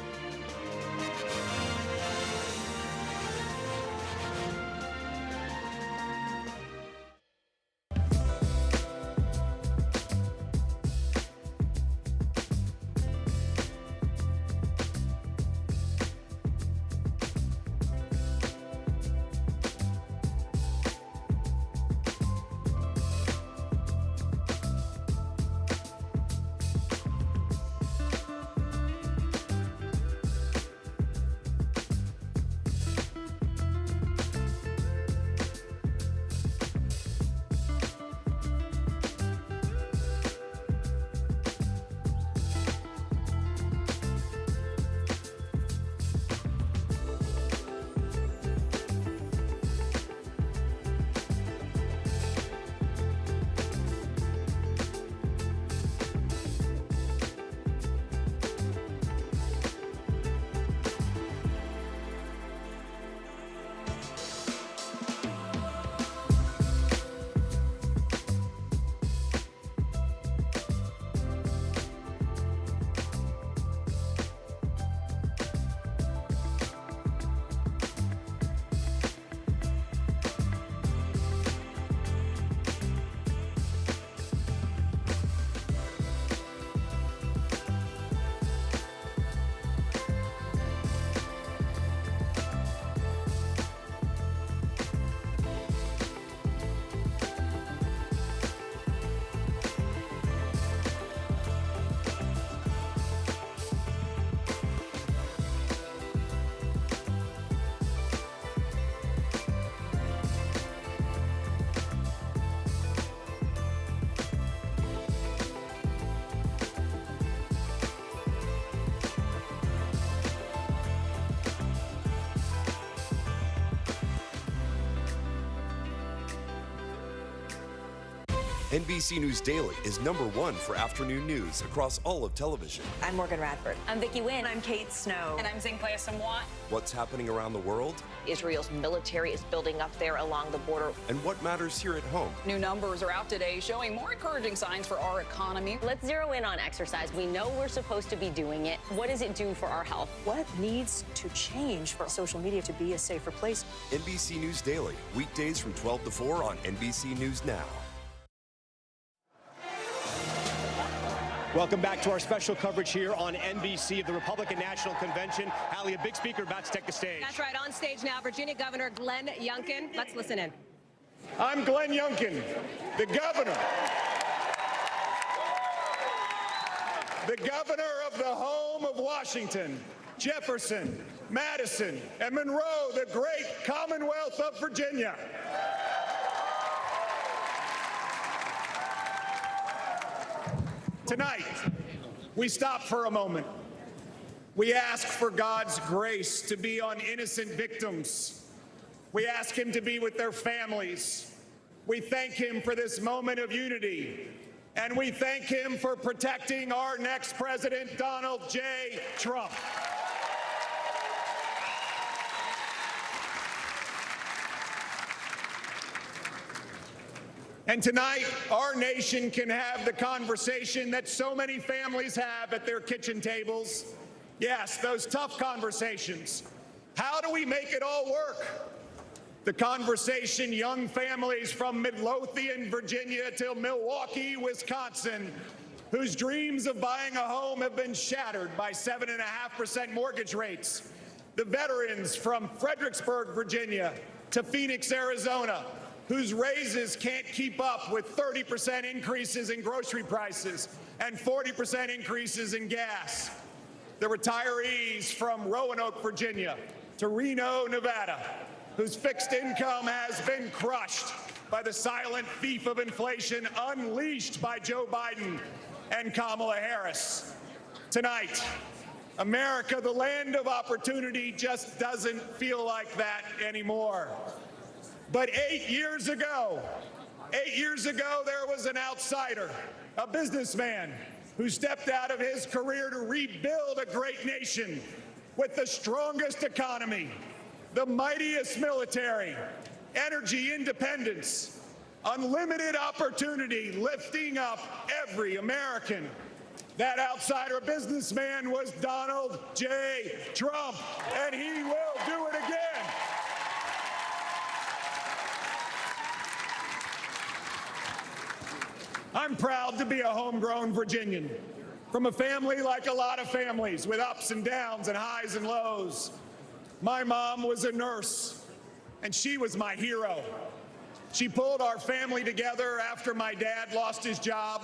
NBC News Daily is #1 for afternoon news across all of television. I'm Morgan Radford. I'm Vicki Wynn. I'm Kate Snow. And I'm Zinklea Samwat. What's happening around the world? Israel's military is building up there along the border. And what matters here at home? New numbers are out today showing more encouraging signs for our economy. Let's zero in on exercise. We know we're supposed to be doing it. What does it do for our health? What needs to change for social media to be a safer place? NBC News Daily, weekdays from 12 to 4 on NBC News Now. Welcome back to our special coverage here on NBC of the Republican National Convention. Hallie, a big speaker about to take the stage. That's right. On stage now, Virginia Governor Glenn Youngkin. Let's listen in. I'm Glenn Youngkin, the governor. The governor of the home of Washington, Jefferson, Madison, and Monroe, the great Commonwealth of Virginia. Tonight, we stop for a moment. We ask for God's grace to be on innocent victims. We ask Him to be with their families. We thank Him for this moment of unity. And we thank Him for protecting our next president, Donald J. Trump. And tonight, our nation can have the conversation that so many families have at their kitchen tables. Yes, those tough conversations. How do we make it all work? The conversation young families from Midlothian, Virginia to Milwaukee, Wisconsin, whose dreams of buying a home have been shattered by 7.5% mortgage rates. The veterans from Fredericksburg, Virginia, to Phoenix, Arizona, whose raises can't keep up with 30% increases in grocery prices and 40% increases in gas. The retirees from Roanoke, Virginia to Reno, Nevada, whose fixed income has been crushed by the silent thief of inflation unleashed by Joe Biden and Kamala Harris. Tonight, America, the land of opportunity, just doesn't feel like that anymore. But 8 years ago, there was an outsider, a businessman, who stepped out of his career to rebuild a great nation with the strongest economy, the mightiest military, energy independence, unlimited opportunity, lifting up every American. That outsider businessman was Donald J. Trump, and he will do it again. I'm proud to be a homegrown Virginian, from a family like a lot of families, with ups and downs and highs and lows. My mom was a nurse, and she was my hero. She pulled our family together after my dad lost his job.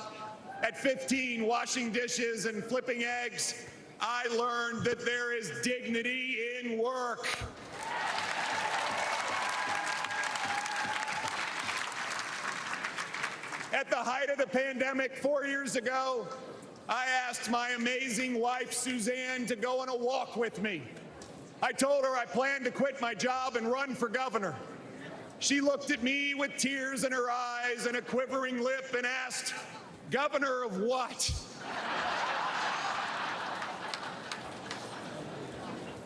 At 15, washing dishes and flipping eggs, I learned that there is dignity in work. At the height of the pandemic 4 years ago, I asked my amazing wife, Suzanne, to go on a walk with me. I told her I planned to quit my job and run for governor. She looked at me with tears in her eyes and a quivering lip and asked, "Governor of what?"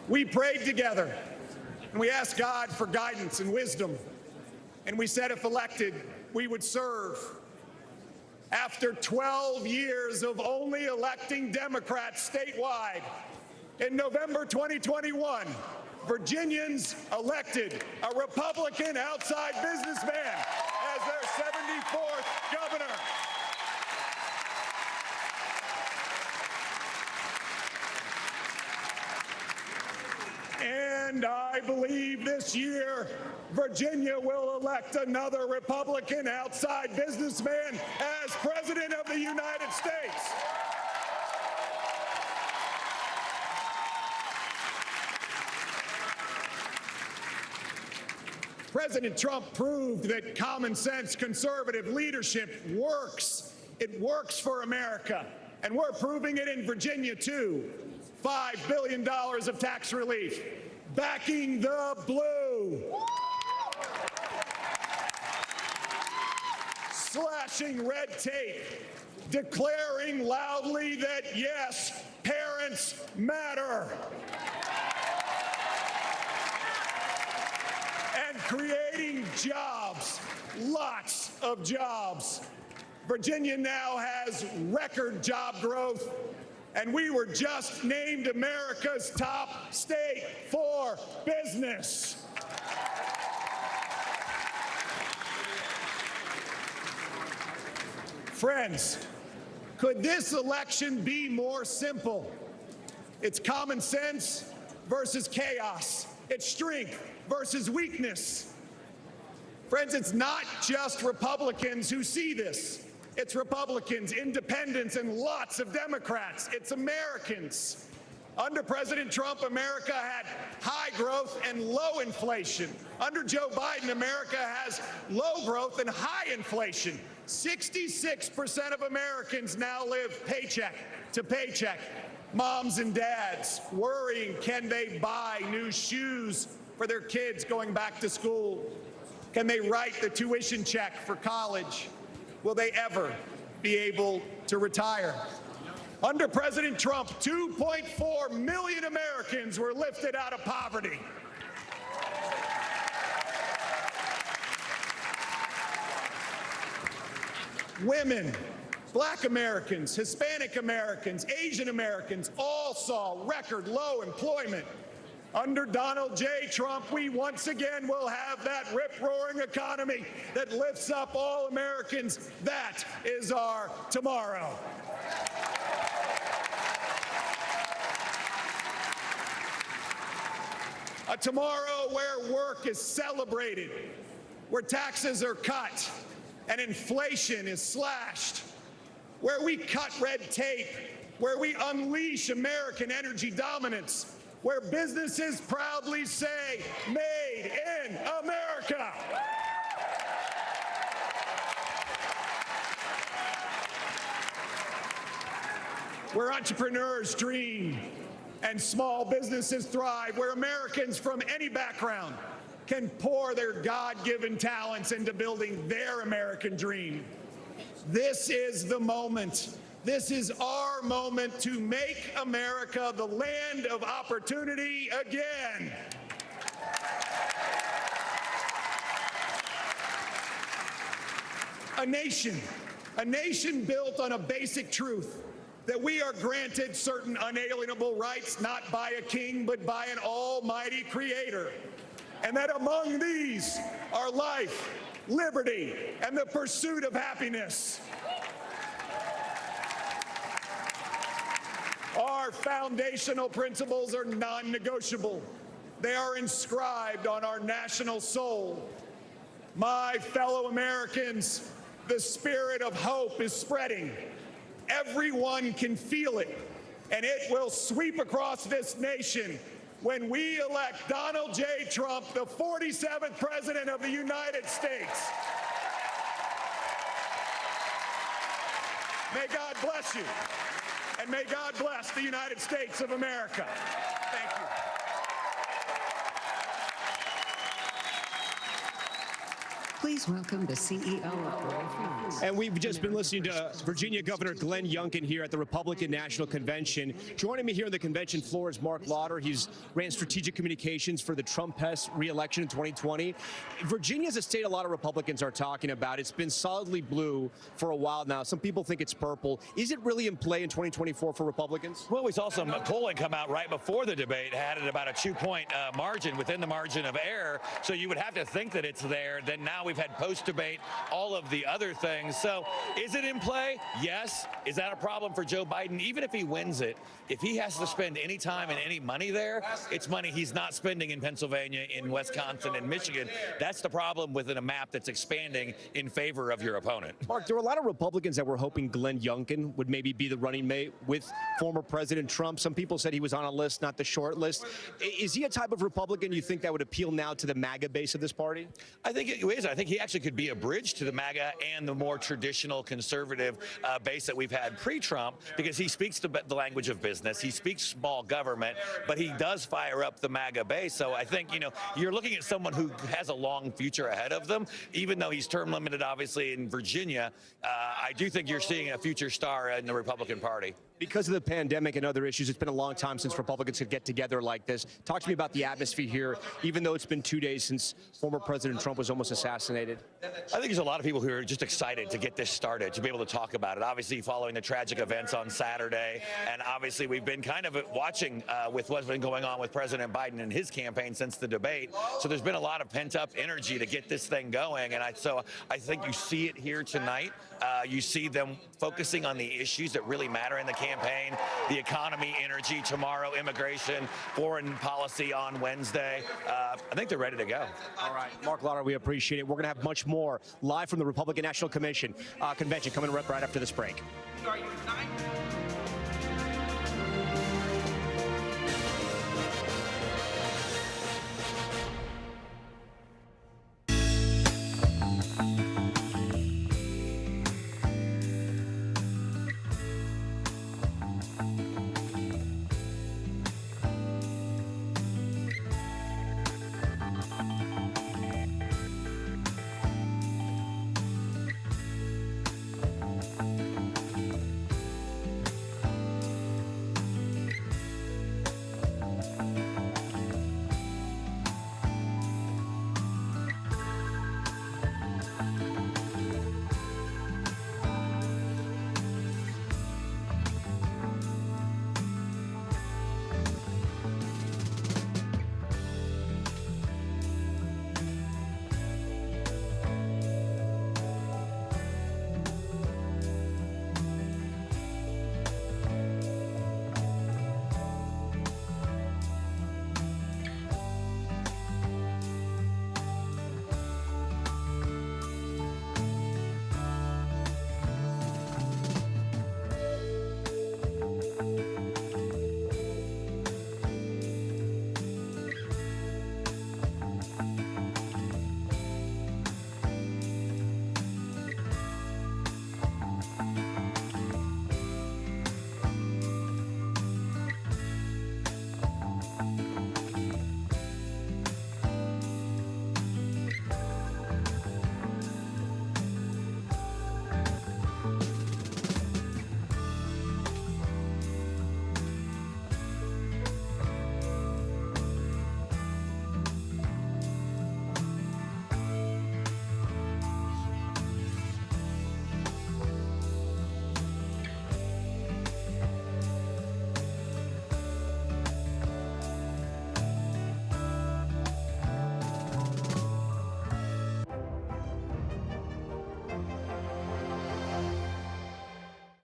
We prayed together, and we asked God for guidance and wisdom, and we said if elected, we would serve. After 12 years of only electing Democrats statewide, in November 2021, Virginians elected a Republican outside businessman as their 74th governor. And I believe this year, Virginia will elect another Republican outside businessman as President of the United States. President Trump proved that common sense conservative leadership works. It works for America. And we're proving it in Virginia, too. $5 billion of tax relief, backing the blue. Slashing red tape, declaring loudly that, yes, parents matter. And creating jobs, lots of jobs. Virginia now has record job growth, and we were just named America's top state for business. Friends, could this election be more simple? It's common sense versus chaos. It's strength versus weakness. Friends, it's not just Republicans who see this. It's Republicans, independents, and lots of Democrats. It's Americans. Under President Trump, America had high growth and low inflation. Under Joe Biden, America has low growth and high inflation. 66% of Americans now live paycheck to paycheck. Moms and dads worrying, can they buy new shoes for their kids going back to school? Can they write the tuition check for college? Will they ever be able to retire? Under President Trump, 2.4 million Americans were lifted out of poverty. Women, Black Americans, Hispanic Americans, Asian Americans all saw record low employment. Under Donald J. Trump, we once again will have that rip-roaring economy that lifts up all Americans. That is our tomorrow. A tomorrow where work is celebrated, where taxes are cut and inflation is slashed, where we cut red tape, where we unleash American energy dominance, where businesses proudly say, "Made in America." Where entrepreneurs dream and small businesses thrive, where Americans from any background can pour their God-given talents into building their American dream. This is the moment. This is our moment to make America the land of opportunity again. A nation built on a basic truth, that we are granted certain unalienable rights, not by a king, but by an almighty creator. And that among these are life, liberty, and the pursuit of happiness. Our foundational principles are non-negotiable. They are inscribed on our national soul. My fellow Americans, the spirit of hope is spreading. Everyone can feel it, and it will sweep across this nation when we elect Donald J. Trump, the 47th President of the United States. May God bless you, and may God bless the United States of America. Thank you. Please welcome the CEO of Brave France. And we've just been listening to Virginia Governor Glenn Youngkin here at the Republican National Convention. Joining me here on the convention floor is Mark Lauder. He's ran strategic communications for the Trump-Hess re-election in 2020. Virginia's a state a lot of Republicans are talking about. It's been solidly blue for a while now. Some people think it's purple. Is it really in play in 2024 for Republicans? Well, we saw some polling come out right before the debate, had it about a 2-point margin within the margin of error. So you would have to think that it's there. Then now we've had post-debate, all of the other things. So is it in play? Yes. Is that a problem for Joe Biden? Even if he wins it, if he has to spend any time and any money there, it's money he's not spending in Pennsylvania, in Wisconsin, and Michigan. That's the problem within a map that's expanding in favor of your opponent. Mark, there were a lot of Republicans that were hoping Glenn Youngkin would maybe be the running mate with former President Trump. Some people said he was on a list, not the short list. Is he a type of Republican you think that would appeal now to the MAGA base of this party? I think it is. I think he actually could be a bridge to the MAGA and the more traditional conservative base that we've had pre-Trump, because he speaks the language of business. He speaks small government, but he does fire up the MAGA base. So I think, you're looking at someone who has a long future ahead of them, even though he's term limited, obviously, in Virginia. I do think you're seeing a future star in the Republican Party. Because of the pandemic and other issues, it's been a long time since Republicans could get together like this. Talk to me about the atmosphere here, even though it's been 2 days since former President Trump was almost assassinated. I think there's a lot of people who are just excited to get this started, to be able to talk about it. Obviously, following the tragic events on Saturday, and obviously we've been kind of watching with what's been going on with President Biden and his campaign since the debate. So there's been a lot of pent-up energy to get this thing going, and so I think you see it here tonight. You see them focusing on the issues that really matter in the campaign: the economy, energy, tomorrow, immigration, foreign policy on Wednesday. I think they're ready to go. All right, Mark Lauder, we appreciate it. We're going to have much more live from the Republican National Convention coming right after this break.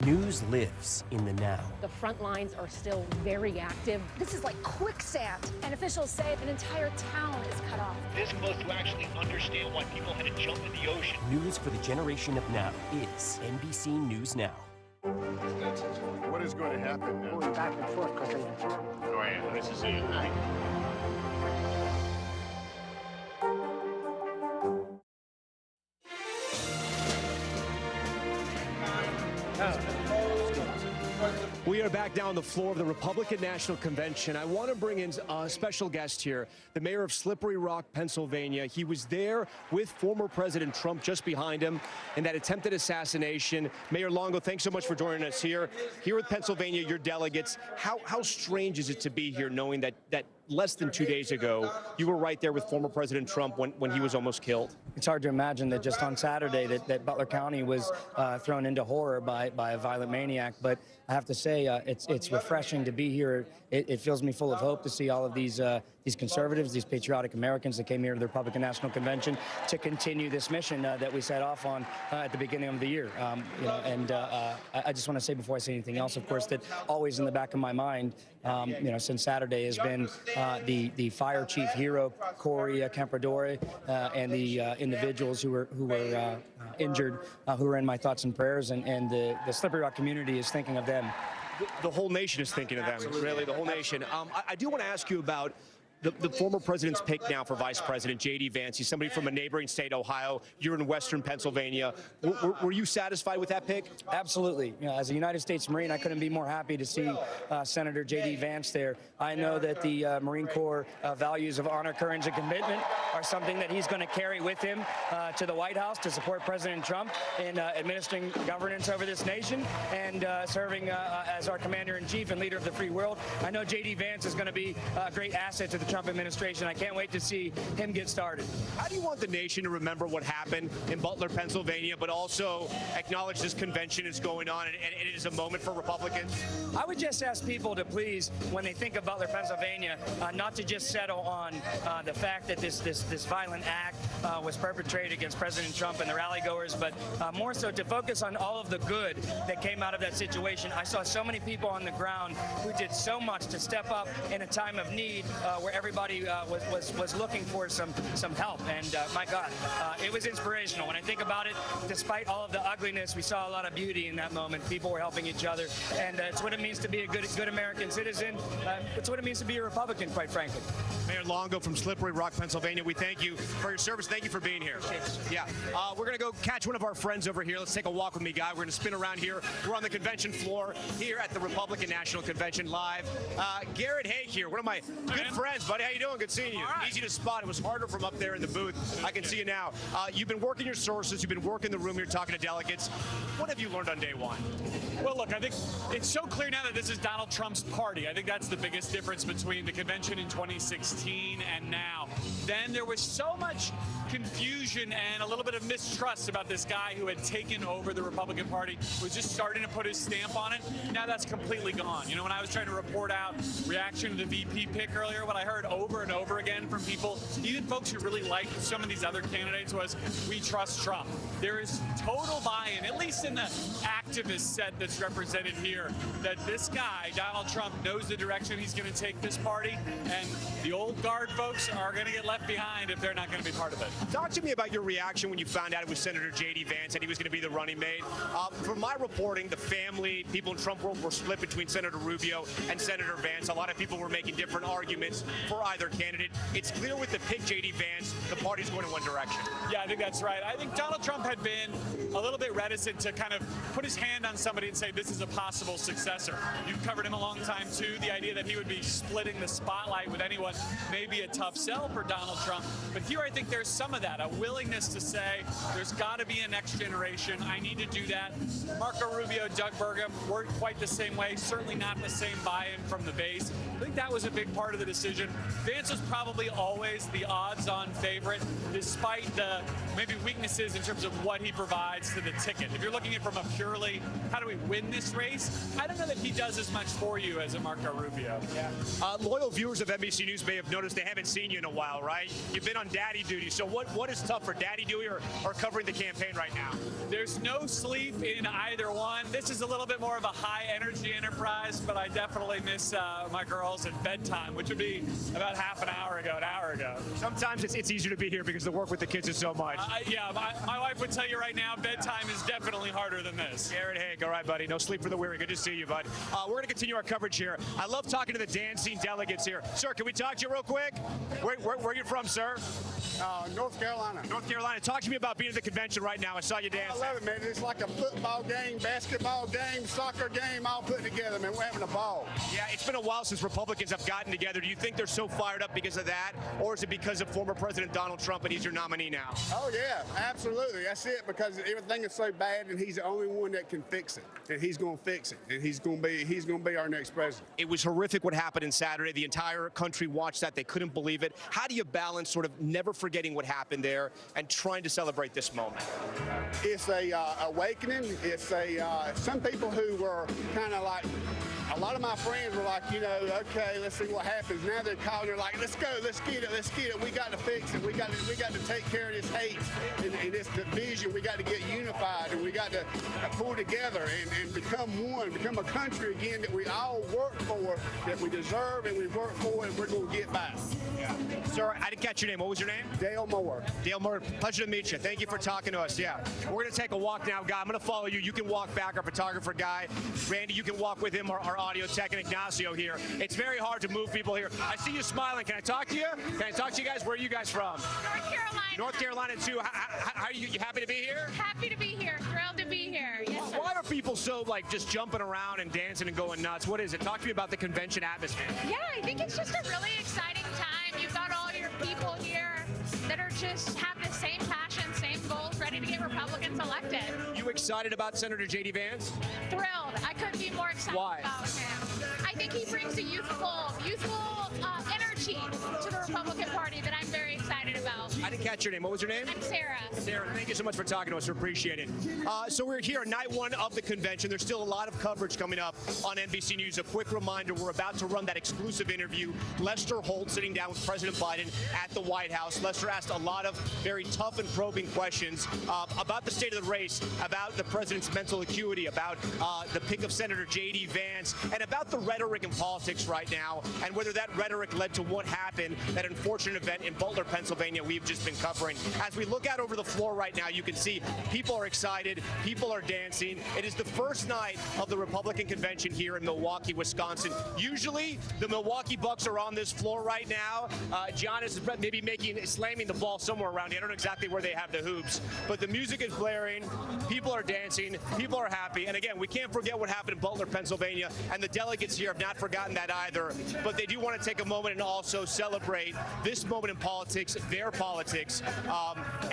News lives in the now. The front lines are still very active. This is like quicksand, and officials say an entire town is cut off. This close to actually understand why people had to jump in the ocean. News for the generation of now is NBC News Now. What is going to happen now? Going back and forth because they inform. Oh, yeah, this is it, right? We are back now on the floor of the Republican National Convention. I want to bring in a special guest here, the mayor of Slippery Rock, Pennsylvania. He was there with former President Trump just behind him in that attempted assassination. Mayor Longo, thanks so much for joining us here. Here with Pennsylvania, your delegates, how strange is it to be here knowing that less than 2 days ago, you were right there with former President Trump when he was almost killed? It's hard to imagine that just on Saturday that Butler County was thrown into horror by a violent maniac. But I have to say, it's refreshing to be here. It fills me full of hope to see all of these conservatives, these patriotic Americans that came here to the Republican National Convention to continue this mission that we set off on at the beginning of the year. I just want to say before I say anything else, of course, that always in the back of my mind, since Saturday has been the fire chief hero, Corey Camperadore, and the individuals who were injured, who are in my thoughts and prayers, and the Slippery Rock community is thinking of them. The whole nation is thinking of them, really, the whole nation. I do want to ask you about the former president's pick now for vice president, J.D. Vance. He's somebody from a neighboring state, Ohio. You're in western Pennsylvania. Were you satisfied with that pick? Absolutely. As a United States Marine, I couldn't be more happy to see Senator J.D. Vance there. I know that the Marine Corps values of honor, courage, and commitment are something that he's going to carry with him to the White House to support President Trump in administering governance over this nation and serving as our commander-in-chief and leader of the free world. I know J.D. Vance is going to be a great asset to the Trump administration. I can't wait to see him get started. How do you want the nation to remember what happened in Butler, Pennsylvania, but also acknowledge this convention is going on and it is a moment for Republicans? I would just ask people to please, when they think of Butler, Pennsylvania, not to just settle on the fact that this violent act was perpetrated against President Trump and the rally-goers, but more so to focus on all of the good that came out of that situation. I saw so many people on the ground who did so much to step up in a time of need where everybody was looking for some help, and my God, it was inspirational. When I think about it, despite all of the ugliness, we saw a lot of beauty in that moment. People were helping each other, and it's what it means to be a good American citizen. It's what it means to be a Republican, quite frankly. Mayor Longo from Slippery Rock, Pennsylvania, we thank you for your service. Thank you for being here. Yeah, we're going to go catch one of our friends over here. Let's take a walk with me, guy. We're going to spin around here. We're on the convention floor here at the Republican National Convention live. Garrett Haig here, one of my good friends, buddy. How you doing? Good seeing you. Right. Easy to spot. It was harder from up there in the booth. I can see you now. You've been working your sources. You've been working the room. You're talking to delegates. What have you learned on day one? Well, look, I think it's so clear now that this is Donald Trump's party. I think that's the biggest difference between the convention in 2016 and now. Then there was so much confusion and a little bit of mistrust about this guy who had taken over the Republican Party, was just starting to put his stamp on it. Now that's completely gone. You know, when I was trying to report out reaction to the VP pick earlier, what I heard over and over again from people, even folks who really liked some of these other candidates, was we trust Trump. There is total buy-in, at least in the activist set that's represented here, that this guy, Donald Trump, knows the direction he's going to take this party, and the old guard folks are going to get left behind if they're not going to be part of it. Talk to me about your reaction when you found out it was Senator J.D. Vance and he was going to be the running mate. From my reporting, the family, people in Trump world were split between Senator Rubio and Senator Vance. A lot of people were making different arguments for either candidate. It's clear with the pick J.D. Vance, the party's going in one direction. Yeah, I think that's right. I think Donald Trump had been a little bit reticent to kind of put his hand on somebody and say this is a possible successor. You've covered him a long time, too. The idea that he would be splitting the spotlight with anyone may be a tough sell for Donald Trump. But here I think there's some of that, a willingness to say there's got to be a next generation. I need to do that. Marco Rubio, Doug Burgum weren't quite the same way, certainly not the same buy-in from the base. I think that was a big part of the decision. Vance was probably always the odds-on favorite, despite the maybe weaknesses in terms of what he provides to the ticket. If you're looking at it from a purely, how do we win this race, I don't know that he does as much for you as a Marco Rubio. Yeah. Loyal viewers of NBC News may have noticed they haven't seen you in a while, right? You've been on daddy duty, so what is tough for Daddy Dewey or covering the campaign right now? There's no sleep in either one. This is a little bit more of a high-energy enterprise, but I definitely miss my girls at bedtime, which would be about half an hour ago. Sometimes it's easier to be here because the work with the kids is so much. Yeah, my wife would tell you right now, bedtime is definitely harder than this. Garrett Haig, all right, buddy. No sleep for the weary. Good to see you, bud. We're going to continue our coverage here. I love talking to the dancing delegates here. Sir, can we talk to you real quick? Where are you from, sir? North Carolina. North Carolina. Talk to me about being at the convention right now. I saw you dancing. I love it, man. It's like a football game, basketball game, soccer game, all put together, man. We're having a ball. Yeah, it's been a while since Republicans have gotten together. Do you think they're so fired up because of that, or is it because of former President Donald Trump and he's your nominee now? Oh, yeah, absolutely. That's it, because everything is so bad, and he's the only one that can fix it. And he's going to fix it, and he's going to be our next president. It was horrific what happened on Saturday. The entire country watched that. They couldn't believe it. How do you balance sort of never forgetting what happened there and trying to celebrate this moment? It's a awakening. It's some people who were kind of like, a lot of my friends were like, okay, let's see what happens. Now they're calling, they're like, let's go, let's get it. We got to fix it. We got to take care of this hate and this division. We got to get unified, and we got to pull together and become one, become a country again that we all work for, that we deserve and we work for, and we're going to get back. Yeah. Sir, I didn't catch your name. What was your name? Dale Moore. Dale Moore, pleasure to meet you. Thank you for talking to us. Yeah. We're going to take a walk now, Guy. I'm going to follow you. You can walk back, our photographer Guy. Randy, you can walk with him, our audio tech, and Ignacio here. It's very hard to move people here. I see you smiling. Can I talk to you? Can I talk to you guys? Where are you guys from? North Carolina. North Carolina, too. How are you happy to be here? Happy to be here. Thrilled to be here. Yes, sir. Why are people so, just jumping around and dancing and going nuts? What is it? Talk to me about the convention atmosphere. Yeah, I think it's just a really exciting time. You've got all your people here that are just have the same passion, same goals, ready to get Republicans elected. You excited about Senator J.D. Vance? Thrilled. I couldn't be more excited about him. I think he brings a youthful energy to the Republican Party that I'm very excited about. I didn't catch your name. What was your name? I'm Sarah. Sarah, thank you so much for talking to us. We appreciate it. So we're here, night one of the convention. There's still a lot of coverage coming up on NBC News. A quick reminder, we're about to run that exclusive interview. Lester Holt sitting down with President Biden at the White House. Lester asked a lot of very tough and probing questions about the state of the race, about the president's mental acuity, about the pick of Senator J.D. Vance, and about the rhetoric in politics right now, and whether that rhetoric led to what happened, that unfortunate event in Butler, Pennsylvania, we've just been covering. As we look out over the floor right now, you can see people are excited, people are dancing. It is the first night of the Republican convention here in Milwaukee, Wisconsin. Usually, the Milwaukee Bucks are on this floor right now. Giannis is maybe slamming the ball somewhere around here. I don't know exactly where they have the hoops, but the music is blaring, people are dancing, people are happy, and again, we can't forget what happened in Butler, Pennsylvania, and the delegates here have not forgotten that either, but they do want to take a moment and also celebrate this moment in politics, their politics,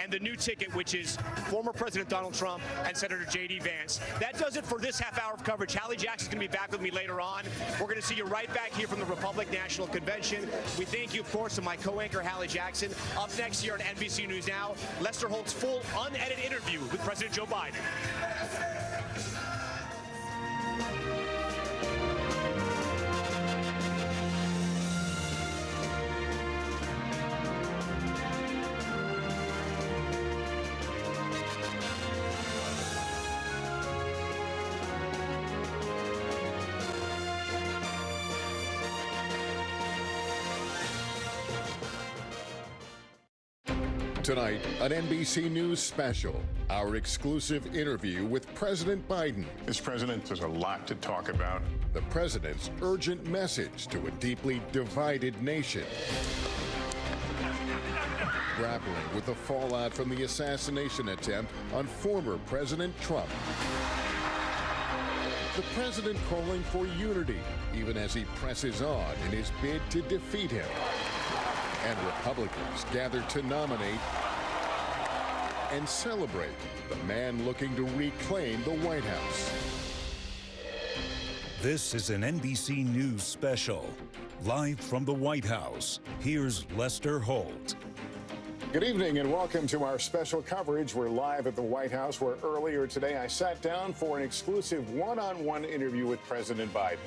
and the new ticket, which is former President Donald Trump and Senator J.D. Vance. That does it for this half hour of coverage. Hallie Jackson's going to be back with me later on. We're going to see you right back here from the Republican National Convention. We thank you, of course, to my co-anchor, Hallie Jackson. Up next here on NBC News Now, Lester Holt's full, unedited interview with President Joe Biden. Tonight, an NBC News special, our exclusive interview with President Biden. This president has a lot to talk about. The president's urgent message to a deeply divided nation. Grappling with the fallout from the assassination attempt on former President Trump. The president calling for unity, even as he presses on in his bid to defeat him. And Republicans gathered to nominate and celebrate the man looking to reclaim the White House. This is an NBC News special. Live from the White House, here's Lester Holt. Good evening and welcome to our special coverage. We're live at the White House, where earlier today I sat down for an exclusive one-on-one interview with President Biden.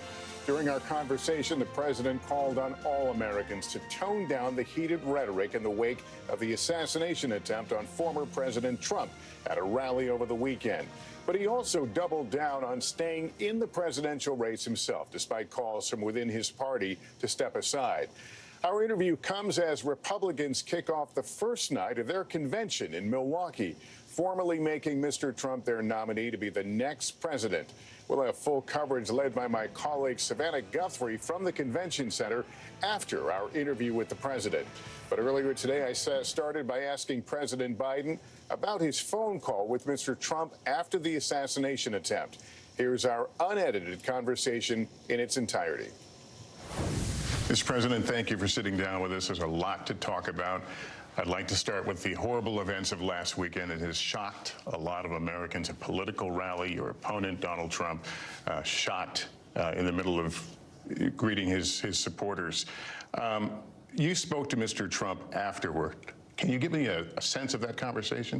During our conversation, the president called on all Americans to tone down the heated rhetoric in the wake of the assassination attempt on former President Trump at a rally over the weekend. But he also doubled down on staying in the presidential race himself, despite calls from within his party to step aside. Our interview comes as Republicans kick off the first night of their convention in Milwaukee, formally making Mr. Trump their nominee to be the next president. We'll have full coverage led by my colleague Savannah Guthrie from the Convention Center after our interview with the president. But earlier today, I started by asking President Biden about his phone call with Mr. Trump after the assassination attempt. Here's our unedited conversation in its entirety. Mr. President, thank you for sitting down with us. There's a lot to talk about. I'd like to start with the horrible events of last weekend. It has shocked a lot of Americans. A political rally, your opponent, Donald Trump, shot in the middle of greeting his supporters. You spoke to Mr. Trump afterward. Can you give me a sense of that conversation?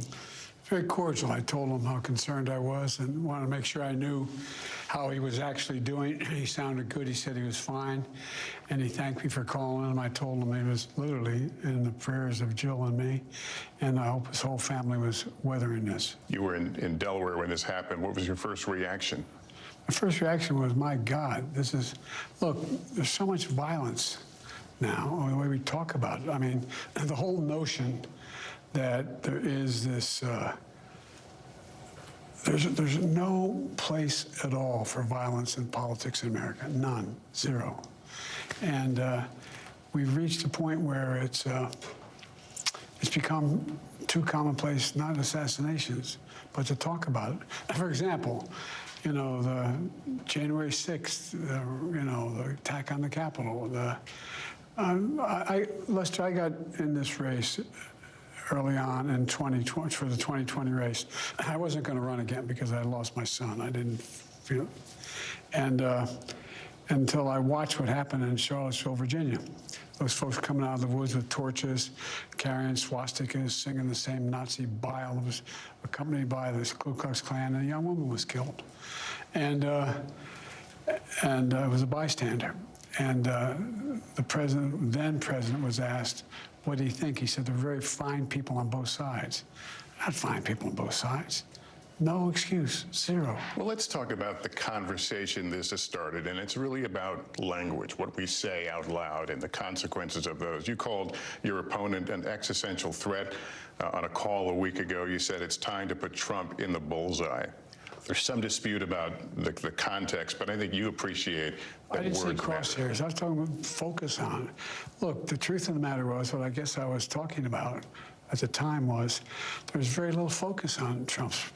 Very cordial. I told him how concerned I was and wanted to make sure I knew how he was actually doing. He sounded good. He said he was fine, and he thanked me for calling him. I told him he was literally in the prayers of Jill and me, and I hope his whole family was weathering this. You were in Delaware when this happened. What was your first reaction? My first reaction was, my God, this is, look, there's so much violence now, the way we talk about it. I mean, the whole notion that there is this, there's no place at all for violence in politics in America. None. Zero. And we've reached a point where it's become too commonplace, not assassinations, but to talk about it. For example, you know, the January 6th, you know, the attack on the Capitol. Lester, I got in this race early on in 2020 for the 2020 race. I wasn't going to run again because I lost my son. I didn't feel, and until I watched what happened in Charlottesville, Virginia. Those folks coming out of the woods with torches, carrying swastikas, singing the same Nazi bile. It was accompanied by this Ku Klux Klan, and a young woman was killed. And it was a bystander. And the president, then president, was asked, what do you think? He said, they're very fine people on both sides. Not fine people on both sides. No excuse, zero. Well, let's talk about the conversation this has started, and it's really about language, what we say out loud and the consequences of those. You called your opponent an existential threat. On a call a week ago, you said it's time to put Trump in the bullseye. There's some dispute about the context, but I think you appreciate that. I didn't say crosshairs. I was talking about focus on. Look, the truth of the matter was, what I guess I was talking about at the time was, there was very little focus on Trump's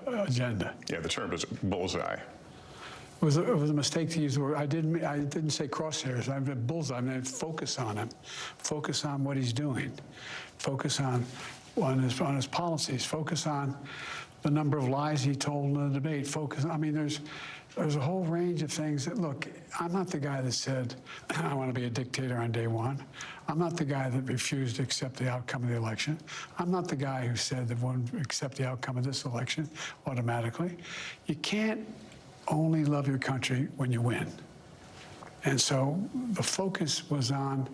agenda. Yeah, the term was bullseye. It was a mistake to use the word. I didn't say crosshairs. I meant bullseye. I meant focus on him. Focus on what he's doing. Focus on his policies. Focus on the number of lies he told in the debate. Focus. I mean, there's a whole range of things that, look, I'm not the guy that said, I want to be a dictator on day one. I'm not the guy that refused to accept the outcome of the election. I'm not the guy who said that one accept the outcome of this election automatically. You can't only love your country when you win. And so the focus was on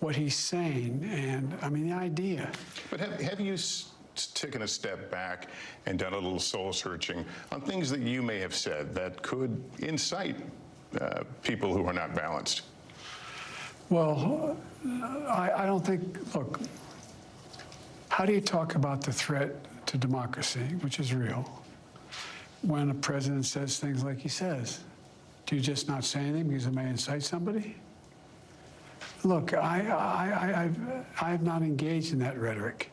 what he's saying, and I mean, the idea. But have you taken a step back and done a little soul searching on things that you may have said that could incite people who are not balanced? Well, I don't think, look, how do you talk about the threat to democracy, which is real, when a president says things like he says? Do you just not say anything because it may incite somebody? Look, I have not engaged in that rhetoric.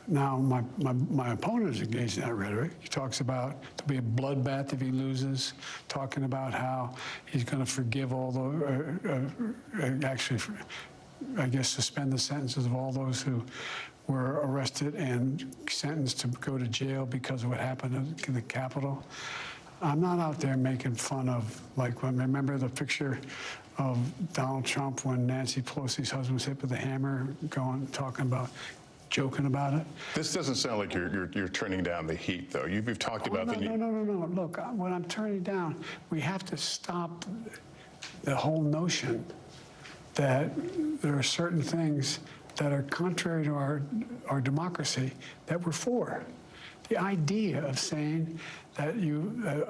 Now, my opponent is engaged in that rhetoric. He talks about there'll be a bloodbath if he loses, talking about how he's going to forgive all the, actually, I guess, suspend the sentences of all those who were arrested and sentenced to go to jail because of what happened in the Capitol. I'm not out there making fun of, like, remember the picture of Donald Trump when Nancy Pelosi's husband was hit with a hammer, joking about it? This doesn't sound like you're turning down the heat, though. You've talked about no. Look, when I'm turning down, we have to stop the whole notion that there are certain things that are contrary to our democracy that we're for. The idea of saying that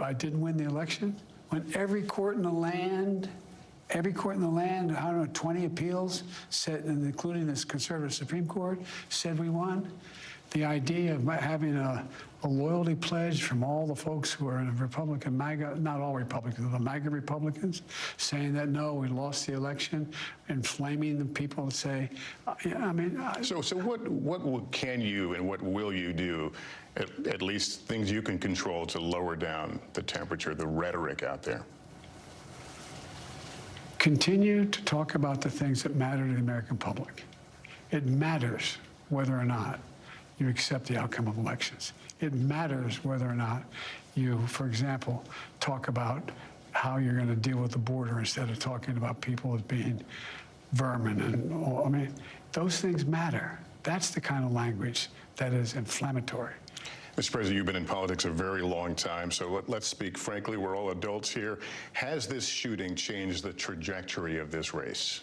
I didn't win the election, when every court in the land, I don't know, 20 appeals said, and including this conservative Supreme Court, said we won. The idea of having a loyalty pledge from all the folks who are in the Republican MAGA, not all Republicans, the MAGA Republicans, saying that no, we lost the election, inflaming the people that say, I mean. So what can you and what will you do, at least things you can control, to lower down the temperature, the rhetoric out there? Continue to talk about the things that matter to the American public. It matters whether or not you accept the outcome of elections. It matters whether or not you, for example, talk about how you're going to deal with the border instead of talking about people as being vermin. And I mean, those things matter. That's the kind of language that is inflammatory. Mr. President, you've been in politics a very long time, so let's speak frankly. We're all adults here. Has this shooting changed the trajectory of this race?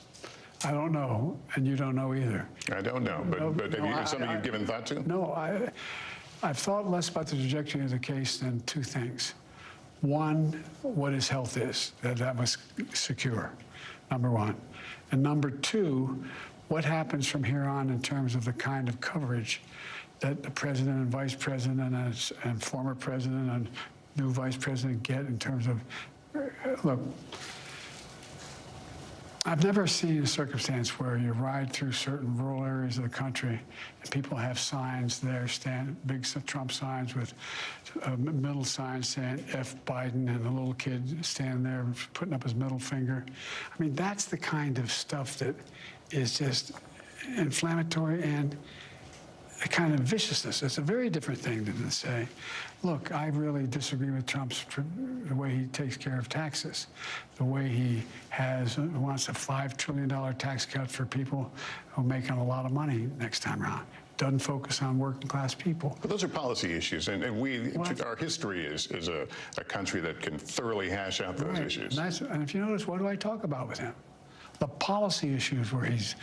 I don't know, and you don't know either. I don't know, but have you, something you've given thought to? No, I've thought less about the trajectory of the case than two things. One, what his health is, that was secure, number one. And number two, what happens from here on in terms of the kind of coverage that the president and vice president and former president and new vice president get in terms of, look, I've never seen a circumstance where you ride through certain rural areas of the country and people have signs there, big Trump signs with middle signs saying F Biden, and a little kid standing there putting up his middle finger. I mean, that's the kind of stuff that is just inflammatory and a kind of viciousness. It's a very different thing than to say, look, I really disagree with the way he takes care of taxes, the way he wants a $5 trillion tax cut for people who are making a lot of money next time around. Doesn't focus on working class people. But those are policy issues, and our history is a country that can thoroughly hash out those issues. And if you notice, what do I talk about with him? The policy issues where he's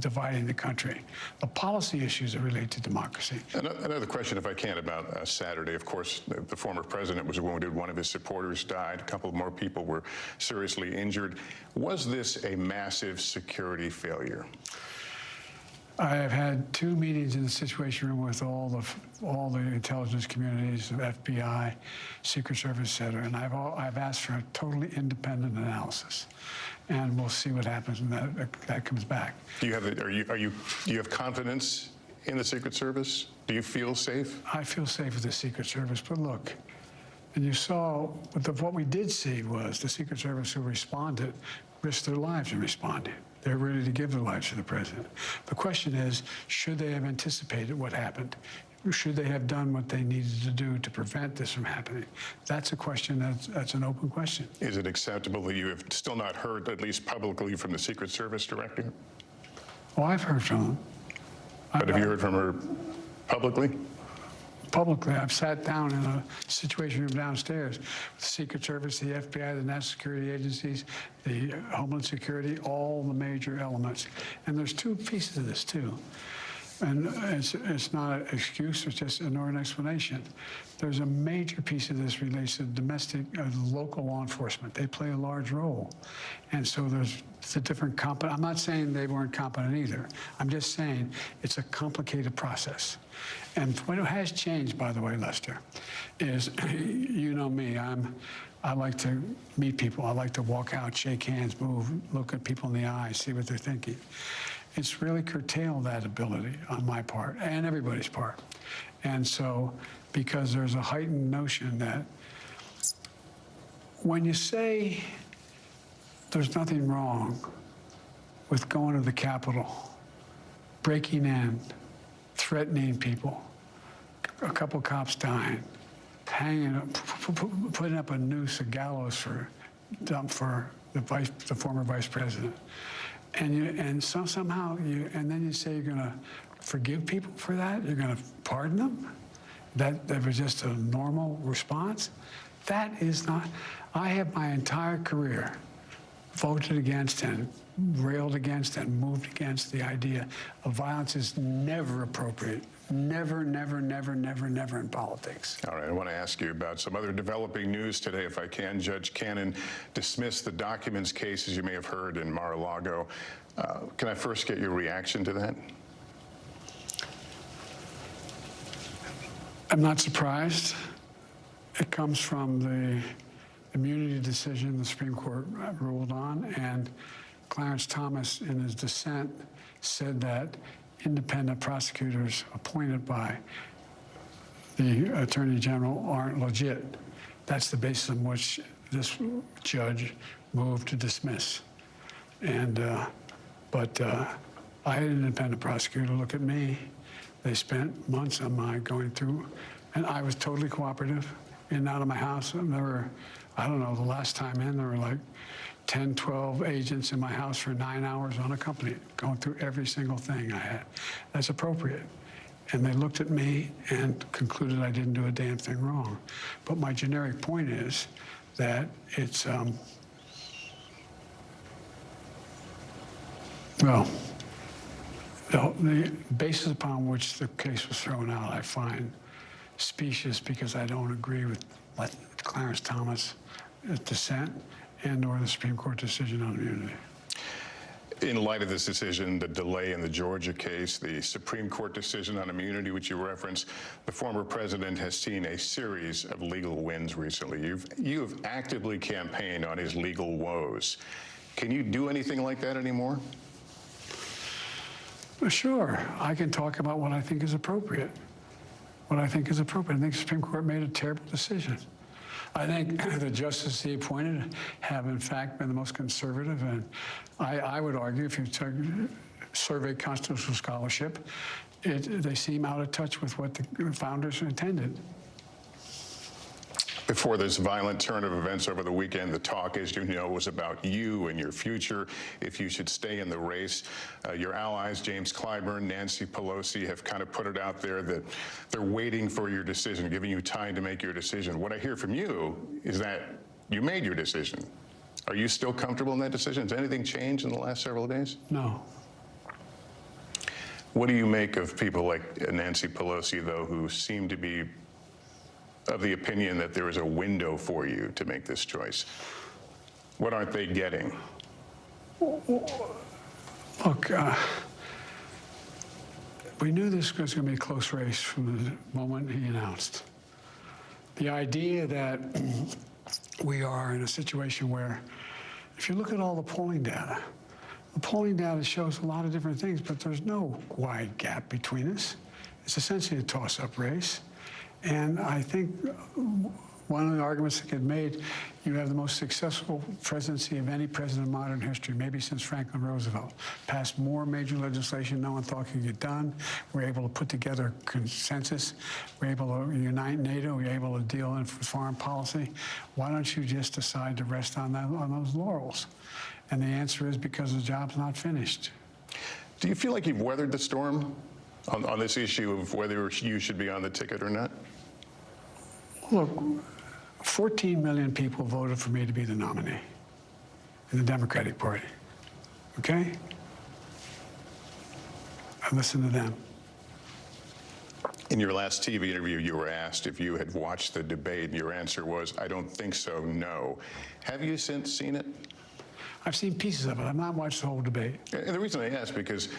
dividing the country, the policy issues that relate to democracy. Another question, if I can, about Saturday. Of course, the former president was wounded. One of his supporters died. A couple more people were seriously injured. Was this a massive security failure? I have had 2 meetings in the Situation Room with all the intelligence communities, the FBI, Secret Service, et cetera, and I've asked for a totally independent analysis, and we'll see what happens when that comes back. Do you have confidence in the Secret Service? Do you feel safe? I feel safe with the Secret Service, but look, and you saw what we did see was the Secret Service who responded risked their lives in responding. They're ready to give their lives to the president. The question is, should they have anticipated what happened? Should they have done what they needed to do to prevent this from happening? That's a question that's an open question. Is it acceptable that you have still not heard, at least publicly, from the Secret Service director? Well, I've heard from them. But have you heard from her publicly? Publicly, I've sat down in a Situation Room downstairs with the Secret Service, the FBI, the national security agencies, the Homeland Security, all the major elements. And there's 2 pieces of this, too. And it's not an excuse, it's just an explanation. There's a major piece of this relates to domestic, local law enforcement. They play a large role. And so there's a different I'm not saying they weren't competent either. I'm just saying it's a complicated process. And what has changed, by the way, Lester, is, you know me, I like to meet people. I like to walk out, shake hands, move, look at people in the eye, see what they're thinking. It's really curtailed that ability on my part and everybody's part. And so, because there's a heightened notion that when you say there's nothing wrong with going to the Capitol, breaking in, threatening people, a couple cops dying, hanging up, putting up a noose, a gallows for the former vice president. And somehow and then you say you're going to forgive people for that? You're going to pardon them? That was just a normal response? That is not. I have my entire career voted against and railed against and moved against the idea of violence is never appropriate. Never, never, never, never, never in politics. All right, I want to ask you about some other developing news today, if I can. Judge Cannon dismissed the documents case, as you may have heard, in Mar-a-Lago. Can I first get your reaction to that? I'm not surprised. It comes from the immunity decision the Supreme Court ruled on, and Clarence Thomas, in his dissent, said that independent prosecutors appointed by the Attorney General aren't legit. That's the basis on which this judge moved to dismiss. And, but I had an independent prosecutor look at me. They spent months on my going through, and I was totally cooperative, in and out of my house. I don't know, the last time in, there were like 10, 12 agents in my house for 9 hours unaccompanied, going through every single thing I had. That's appropriate. And they looked at me and concluded I didn't do a damn thing wrong. But my generic point is that it's, well, the basis upon which the case was thrown out, I find specious, because I don't agree with Clarence Thomas' dissent and or the Supreme Court decision on immunity. In light of this decision, the delay in the Georgia case, the Supreme Court decision on immunity, which you referenced, the former president has seen a series of legal wins recently. You have actively campaigned on his legal woes. Can you do anything like that anymore? Sure. I can talk about what I think is appropriate. What I think is appropriate. I think the Supreme Court made a terrible decision. I think the justices he appointed have, in fact, been the most conservative. And I would argue, if you survey constitutional scholarship, they seem out of touch with what the founders intended. Before this violent turn of events over the weekend, the talk, as you know, was about you and your future, if you should stay in the race. Your allies, James Clyburn, Nancy Pelosi, have kind of put it out there that they're waiting for your decision, giving you time to make your decision. What I hear from you is that you made your decision. Are you still comfortable in that decision? Has anything changed in the last several days? No. What do you make of people like Nancy Pelosi, though, who seem to be of the opinion that there is a window for you to make this choice? What aren't they getting? Look, we knew this was going to be a close race from the moment he announced. The idea that we are in a situation where, if you look at all the polling data shows a lot of different things, but there's no wide gap between us. It's essentially a toss-up race. And I think one of the arguments that get made, you have the most successful presidency of any president in modern history, maybe since Franklin Roosevelt. Passed more major legislation no one thought could get done. We're able to put together consensus. We're able to unite NATO. We're able to deal in foreign policy. Why don't you just decide to rest on those laurels? And the answer is because the job's not finished. Do you feel like you've weathered the storm on this issue of whether you should be on the ticket or not? Look, 14 million people voted for me to be the nominee in the Democratic Party, okay? I listened to them. In your last TV interview, you were asked if you had watched the debate, and your answer was, I don't think so, no. Have you since seen it? I've seen pieces of it. I've not watched the whole debate. And the reason I ask, because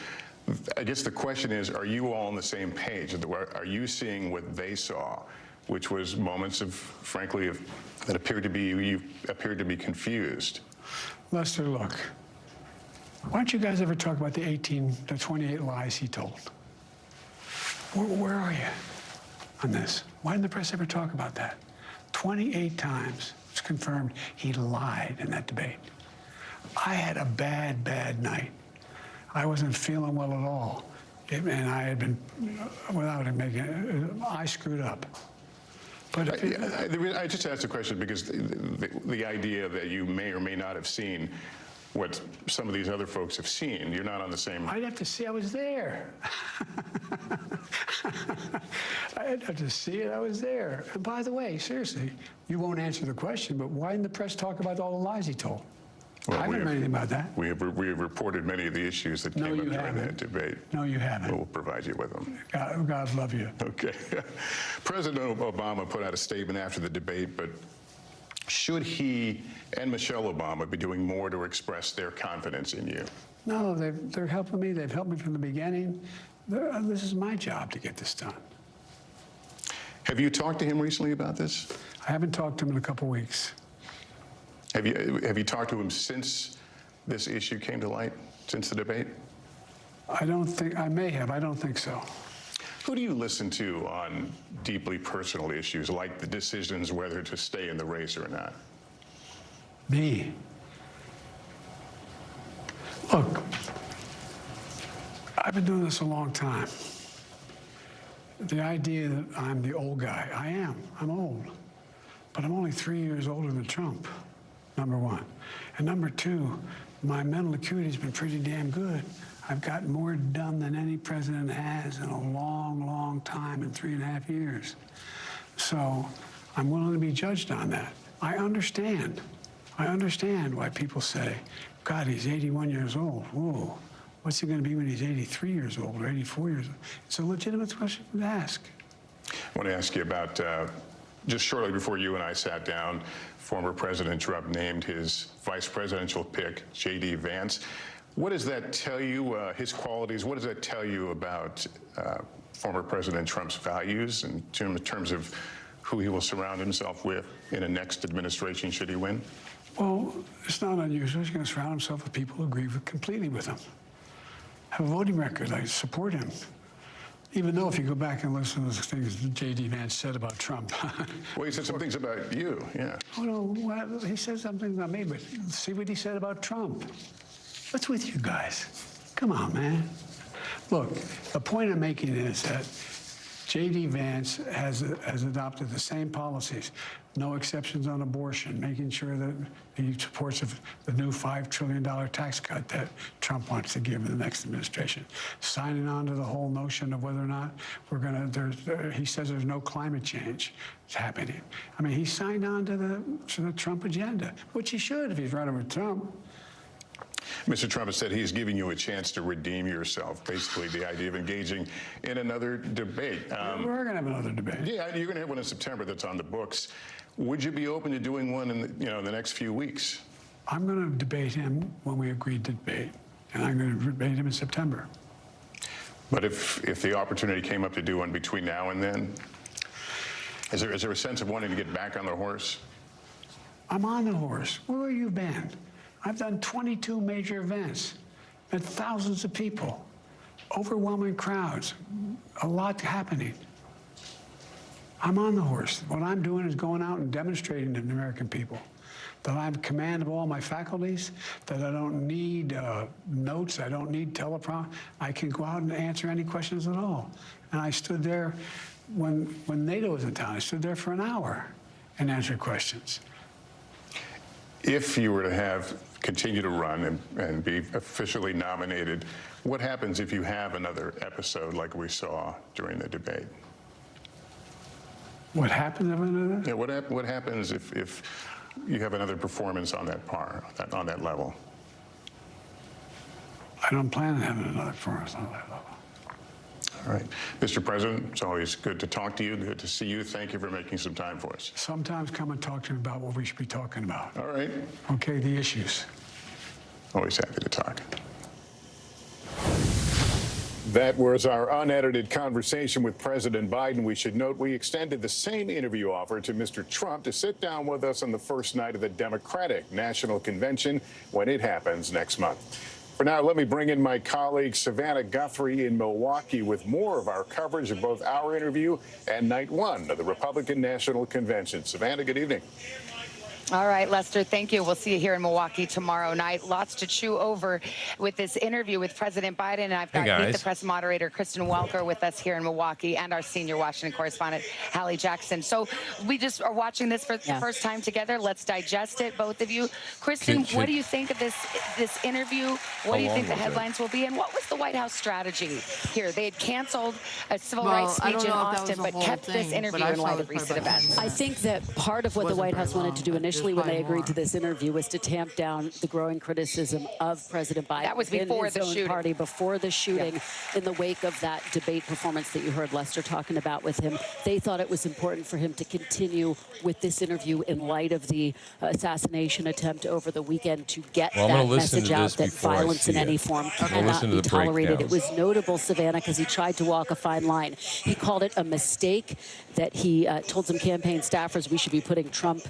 I guess the question is, are you all on the same page? Are you seeing what they saw, which was moments of, frankly, that appeared to be, you appeared to be confused? Lester, look, why don't you guys ever talk about the 28 lies he told? Where are you on this? Why didn't the press ever talk about that? 28 times it's confirmed he lied in that debate. I had a bad, bad night. I wasn't feeling well at all. And I had been, without it making it, I screwed up. But I just asked the question because the idea that you may or may not have seen what some of these other folks have seen, you're not on the same. I'd have to see, I was there. I'd have to see it, I was there. And by the way, seriously, you won't answer the question, but why didn't the press talk about all the lies he told? I haven't heard anything about that. We have reported many of the issues that came up during that debate. No, you haven't. We'll provide you with them. God love you. Okay. President Obama put out a statement after the debate, but should he and Michelle Obama be doing more to express their confidence in you? No, they're helping me. They've helped me from the beginning. This is my job to get this done. Have you talked to him recently about this? I haven't talked to him in a couple weeks. Have you talked to him since this issue came to light, since the debate? I don't think, I may have. I don't think so. Who do you listen to on deeply personal issues, like the decisions whether to stay in the race or not? Me. Look, I've been doing this a long time. The idea that I'm the old guy, I am. I'm old. But I'm only 3 years older than Trump, number one. And number two, my mental acuity's been pretty damn good. I've gotten more done than any president has in a long, long time, in 3.5 years. So I'm willing to be judged on that. I understand why people say, God, he's 81 years old. Whoa, what's he going to be when he's 83 years old or 84 years old? It's a legitimate question to ask. I want to ask you about, just shortly before you and I sat down, former President Trump named his vice presidential pick, J.D. Vance. What does that tell you, his qualities? What does that tell you about former President Trump's values in terms of who he will surround himself with in a next administration should he win? Well, it's not unusual. He's going to surround himself with people who agree completely with him. Have a voting record. I support him. Even though if you go back and listen to the things that J.D. Vance said about Trump. Well, he said some things about you, yeah. Oh, no, well, he said something about me, but see what he said about Trump. What's with you guys? Come on, man. Look, the point I'm making is that J.D. Vance has adopted the same policies, no exceptions on abortion, making sure that he supports the new $5 trillion tax cut that Trump wants to give in the next administration, signing on to the whole notion of whether or not we're going to, he says there's no climate change happening. I mean, he signed on to the Trump agenda, which he should if he's running with Trump. Mr. Trump has said he's giving you a chance to redeem yourself, basically the idea of engaging in another debate. We're going to have another debate. Yeah, you're going to have one in September that's on the books. Would you be open to doing one in the next few weeks? I'm going to debate him when we agreed to debate, and I'm going to debate him in September. But if the opportunity came up to do one between now and then, is there a sense of wanting to get back on the horse? I'm on the horse. Where have you been? I've done 22 major events, met thousands of people, overwhelming crowds, a lot happening. I'm on the horse. What I'm doing is going out and demonstrating to the American people that I'm in command of all my faculties, that I don't need notes, I don't need teleprompter. I can go out and answer any questions at all. And I stood there when NATO was in town. I stood there for an hour and answered questions. If you were to continue to run and be officially nominated, what happens if you have another episode like we saw during the debate? What happens if another? Yeah, what happens if you have another performance on that level? I don't plan on having another performance on that level. All right. Mr. President, it's always good to talk to you, good to see you. Thank you for making some time for us. Sometimes come and talk to me about what we should be talking about. All right. Okay, the issues. Always happy to talk. That was our unedited conversation with President Biden. We should note we extended the same interview offer to Mr. Trump to sit down with us on the first night of the Democratic National Convention when it happens next month. For now, let me bring in my colleague Savannah Guthrie in Milwaukee with more of our coverage of both our interview and night one of the Republican National Convention. Savannah, good evening. All right, Lester, thank you. We'll see you here in Milwaukee tomorrow night. Lots to chew over with this interview with President Biden. And I've got Meet the Press moderator Kristen Welker with us here in Milwaukee and our senior Washington correspondent, Hallie Jackson. So we just are watching this for the first time together. Let's digest it, both of you. Kristen, what do you think of this interview? What do you think the headlines will be? And what was the White House strategy here? They had canceled a civil rights speech in Austin, but kept this interview in light of recent events. I think that part of what the White House wanted to do initially initially when they agreed to this interview was to tamp down the growing criticism of President Biden. That was before his the own shooting. Party, before the shooting, in the wake of that debate performance that you heard Lester talking about with him. They thought it was important for him to continue with this interview in light of the assassination attempt over the weekend to get that message out that violence in any form cannot be tolerated. It was notable, Savannah, because he tried to walk a fine line. He called it a mistake that he told some campaign staffers we should be putting Trump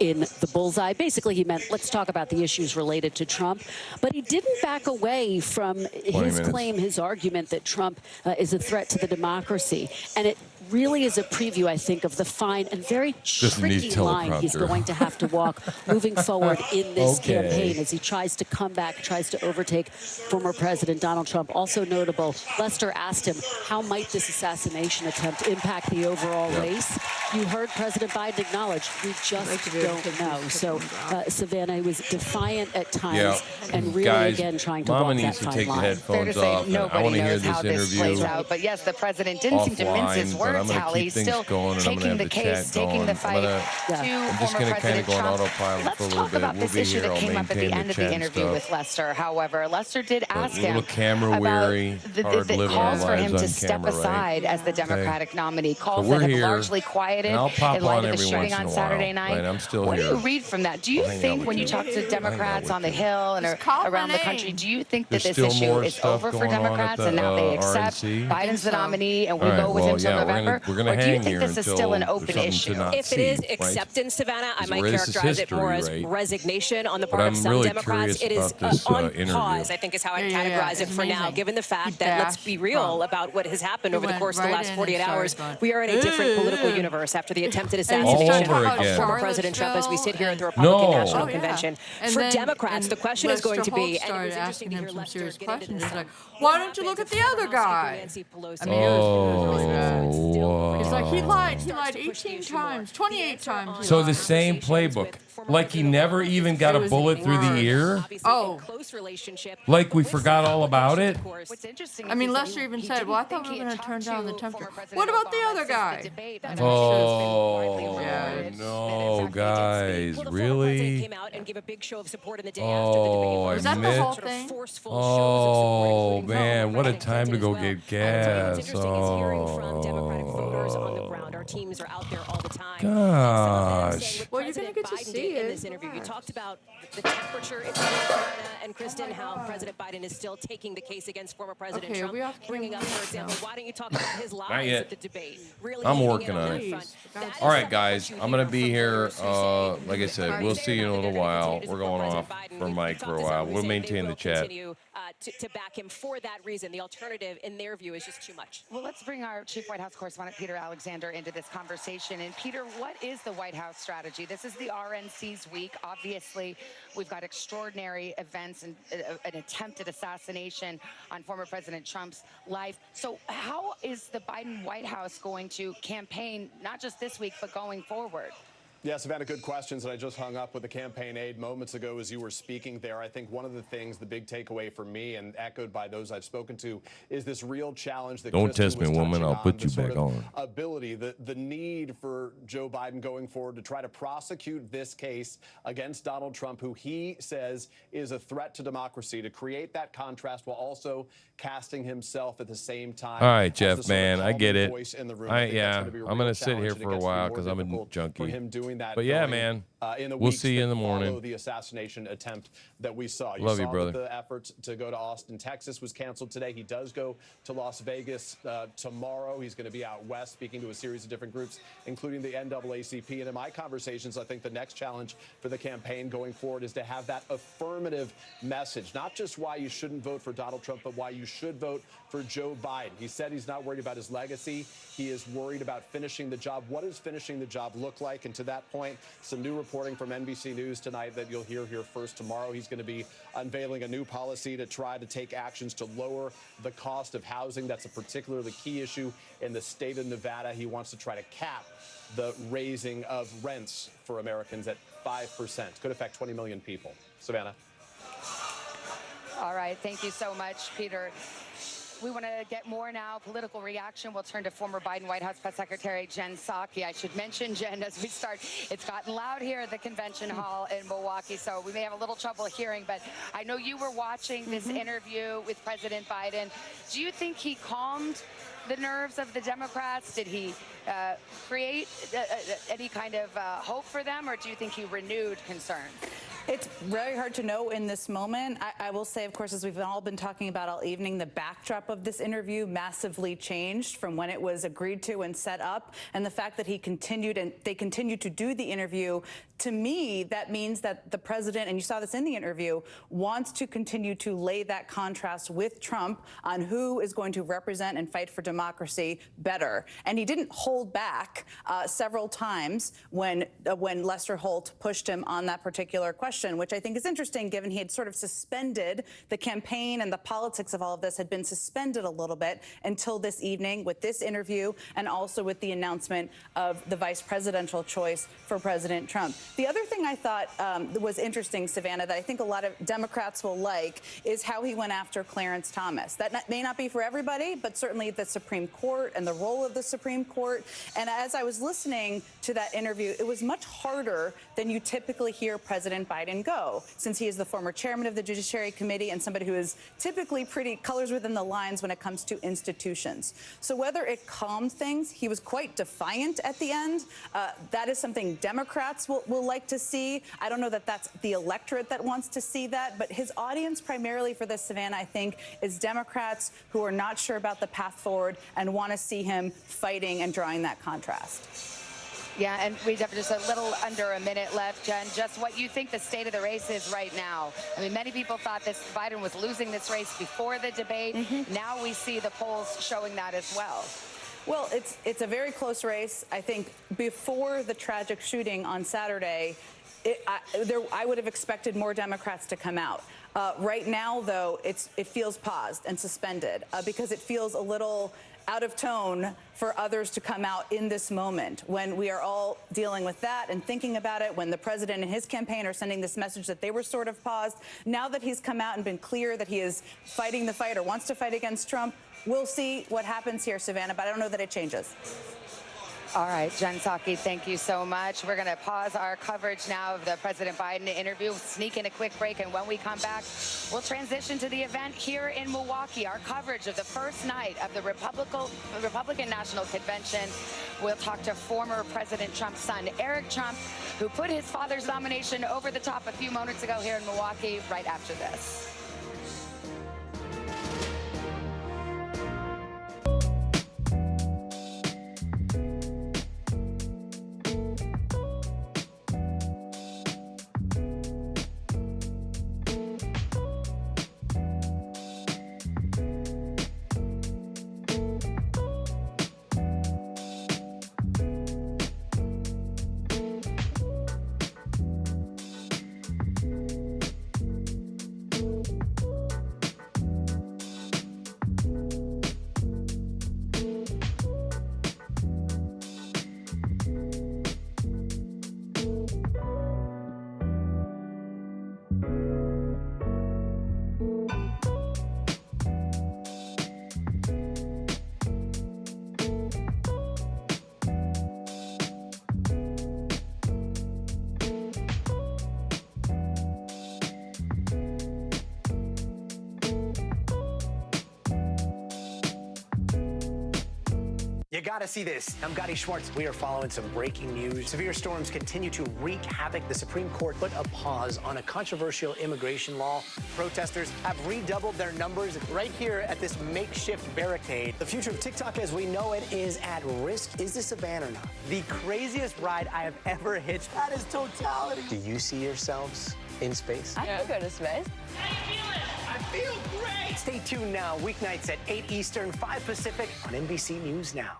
in the bullseye. Basically, he meant let's talk about the issues related to Trump. But he didn't back away from his claim, his argument that Trump is a threat to the democracy. And it really is a preview, I think, of the fine and very tricky line he's going to have to walk moving forward in this campaign as he tries to come back, tries to overtake former President Donald Trump. Also notable, Lester asked him, how might this assassination attempt impact the overall race? You heard President Biden acknowledge, we just don't know. So, Savannah was defiant at times and really, again, trying to walk that fine line. Fair to say, nobody knows how this plays out. But yes, the president didn't seem to mince his words. He's still taking the case, taking the fight to former President Trump. Let's talk about this issue that came up at the end of the interview with Lester. However, Lester did ask him about the calls for him to step aside as the Democratic nominee. Calls that have largely quieted in light of the shooting on Saturday night. What do you read from that? Do you think when you talk to Democrats on the Hill and around the country, do you think that this issue is over for Democrats and now they accept Biden's the nominee and we go with him till November? Or do you think this is still an open issue? If it is acceptance, Savannah, I might characterize it more as resignation on the part of some Democrats. It is on pause, I think is how I'd categorize it for now, given the fact that, let's be real about what has happened over the course of the last 48 hours. We are in a different political universe after the attempted assassination of former President Trump as we sit here at the Republican National Convention. For Democrats, the question is going to be, and it was interesting to hear Lester get into this. Why don't you look at the other guy? I mean, it was really bad. It's like he lied 18 times, 28 times. So the same playbook. Like he never even got a bullet through the ear? Oh. Like we forgot all about it? I mean, Lester even said, well, I thought we were going to turn down the temperature. What about the other guy? Oh, no, guys. Really? Oh, I missed. Oh, man, what a time to go get gas. Our teams are out there all the time. Gosh. Well, you're going to get to see it. In this interview, you talked about the temperature in Atlanta and Kristen, how President Biden is still taking the case against former President Trump, bringing up, for example, why don't you talk about his lies at the debate? Really I'm working on it. All right, guys, I'm going to be here. Like I said, we'll see you in a little while. We're going off for Mike for a while. We'll maintain the chat. To back him for that reason. The alternative, in their view, is just too much. Well, let's bring our chief White House correspondent, Peter Alexander, into this conversation. And Peter, what is the White House strategy? This is the RNC's week. Obviously, we've got extraordinary events and an attempted assassination on former President Trump's life. So how is the Biden White House going to campaign, not just this week, but going forward? Yeah, Savannah, good questions. And I just hung up with the campaign aide moments ago as you were speaking there. I think one of the things, the big takeaway for me and echoed by those I've spoken to, is this real challenge that Don't test me, woman. I'll put you back on. Ability, the need for Joe Biden going forward to try to prosecute this case against Donald Trump, who he says is a threat to democracy, to create that contrast while also casting himself at the same time. All right, Jeff, man, I get it. I'm going to sit here for a while because I'm a junkie. But yeah, man, we'll see you in the morning. The assassination attempt that we saw. Love you, brother. The effort to go to Austin, Texas was canceled today. He does go to Las Vegas tomorrow. He's going to be out west speaking to a series of different groups, including the NAACP. And in my conversations, I think the next challenge for the campaign going forward is to have that affirmative message, not just why you shouldn't vote for Donald Trump, but why you should vote for Joe Biden. He said he's not worried about his legacy. He is worried about finishing the job. What does finishing the job look like? And to that point, some new reporting from NBC News tonight that you'll hear here first tomorrow. He's going to be unveiling a new policy to try to take actions to lower the cost of housing. That's a particularly key issue in the state of Nevada. He wants to try to cap the raising of rents for Americans at 5%. Could affect 20 million people. Savannah. All right. Thank you so much, Peter. we want to get more now political reaction. We'll turn to former Biden White House Press Secretary Jen Psaki. I should mention, Jen, as we start, it's gotten loud here at the convention hall in Milwaukee, so we may have a little trouble hearing, but I know you were watching this interview with President Biden. Do you think he calmed the nerves of the Democrats? Did he create any kind of hope for them, or do you think he renewed concern? It's very hard to know in this moment. I will say, of course, as we've all been talking about all evening, the backdrop of this interview massively changed from when it was agreed to and set up. And the fact that he continued and they continued to do the interview, to me, that means that the president, and you saw this in the interview, wants to continue to lay that contrast with Trump on who is going to represent and fight for democracy better. And he didn't hold back several times when Lester Holt pushed him on that particular question, which I think is interesting, given he had sort of suspended the campaign and the politics of all of this had been suspended a little bit until this evening with this interview and also with the announcement of the vice presidential choice for President Trump. The other thing I thought was interesting, Savannah, that I think a lot of Democrats will like is how he went after Clarence Thomas. That may not be for everybody, but certainly the Supreme Court and the role of the Supreme Court. And as I was listening to that interview, it was much harder than you typically hear President Biden go, since he is the former chairman of the Judiciary Committee and somebody who is typically pretty colors within the lines when it comes to institutions. So whether it calmed things, he was quite defiant at the end. That is something Democrats will like to see. I don't know that that's the electorate that wants to see that, but his audience primarily for this, Savannah, I think, is Democrats who are not sure about the path forward and want to see him fighting and drawing that contrast. Yeah, and we have just a little under a minute left, Jen. Just what you think the state of the race is right now. I mean, many people thought Biden was losing this race before the debate. Now we see the polls showing that as well. Well, it's a very close race. I think before the tragic shooting on Saturday, I would have expected more Democrats to come out. Right now, though, it feels paused and suspended because it feels a little out of tone for others to come out in this moment when we are all dealing with that and thinking about it, when the president and his campaign are sending this message that they were sort of paused. Now that he's come out and been clear that he is fighting the fight or wants to fight against Trump, we'll see what happens here, Savannah, but I don't know that it changes. All right, Jen Psaki, thank you so much. We're going to pause our coverage now of the President Biden interview, sneak in a quick break, and when we come back, we'll transition to the event here in Milwaukee, our coverage of the first night of the Republican National Convention. We'll talk to former President Trump's son, Eric Trump, who put his father's nomination over the top a few moments ago here in Milwaukee, right after this. You gotta see this. I'm Gotti Schwartz. We are following some breaking news. Severe storms continue to wreak havoc. The Supreme Court put a pause on a controversial immigration law. Protesters have redoubled their numbers right here at this makeshift barricade. The future of TikTok as we know it is at risk. Is this a ban or not? The craziest ride I have ever hitched. That is totality. Do you see yourselves in space? I could go to space. How you feeling? I feel great. Stay tuned now, weeknights at 8 Eastern, 5 Pacific on NBC News Now.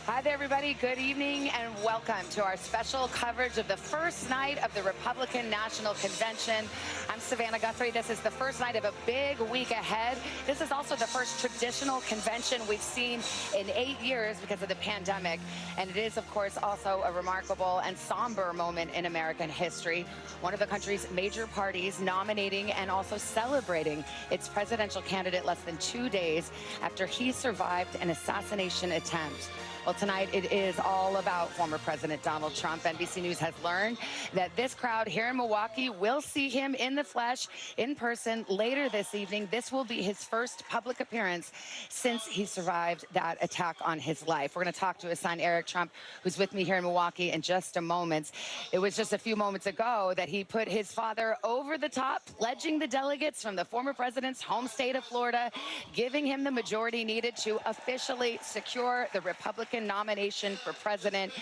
Hi there, everybody. Good evening and welcome to our special coverage of the first night of the Republican National Convention. I'm Savannah Guthrie. This is the first night of a big week ahead. This is also the first traditional convention we've seen in 8 years because of the pandemic. And it is, of course, also a remarkable and somber moment in American history. One of the country's major parties nominating and also celebrating its presidential candidate less than 2 days after he survived an assassination attempt. Well, tonight it is all about former President Donald Trump. NBC News has learned that this crowd here in Milwaukee will see him in the flesh, in person, later this evening. This will be his first public appearance since he survived that attack on his life. We're going to talk to his son, Eric Trump, who's with me here in Milwaukee in just a moment. It was just a few moments ago that he put his father over the top, pledging the delegates from the former president's home state of Florida, giving him the majority needed to officially secure the Republican nomination for president.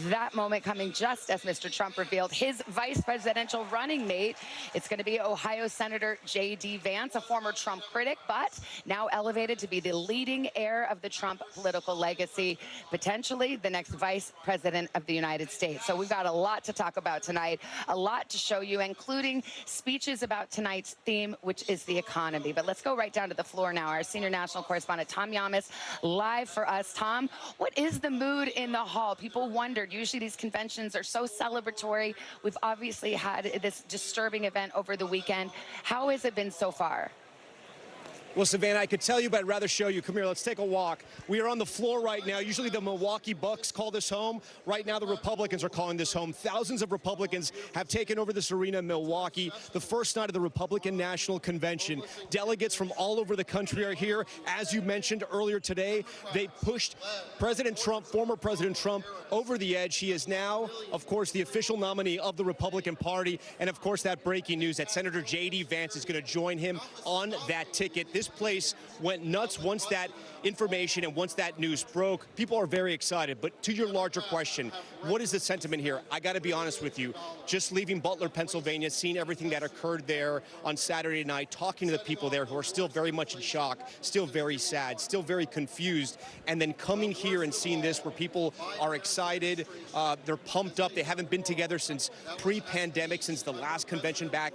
That moment coming just as Mr. Trump revealed his vice presidential running mate. It's going to be Ohio Senator J.D. Vance, a former Trump critic, but now elevated to be the leading heir of the Trump political legacy, potentially the next vice president of the United States. So we've got a lot to talk about tonight, a lot to show you, including speeches about tonight's theme, which is the economy. But let's go right down to the floor now. Our senior national correspondent, Tom Yamas, live for us. Tom, what is the mood in the hall? People wondered. Usually these conventions are so celebratory. We've obviously had this disturbing event over the weekend. How has it been so far? Well, Savannah, I could tell you, but I'd rather show you. Come here, let's take a walk. We are on the floor right now. Usually the Milwaukee Bucks call this home. Right now the Republicans are calling this home. Thousands of Republicans have taken over this arena in Milwaukee. The first night of the Republican National Convention. Delegates from all over the country are here. As you mentioned earlier today, they pushed President Trump, former President Trump, over the edge. He is now, of course, the official nominee of the Republican Party. And, of course, that breaking news that Senator J.D. Vance is going to join him on that ticket. This place went nuts once that information and once that news broke. People are very excited. But to your larger question, what is the sentiment here? I got to be honest with you. Just leaving Butler, Pennsylvania, seeing everything that occurred there on Saturday night, talking to the people there who are still very much in shock, still very sad, still very confused, and then coming here and seeing this where people are excited, they're pumped up. They haven't been together since pre-pandemic, since the last convention back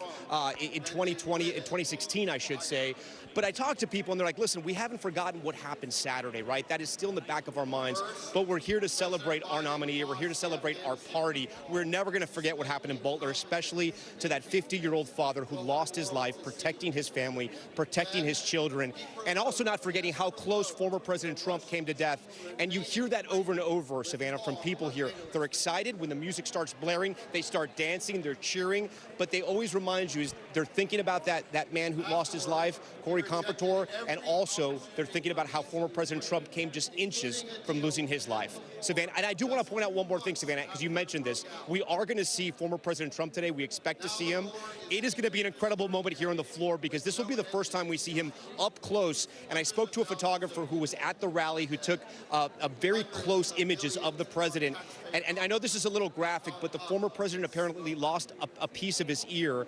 in 2016, I should say. But I talk to people and they're like, listen, we haven't forgotten what happened Saturday, right? That is still in the back of our minds, but we're here to celebrate our nominee. We're here to celebrate our party. We're never going to forget what happened in Butler, especially to that 50-year-old father who lost his life protecting his family, protecting his children, and also not forgetting how close former President Trump came to death. And you hear that over and over, Savannah, from people here. They're excited when the music starts blaring. They start dancing, they're cheering, but they always remind you is they're thinking about that man who lost his life, Corey Comprador, and also they're thinking about how former President Trump came just inches from losing his life. Savannah, and I do want to point out one more thing, Savannah, because you mentioned this. We are going to see former President Trump today. We expect to see him. It is going to be an incredible moment here on the floor because this will be the first time we see him up close. And I spoke to a photographer who was at the rally who took very close images of the president. And I know this is a little graphic, but the former president apparently lost a piece of his ear.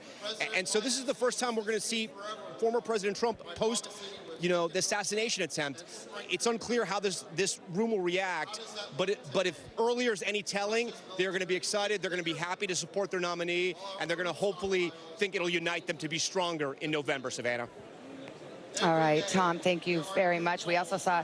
And so this is the first time we're going to see former President Trump post, the assassination attempt. It's unclear how this room will react, but if earlier is any telling, they're going to be excited, they're going to be happy to support their nominee, and they're going to hopefully think it'll unite them to be stronger in November, Savannah. All right, Tom, thank you very much. We also saw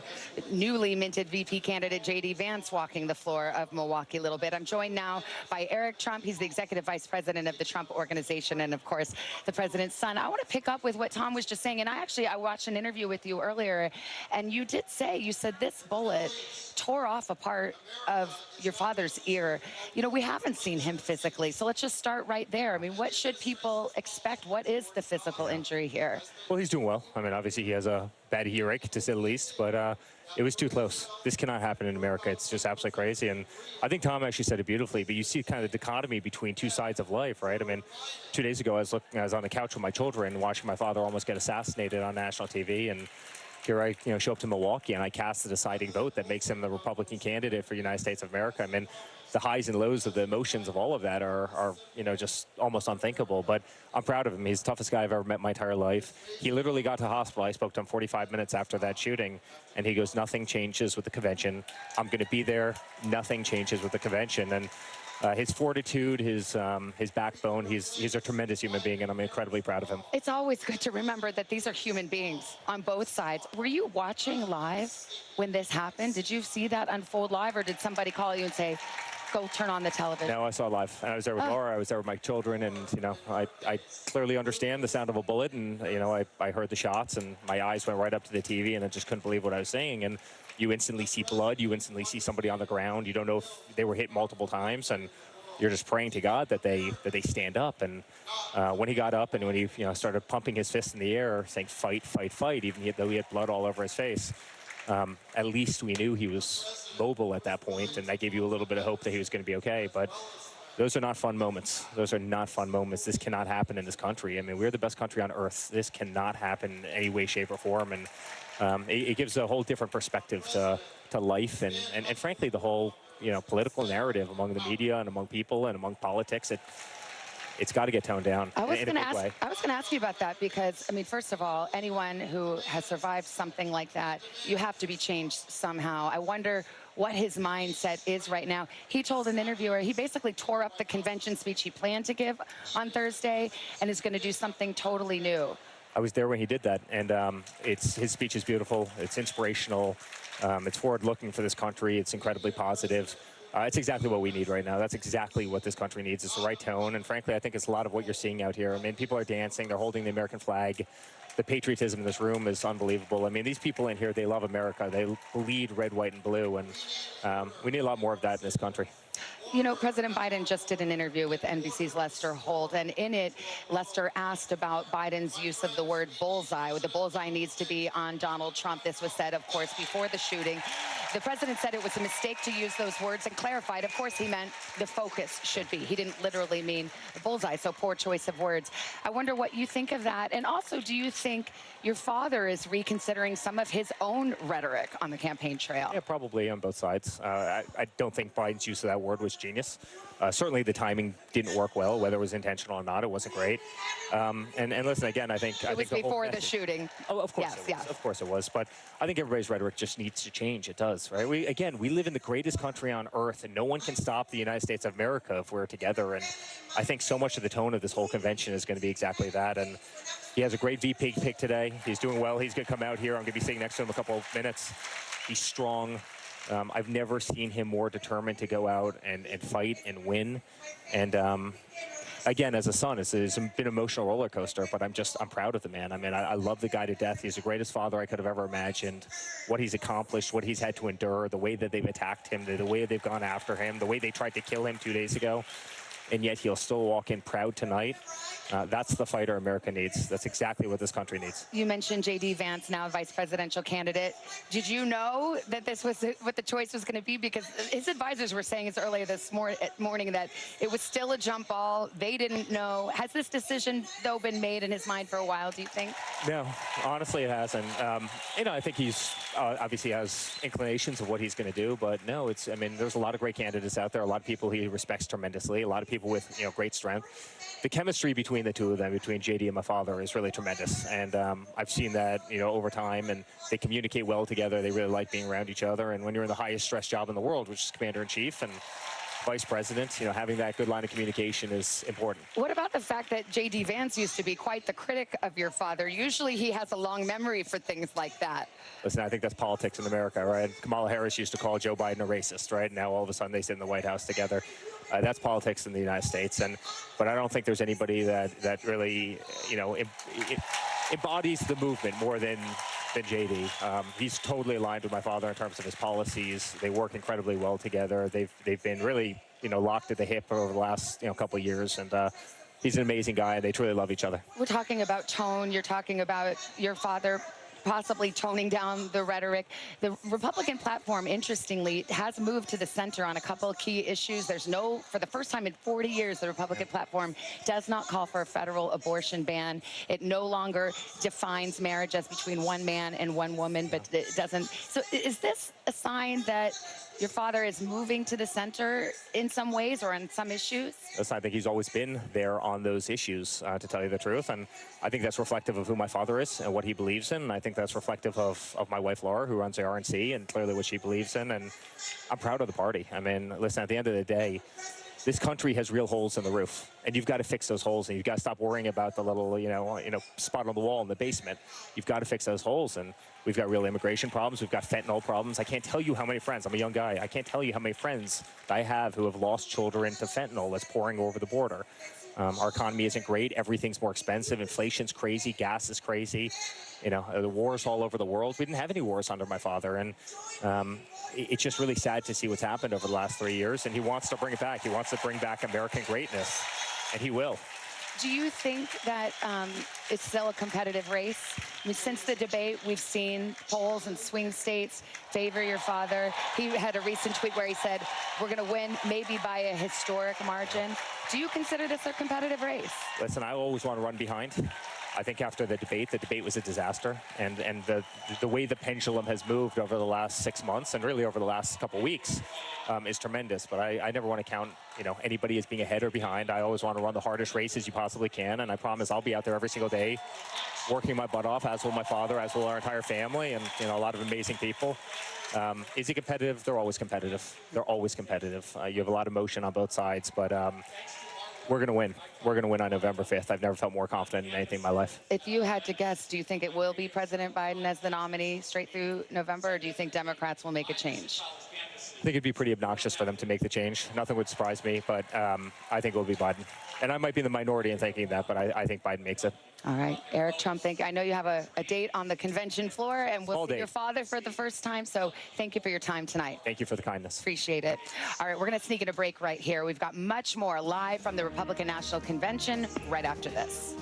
newly minted VP candidate J.D. Vance walking the floor of Milwaukee a little bit. I'm joined now by Eric Trump. He's the executive vice president of the Trump Organization and, of course, the president's son. I want to pick up with what Tom was just saying. And I watched an interview with you earlier, and you said this bullet tore off a part of your father's ear. We haven't seen him physically, so let's just start right there. I mean, what should people expect? What is the physical injury here? Well, he's doing well. I mean, obviously he has a bad earache, to say the least, but it was too close. This cannot happen in America. It's just absolutely crazy. And I think Tom actually said it beautifully, but you see kind of the dichotomy between two sides of life, right? I mean, 2 days ago, I was on the couch with my children watching my father almost get assassinated on national TV, and here I show up to Milwaukee and I cast the deciding vote that makes him the Republican candidate for the United States of America. I mean, the highs and lows of the emotions of all of that are just almost unthinkable. But I'm proud of him. He's the toughest guy I've ever met in my entire life. He literally got to hospital. I spoke to him 45 minutes after that shooting, and he goes, nothing changes with the convention. I'm going to be there. Nothing changes with the convention. And his fortitude, his backbone, he's a tremendous human being, and I'm incredibly proud of him. It's always good to remember that these are human beings on both sides. Were you watching live when this happened? Did you see that unfold live, or did somebody call you and say, go turn on the television? No, I saw it live. I was there with Laura. I was there with my children, and I clearly understand the sound of a bullet, and I heard the shots, and my eyes went right up to the TV, and I just couldn't believe what I was seeing. And you instantly see blood. You instantly see somebody on the ground. You don't know if they were hit multiple times, and you're just praying to God that they stand up. And when he got up and when he started pumping his fist in the air, saying fight, fight, fight, even though he had blood all over his face. At least we knew he was mobile at that point, and that gave you a little bit of hope that he was going to be okay. But those are not fun moments. Those are not fun moments. This cannot happen in this country. I mean, we're the best country on earth. This cannot happen in any way, shape, or form. And it gives a whole different perspective to life and frankly, the whole political narrative among the media and among people and among politics. It's got to get toned down in a big way. I was going to ask you about that because, I mean, first of all, anyone who has survived something like that, you have to be changed somehow. I wonder what his mindset is right now. He told an interviewer he basically tore up the convention speech he planned to give on Thursday and is going to do something totally new. I was there when he did that, and his speech is beautiful. It's inspirational. It's forward-looking for this country. It's incredibly positive. It's exactly what we need right now. That's exactly what this country needs. It's the right tone, and frankly, I think it's a lot of what you're seeing out here. I mean, people are dancing. They're holding the American flag. The patriotism in this room is unbelievable. I mean, these people in here, they love America. They bleed red, white, and blue, and we need a lot more of that in this country. You know, President Biden just did an interview with NBC's Lester Holt, and in it, Lester asked about Biden's use of the word bullseye. The bullseye needs to be on Donald Trump. This was said, of course, before the shooting. The president said it was a mistake to use those words and clarified, of course, he meant the focus should be. He didn't literally mean bullseye, so poor choice of words. I wonder what you think of that. And also, do you think your father is reconsidering some of his own rhetoric on the campaign trail? Yeah, probably on both sides. I don't think Biden's use of that word was genius. Certainly the timing didn't work well, whether it was intentional or not. It wasn't great. And listen, again, I think it was before the shooting. Oh, of course, yes. Of course it was. But I think everybody's rhetoric just needs to change. It does, right? We live in the greatest country on earth, and no one can stop the United States of America if we're together. And I think so much of the tone of this whole convention is going to be exactly that. And he has a great VP pick today. He's doing well. He's going to come out here. I'm going to be sitting next to him in a couple of minutes. He's strong. I've never seen him more determined to go out and fight and win. And again, as a son, it's been an emotional roller coaster, but I'm proud of the man. I mean, I love the guy to death. He's the greatest father I could have ever imagined. What he's accomplished, what he's had to endure, the way that they've attacked him, the way they've gone after him, the way they tried to kill him 2 days ago. And yet he'll still walk in proud tonight. That's the fighter America needs. That's exactly what this country needs. You mentioned J.D. Vance, now vice presidential candidate. Did you know that this was what the choice was going to be? Because his advisors were saying as earlier this morning that it was still a jump ball. They didn't know. Has this decision, though, been made in his mind for a while, do you think? No, honestly, it hasn't. I think he's obviously has inclinations of what he's going to do, but no, there's a lot of great candidates out there, a lot of people he respects tremendously, a lot of people with great strength. The chemistry between the two of them, between JD and my father, is really tremendous, and I've seen that over time, and they communicate well together. They really like being around each other, and when you're in the highest stress job in the world, which is commander-in-chief and vice president, having that good line of communication is important. What about the fact that J.D. Vance used to be quite the critic of your father? Usually he has a long memory for things like that. Listen, I think that's politics in America, right? Kamala Harris used to call Joe Biden a racist, right? Now all of a sudden they sit in the White House together. That's politics in the United States, but I don't think there's anybody that really, embodies the movement more than JD. He's totally aligned with my father in terms of his policies. They work incredibly well together. They've been really, locked at the hip over the last, couple of years, and he's an amazing guy. They truly love each other. We're talking about tone. You're talking about your father possibly toning down the rhetoric. The Republican platform, interestingly, has moved to the center on a couple of key issues. For the first time in 40 years, the Republican platform does not call for a federal abortion ban. It no longer defines marriage as between one man and one woman, but it doesn't. So is this a sign that your father is moving to the center in some ways or on some issues? Listen, I think he's always been there on those issues, to tell you the truth. And I think that's reflective of who my father is and what he believes in. And I think that's reflective of my wife, Laura, who runs the RNC, and clearly what she believes in. And I'm proud of the party. I mean, listen, at the end of the day, this country has real holes in the roof, and you've got to fix those holes, and you've got to stop worrying about the little, spot on the wall in the basement. You've got to fix those holes, and we've got real immigration problems. We've got fentanyl problems. I can't tell you how many friends. I'm a young guy. I can't tell you how many friends I have who have lost children to fentanyl that's pouring over the border. Our economy isn't great. Everything's more expensive. Inflation's crazy. Gas is crazy. The wars all over the world. We didn't have any wars under my father, and it's just really sad to see what's happened over the last 3 years, and he wants to bring it back. He wants to bring back American greatness, and he will. Do you think that it's still a competitive race? I mean, since the debate, we've seen polls in swing states favor your father. He had a recent tweet where he said, we're going to win maybe by a historic margin. Do you consider this a competitive race? Listen, I always want to run behind. I think after the debate was a disaster, and the way the pendulum has moved over the last 6 months and really over the last couple of weeks is tremendous. But I never want to count anybody as being ahead or behind. I always want to run the hardest races you possibly can, and I promise I'll be out there every single day working my butt off, as will my father, as will our entire family, and a lot of amazing people. Is he competitive? They're always competitive. They're always competitive. You have a lot of emotion on both sides, but we're going to win. We're going to win on November 5th. I've never felt more confident in anything in my life. If you had to guess, do you think it will be President Biden as the nominee straight through November, or do you think Democrats will make a change? I think it'd be pretty obnoxious for them to make the change. Nothing would surprise me, but I think it will be Biden. And I might be in the minority in thinking that, but I think Biden makes it. All right, Eric Trump, I know you have a date on the convention floor, and we'll see your father for the first time, so thank you for your time tonight. Thank you for the kindness. Appreciate it. All right, we're going to sneak in a break right here. We've got much more live from the Republican National Convention right after this.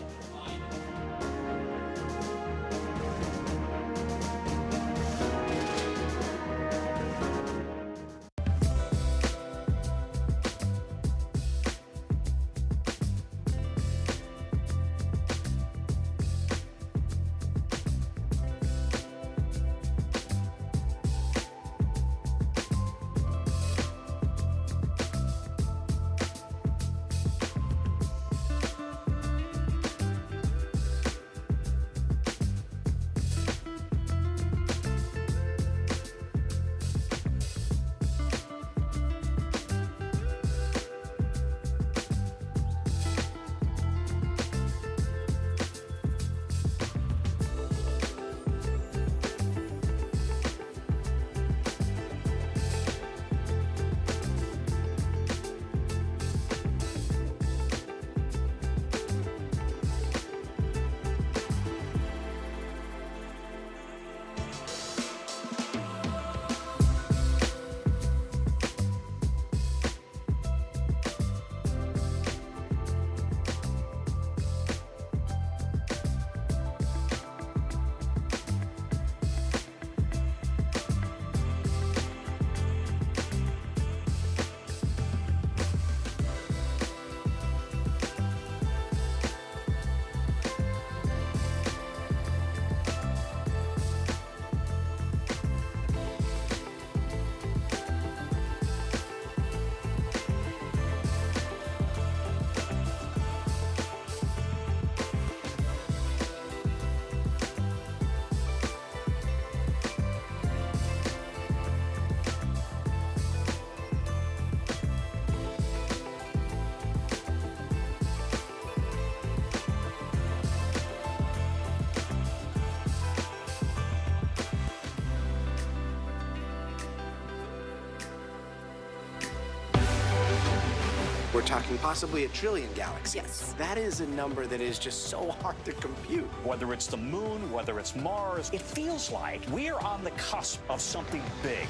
We're talking possibly 1 trillion galaxies. Yes. That is a number that is just so hard to compute. Whether it's the moon, whether it's Mars, it feels like we're on the cusp of something big.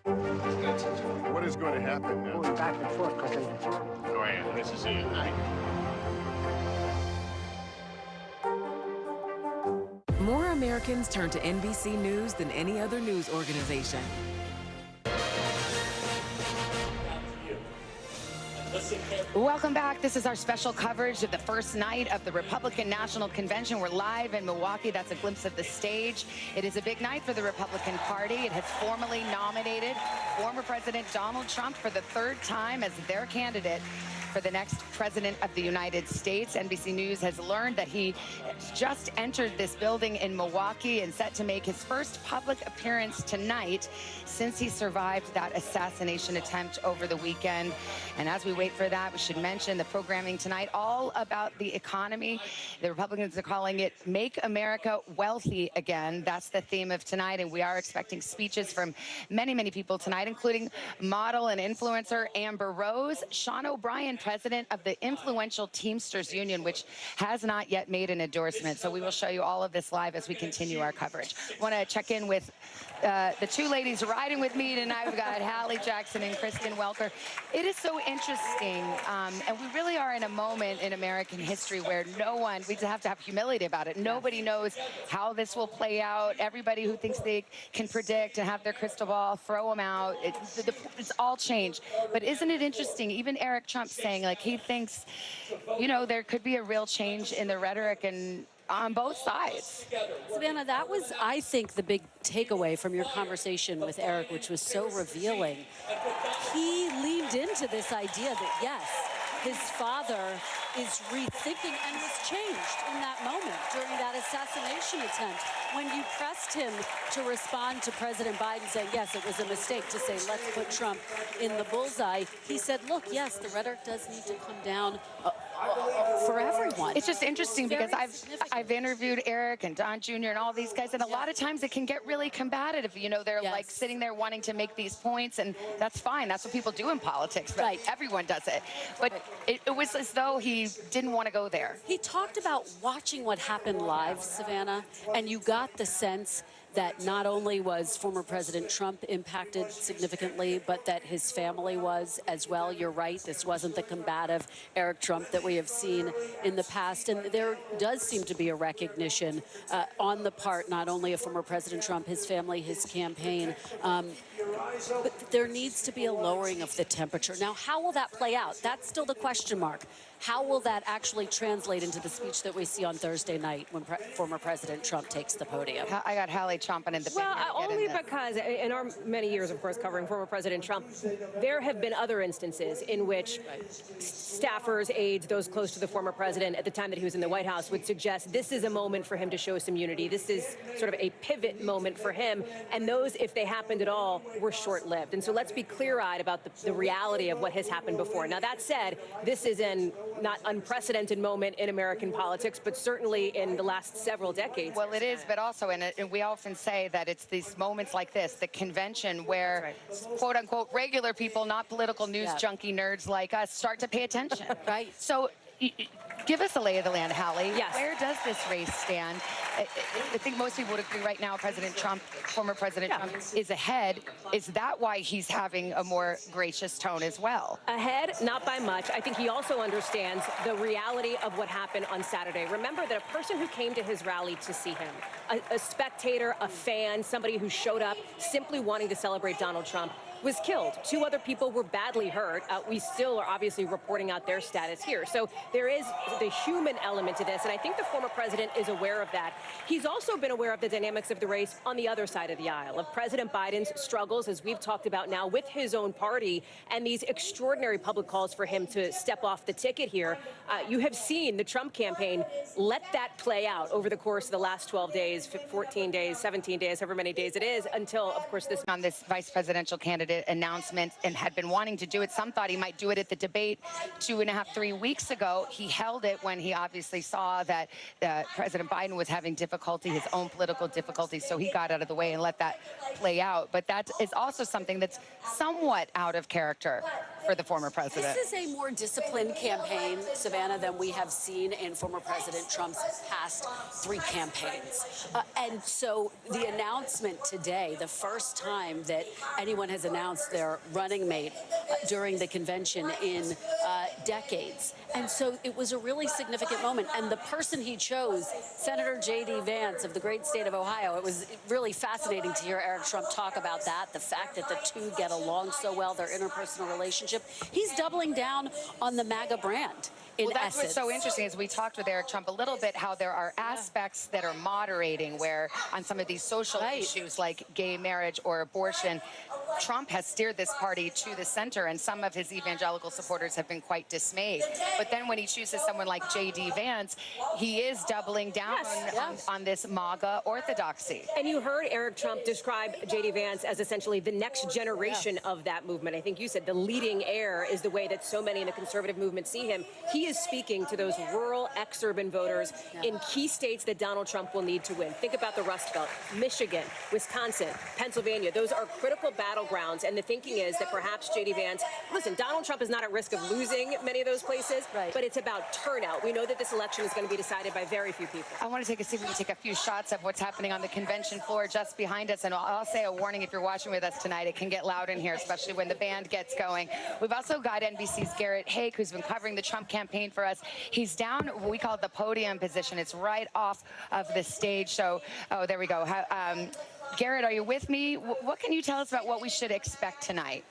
What is going to happen now? Going back and forth because Go ahead. This is it. More Americans turn to NBC News than any other news organization. Listen Welcome back. This is our special coverage of the first night of the Republican National Convention. We're live in Milwaukee. That's a glimpse of the stage. It is a big night for the Republican Party. It has formally nominated former President Donald Trump for the third time as their candidate for the next president of the United States. NBC News has learned that he just entered this building in Milwaukee and set to make his first public appearance tonight since he survived that assassination attempt over the weekend. And as we wait for that, we should mention the programming tonight, all about the economy. The Republicans are calling it Make America Wealthy Again. That's the theme of tonight, and we are expecting speeches from many, many people tonight, including model and influencer Amber Rose, Sean O'Brien, president of the influential Teamsters Union, which has not yet made an endorsement. So we will show you all of this live as we continue our coverage. I want to check in with the two ladies riding with me tonight. We've got Hallie Jackson and Kristen Welker. It is so interesting, and we really are in a moment in American history where no one, we have to have humility about it. Nobody knows how this will play out. Everybody who thinks they can predict and have their crystal ball, throw them out. It's all changed. But isn't it interesting, even Eric Trump saying, like, he thinks, you know, there could be a real change in the rhetoric and on both sides. Savannah, that was, I think, the big takeaway from your conversation with Eric, which was so revealing. He leaned into this idea that, yes, his father is rethinking and was changed in that moment during that assassination attempt. When you pressed him to respond to President Biden saying, yes, it was a mistake to say, let's put Trump in the bullseye, he said, look, yes, the rhetoric does need to come down for everyone. It's just interesting because I've interviewed Eric and Don Jr. and all these guys, and a lot of times it can get really combative. You know, they're like sitting there wanting to make these points, and that's fine. That's what people do in politics. Right. Everyone does it. But it was as though he didn't want to go there. He talked about watching what happened live, Savannah, and you got the sense that not only was former President Trump impacted significantly, but that his family was as well. You're right, this wasn't the combative Eric Trump that we have seen in the past. And there does seem to be a recognition on the part not only of former President Trump, his family, his campaign, but there needs to be a lowering of the temperature. Now, how will that play out? That's still the question mark. How will that actually translate into the speech that we see on Thursday night when former President Trump takes the podium? I got Hallie chomping in the Well, only because in our many years, of course, covering former President Trump, there have been other instances in which staffers, aides, those close to the former president at the time that he was in the White House would suggest this is a moment for him to show some unity. This is sort of a pivot moment for him. And those, if they happened at all, were short-lived. And so let's be clear-eyed about the reality of what has happened before. Now, that said, this is an not unprecedented moment in American politics, but certainly in the last several decades. Well, it is, but also, and we often say that it's these moments like this, the convention, where quote-unquote regular people, not political news junkie nerds like us, start to pay attention. Right. So give us a lay of the land, Hallie. Yes. Where does this race stand? I think most people would agree right now President Trump, former President Trump, is ahead. Is that why he's having a more gracious tone as well? Ahead, not by much. I think he also understands the reality of what happened on Saturday. Remember that a person who came to his rally to see him, a spectator, a fan, somebody who showed up simply wanting to celebrate Donald Trump, was killed. 2 other people were badly hurt. We still are obviously reporting out their status here. So there is the human element to this, and I think the former president is aware of that. He's also been aware of the dynamics of the race on the other side of the aisle, of President Biden's struggles, as we've talked about now, with his own party, and these extraordinary public calls for him to step off the ticket here. You have seen the Trump campaign let that play out over the course of the last 12 days, 14 days, 17 days, however many days it is, until, of course, this vice presidential candidate announcement, and had been wanting to do it. Some thought he might do it at the debate 2.5, 3 weeks ago. He held it when he obviously saw that President Biden was having difficulty, his own political difficulties, so he got out of the way and let that play out. But that is also something that's somewhat out of character for the former president. This is a more disciplined campaign, Savannah, than we have seen in former President Trump's past 3 campaigns. And so the announcement today, the first time that anyone has announced their running mate during the convention in decades. And so it was a really significant moment. And the person he chose, Senator J.D. Vance of the great state of Ohio, it was really fascinating to hear Eric Trump talk about that, the fact that the two get along so well, their interpersonal relationship. relationship. He's doubling down on the MAGA brand. Well, that's what's so interesting is we talked with Eric Trump a little bit how there are aspects that are moderating where on some of these social issues like gay marriage or abortion, Trump has steered this party to the center, and some of his evangelical supporters have been quite dismayed. But then when he chooses someone like J.D. Vance, he is doubling down on this MAGA orthodoxy. And you heard Eric Trump describe J.D. Vance as essentially the next generation of that movement. I think you said the leading heir is the way that so many in the conservative movement see him. He is speaking to those rural, ex-urban voters in key states that Donald Trump will need to win. Think about the Rust Belt, Michigan, Wisconsin, Pennsylvania. Those are critical battlegrounds, and the thinking is that perhaps J.D. Vance, listen, Donald Trump is not at risk of losing many of those places, but it's about turnout. We know that this election is going to be decided by very few people. I want to see if we can take a few shots of what's happening on the convention floor just behind us, and I'll say a warning if you're watching with us tonight, it can get loud in here, especially when the band gets going. We've also got NBC's Garrett Haake, who's been covering the Trump campaign for us. He's down what we call the podium position. It's right off of the stage. So, oh, there we go. Garrett, are you with me? What can you tell us about what we should expect tonight?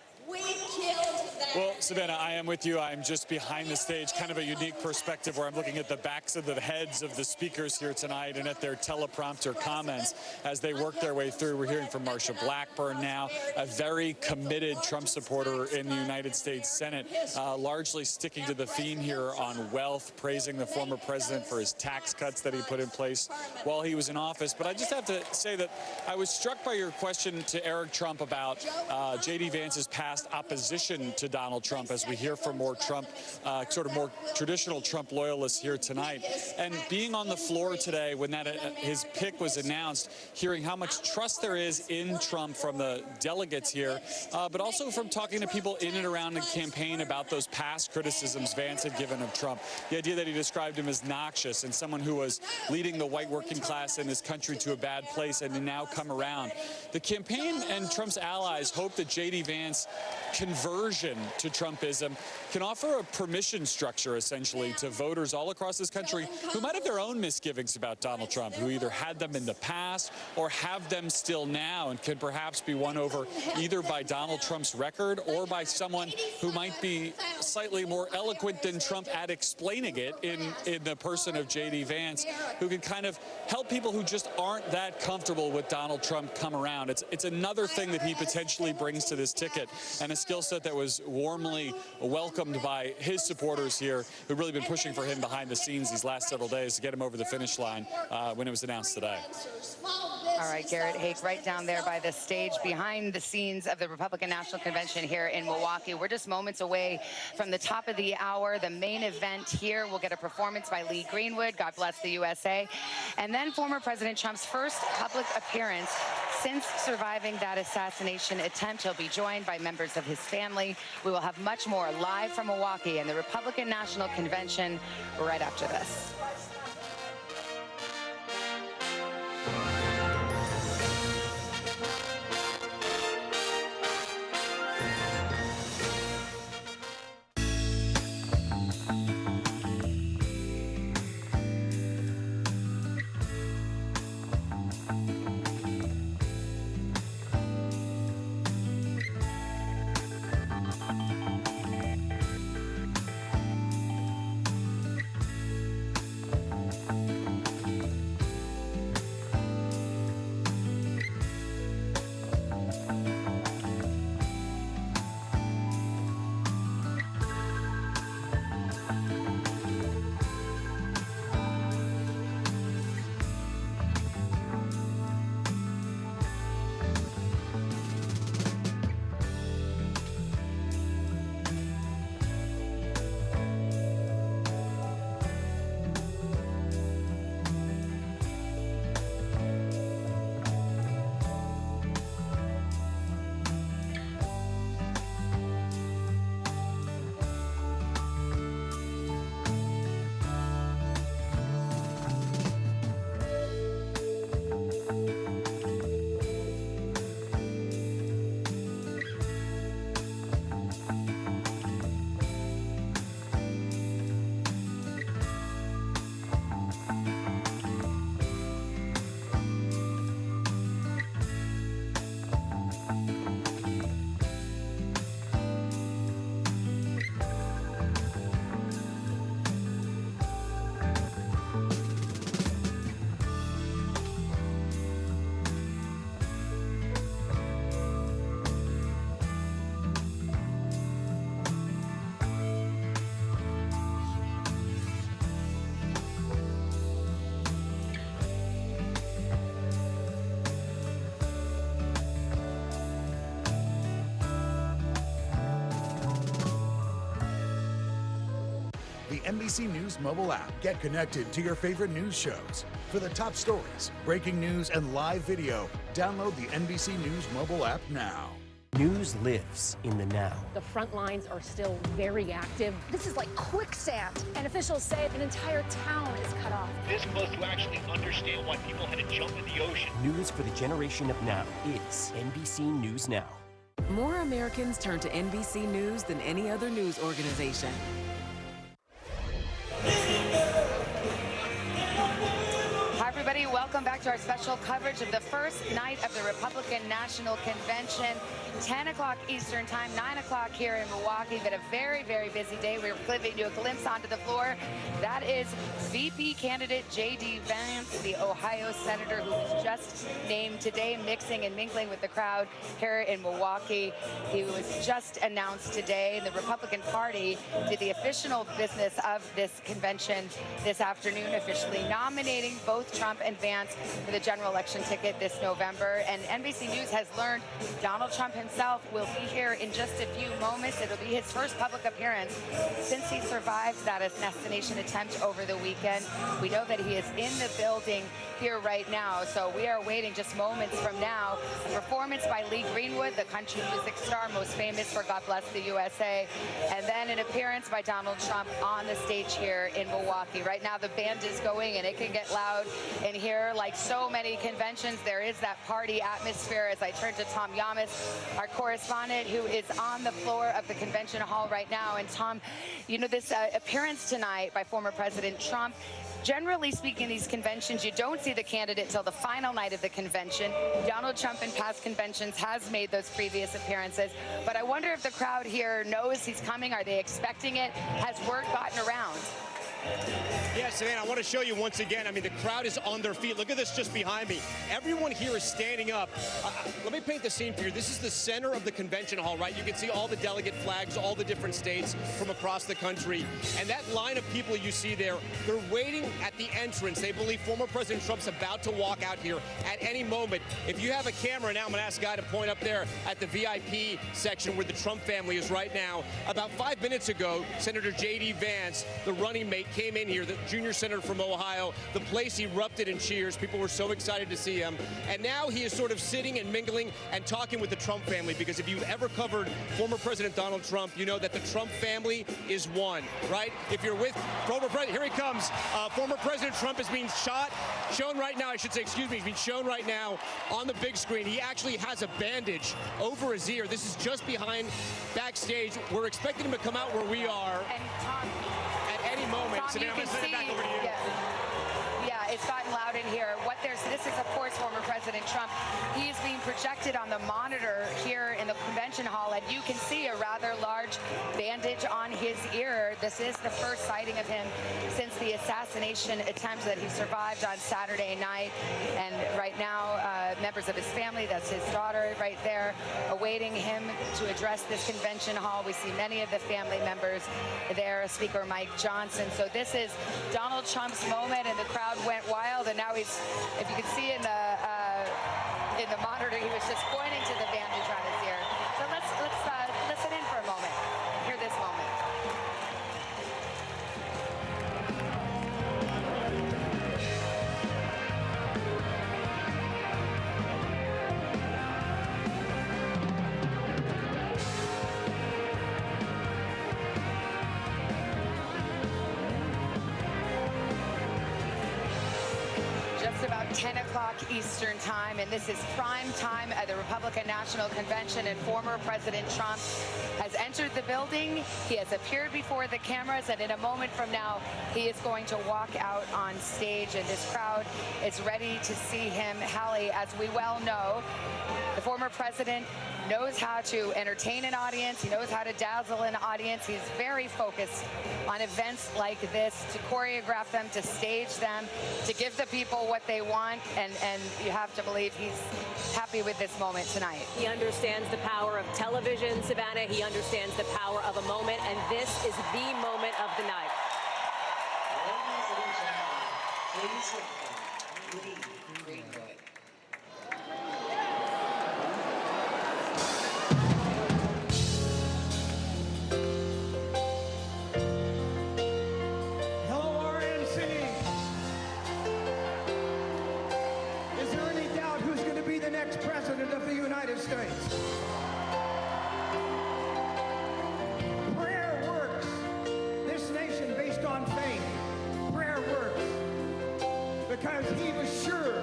Well, Savannah, I am with you. I'm just behind the stage, kind of a unique perspective where I'm looking at the backs of the heads of the speakers here tonight and at their teleprompter comments as they work their way through. We're hearing from Marsha Blackburn now, a very committed Trump supporter in the United States Senate, largely sticking to the theme here on wealth, praising the former president for his tax cuts that he put in place while he was in office. But I just have to say that I was struck by your question to Eric Trump about J.D. Vance's past opposition to Donald Trump, as we hear from more Trump, sort of more traditional Trump loyalists here tonight. And being on the floor today when his pick was announced, hearing how much trust there is in Trump from the delegates here, but also from talking to people in and around the campaign about those past criticisms Vance had given of Trump. The idea that he described him as noxious and someone who was leading the white working class in this country to a bad place and to now come around. The campaign and Trump's allies hope that J.D. Vance conversion to Trumpism can offer a permission structure, essentially, to voters all across this country who might have their own misgivings about Donald Trump, who either had them in the past or have them still now and can perhaps be won over either by Donald Trump's record or by someone who might be slightly more eloquent than Trump at explaining it in the person of J.D. Vance, who can kind of help people who just aren't that comfortable with Donald Trump come around. It's another thing that he potentially brings to this ticket, and a skill set that was warmly welcomed by his supporters here, who've really been pushing for him behind the scenes these last several days to get him over the finish line when it was announced today. All right, Garrett Haake, right down there by the stage, behind the scenes of the Republican National Convention here in Milwaukee. We're just moments away from the top of the hour. The main event here, we'll get a performance by Lee Greenwood, God bless the USA, and then former President Trump's first public appearance since surviving that assassination attempt. He'll be joined by members of his family. We will have much more live from Milwaukee and the Republican National Convention right after this. the NBC News mobile app. Get connected to your favorite news shows. For the top stories, breaking news, and live video, download the NBC News mobile app now. News lives in the now. The front lines are still very active. This is like quicksand, and officials say an entire town is cut off. This close to actually understand why people had to jump in the ocean. News for the generation of now is NBC News Now. More Americans turn to NBC News than any other news organization. Hi, everybody. Welcome back to our special coverage of the first night of the Republican National Convention. 10 o'clock Eastern Time, 9 o'clock here in Milwaukee. But a very, very busy day. We're giving you a glimpse onto the floor. That is VP candidate J.D. Vance, the Ohio senator who was just named today, mixing and mingling with the crowd here in Milwaukee. He was just announced today. The Republican Party did the official business of this convention this afternoon, officially nominating both Trump and Vance for the general election ticket this November. And NBC News has learned Donald Trump himself will be here in just a few moments. It'll be his first public appearance since he survived that assassination attempt over the weekend. We know that he is in the building here right now, so we are waiting just moments from now. A performance by Lee Greenwood, the country music star most famous for God Bless the USA, and then an appearance by Donald Trump on the stage here in Milwaukee. Right now the band is going and it can get loud in here. Like so many conventions, there is that party atmosphere. As I turn to Tom Yamas, our correspondent, who is on the floor of the convention hall right now. And Tom, you know, this appearance tonight by former President Trump, generally speaking, these conventions, you don't see the candidate till the final night of the convention. Donald Trump in past conventions has made those previous appearances. But I wonder if the crowd here knows he's coming. Are they expecting it? Has word gotten around? Yeah, Savannah, I want to show you once again. I mean, the crowd is on their feet. Look at this just behind me. Everyone here is standing up. Let me paint the scene for you. This is the center of the convention hall, right? You can see all the delegate flags, all the different states from across the country. And that line of people you see there, they're waiting at the entrance. They believe former President Trump's about to walk out here at any moment. If you have a camera now, I'm going to ask a guy to point up there at the VIP section where the Trump family is right now. About 5 minutes ago, Senator J.D. Vance, the running mate, came in here, the junior senator from Ohio. The place erupted in cheers. People were so excited to see him. And now he is sort of sitting and mingling and talking with the Trump family, because if you've ever covered former President Donald Trump, you know that the Trump family is one, right? If you're with former President, here he comes. Former President Trump is being shown right now, I should say, excuse me, he's being shown right now on the big screen. He actually has a bandage over his ear. This is just behind backstage. We're expecting him to come out where we are. And Tom, at any moment. Tom, So now I'm going to send it back over to you. Yeah, it's gotten loud in here. This is, of course, former President Trump. He is being projected on the monitor here in the convention hall, and you can see a rather large bandage on his ear. This is the first sighting of him since the assassination attempt that he survived on Saturday night. And right now, members of his family, that's his daughter right there, awaiting him to address this convention hall. We see many of the family members there, Speaker Mike Johnson. So this is Donald Trump's moment, and the crowd went wild. And now he's, if you can see in the monitor, he was just pointing to the bandage on his ear. So let's listen in for a moment. Hear this moment. About 10 o'clock Eastern Time, and this is prime time at the Republican National Convention, and former President Trump has entered the building. He has appeared before the cameras, and in a moment from now, he is going to walk out on stage, and this crowd is ready to see him. Hallie, as we well know, the former president knows how to entertain an audience. He knows how to dazzle an audience. He's very focused on events like this, to choreograph them, to stage them, to give the people what they want, and you have to believe he's happy with this moment tonight. He understands the power of television, Savannah. He understands the power of a moment, and this is the moment of the night. Ladies and gentlemen, Lee Greenwood. because he was sure,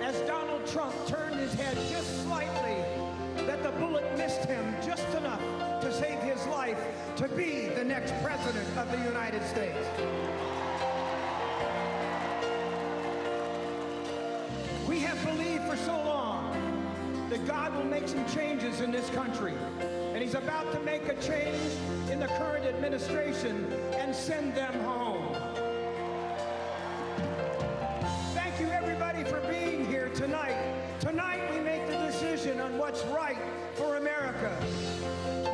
as Donald Trump turned his head just slightly, that the bullet missed him just enough to save his life to be the next president of the United States. We have believed for so long that God will make some changes in this country. And he's about to make a change in the current administration and send them home. Thank you, everybody, for being here tonight. Tonight, we make the decision on what's right for America.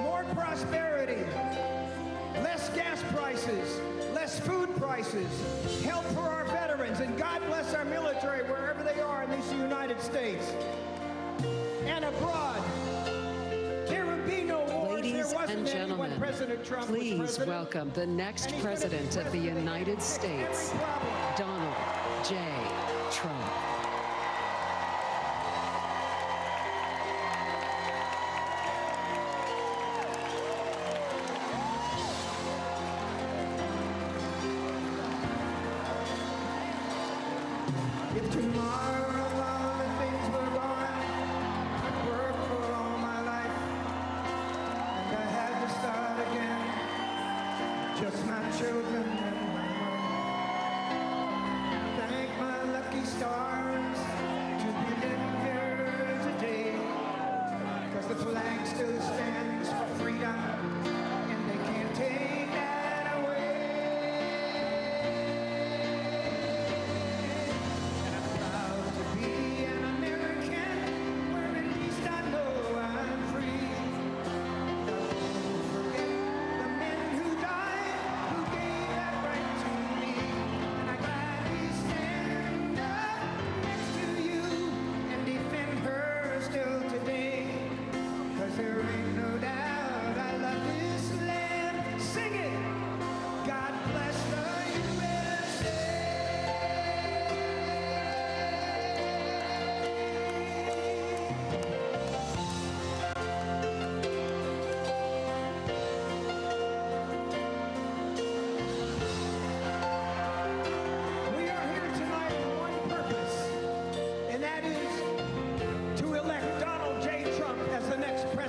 More prosperity, less gas prices, less food prices, help for our veterans, and God bless our military wherever they are in these United States and abroad. There would be no wars. Ladies and gentlemen, please welcome the next president of the United States, Donald J. Trump. If tomorrow all the things were gone, I'd work for all my life, and I had to start again, just my children and my wife. Thank my lucky stars to be living here today, 'cause the flag still stands for freedom, and they can't take that away.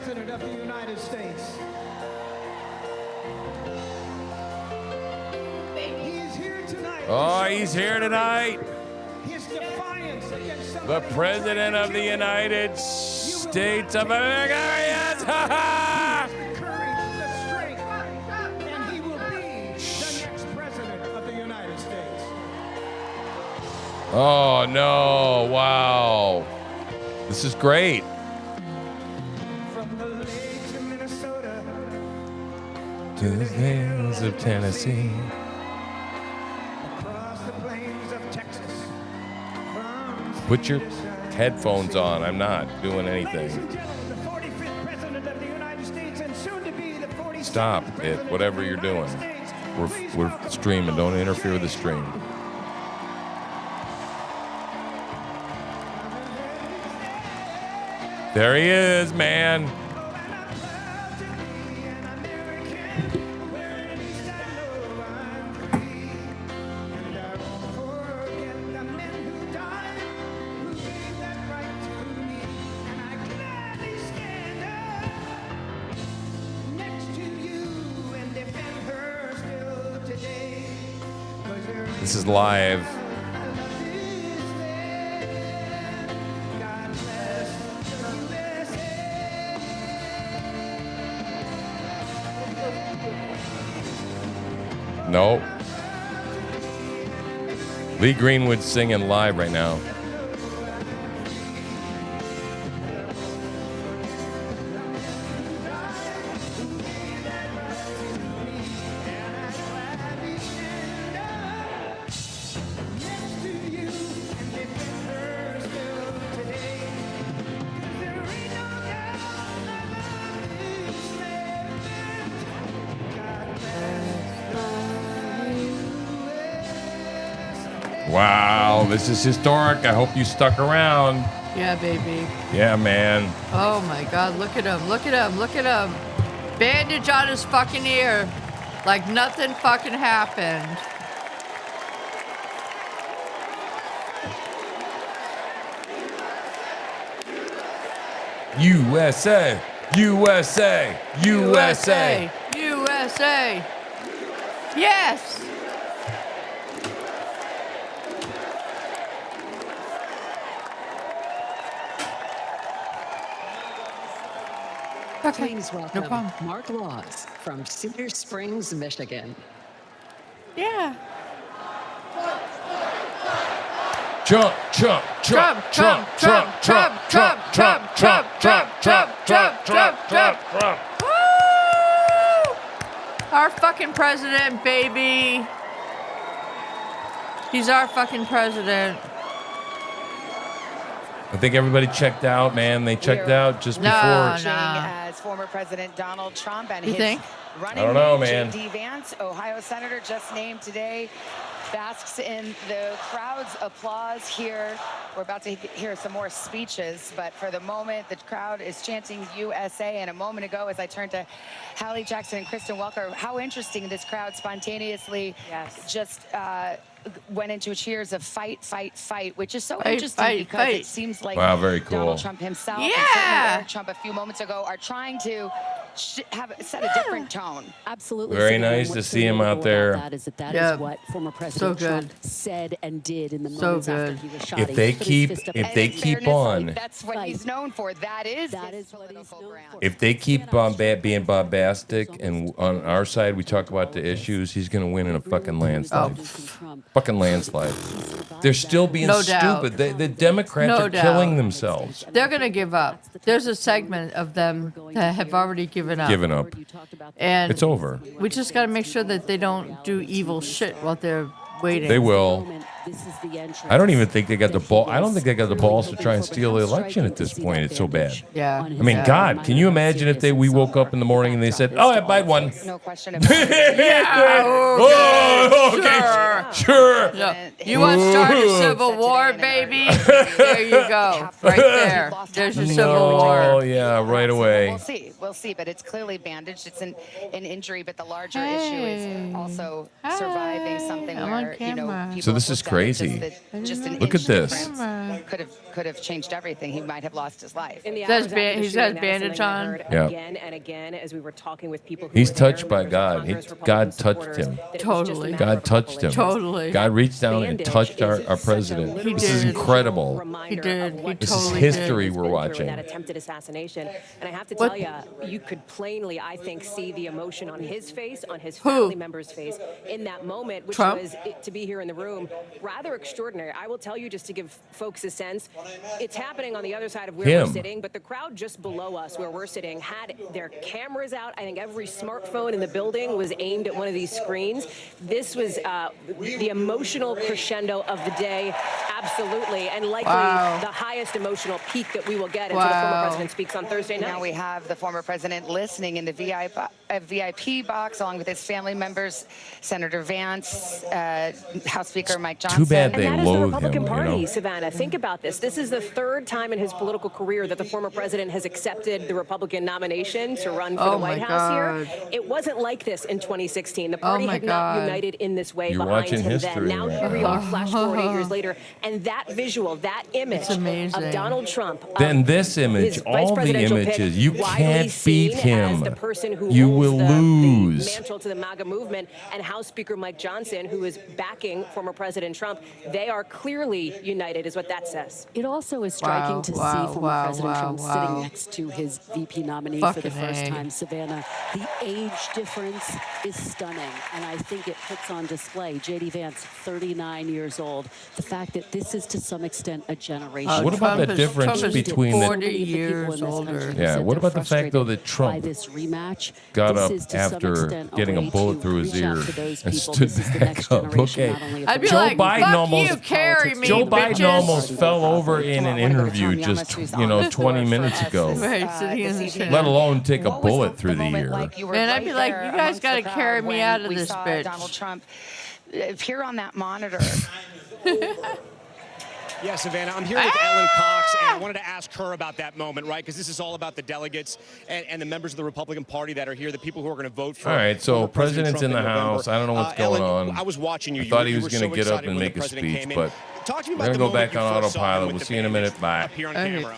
Of the United States. He's here tonight. Oh, he's here tonight. His defiance against The President of the United States of America. Yes! the courage, the strength, and he will be the next president of the United States. Oh, no. Wow. This is great. To the hills of Tennessee. Across the plains of Texas. Put your headphones on. I'm not doing anything. The 45th president of the United States and soon to be the 46th. Stop it, whatever you're doing. We're streaming. Don't interfere with the stream. There he is, man. This is live. Nope. Lee Greenwood's singing live right now. Wow, this is historic. I hope you stuck around. Yeah, baby. Yeah, man. Oh my God, look at him, look at him, look at him. Bandage on his fucking ear. Like nothing fucking happened. USA, USA, USA. USA. Yes. Okay. Please No welcome problem. Mark Laws from Cedar Springs, Michigan. Yeah. Trump, Trump, Trump, Trump, Trump, Trump, Trump, Trump, Trump, Trump, Trump, Trump, Trump, Trump. Woo! Our fucking president, baby. He's our fucking president. I think everybody checked out, man. They checked out just before. As former President Donald Trump and You his think? running I don't know, mate, man. J.D. Vance, Ohio senator, just named today, basks in the crowd's applause here. We're about to hear some more speeches, but for the moment, the crowd is chanting USA. And a moment ago, as I turned to Hallie Jackson and Kristen Welker, how interesting this crowd spontaneously just went into cheers of fight, fight, fight, which is so interesting because it seems like very cool. Donald Trump himself and certainly Eric Trump a few moments ago are trying to set a different tone. Absolutely. Very nice to see him out there. That is what former President Trump said and did in the moments after he was shot. If they keep on, That's what he's known for. That is what he's known for. if they keep being bombastic, and on our side we talk about the issues, he's gonna win in a fucking landslide. Fucking landslide. They're still being No doubt. stupid. The Democrats No are doubt. killing themselves. They're going to give up. There's a segment of them that have already given up. Giving up. And It's over. We just got to make sure that they don't do evil shit while they're waiting. They will. I don't even think they got the ball. I don't think they got the balls to try and steal the election at this point. It's so bad. Yeah. I mean, God, can you imagine if we woke up in the morning and they said, "Oh, I Biden won." No question about it. Oh, okay. Sure. No. You want to start a civil war, baby? There you go. Right there. There's your civil war. Oh, yeah, right away. We'll see, but it's clearly bandaged. It's an injury, but the larger issue is also surviving something where, people So this is crazy. just an Look at inch this. difference could have changed everything. He might have lost his life. In the He's got hours after the he's got his shooting, that is bandage something I on. heard Yeah. Again and again, as we were talking with people who He's were there, touched by members of God. Congress, God Republican touched supporters, him. that it was just a Totally. matter God of touched him. Totally. God reached down and Bandage touched our is such a president. little This is did. incredible. He did. He This is totally history did. we're through watching. that attempted assassination. And I have to What- tell you, you could plainly, I think, see the emotion on his face, on his Who? family member's face in that moment, which Trump? was to be here in the room, rather extraordinary. I will tell you, just to give folks a sense, it's happening on the other side of where Him. we're sitting, but the crowd just below us, where we're sitting, had their cameras out. I think every smartphone in the building was aimed at one of these screens. This was the emotional crescendo of the day, absolutely, and likely Wow. the highest emotional peak that we will get until the former Wow. president speaks on Thursday night. Now we have the former president listening in the VIP box along with his family members, Senator Vance, House Speaker Mike Johnson. Too bad they And that is the loathe Republican him, you Party, know? Savannah. Think about this. This is the third time in his political career that the former president has accepted the Republican nomination to run for Oh the my White House God. here. It wasn't like this in 2016. The party my had not God. united in this way You're behind watching him history, then. Now right here we now. are, flash forward 8 years later, and that visual, that image It's amazing. of Donald Trump. Then of this image, his vice all the presidential pick, images, you widely can't seen beat as him. the person who You holds will the lose. mantle to the MAGA movement, and House Speaker Mike Johnson, who is backing former President Trump. They are clearly united, is what that says. It also is striking Wow, to wow, see former wow, President wow, Trump wow. sitting next to his VP nominee for the Fucking first A. time, Savannah. The age difference is stunning, and I think it puts on display J.D. Vance, 39 years old. The fact that this is to some extent a generation. What about the difference Trump is between the- 40 So many of the people in years this older. country Yeah, said what they're about the fact, though, that frustrated Trump by this rematch? got This up is to some after extent getting a way bullet to through his reach out ear to those and people. stood This is the back next up? generation, Okay. not only of I'd be Joe like, Biden fuck almost you, carry me, Joe Biden bitches. almost fell over in an interview just 20 minutes ago. Right, sitting in the chair. Let alone take a bullet through the ear. Man, I'd be like, you guys got to carry me out of we this saw bitch. Donald Trump appear on that monitor. Yeah, Savannah, I'm here with Ellen Cox, and I wanted to ask her about that moment, right? Because this is all about the delegates and the members of the Republican Party that are here, the people who are going to vote for. All right, so former President president's in Trump the November. house. I don't know what's going Ellen, on. I was watching you. I thought he You was were going so to get up excited and when the make a president speech, came in. but Talk to me we're about going to the go back moment on you first saw him autopilot. with We'll the see you in a minute. bandage Bye. up here on Okay. camera.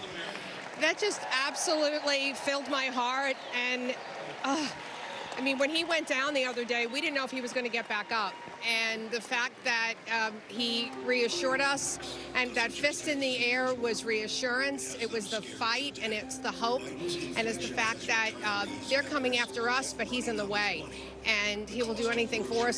That just absolutely filled my heart. And I mean, when he went down the other day, we didn't know if he was going to get back up. And the fact that he reassured us, and that fist in the air was reassurance. It was the fight, and it's the hope, and it's the fact that they're coming after us, but he's in the way. And he will do anything for us.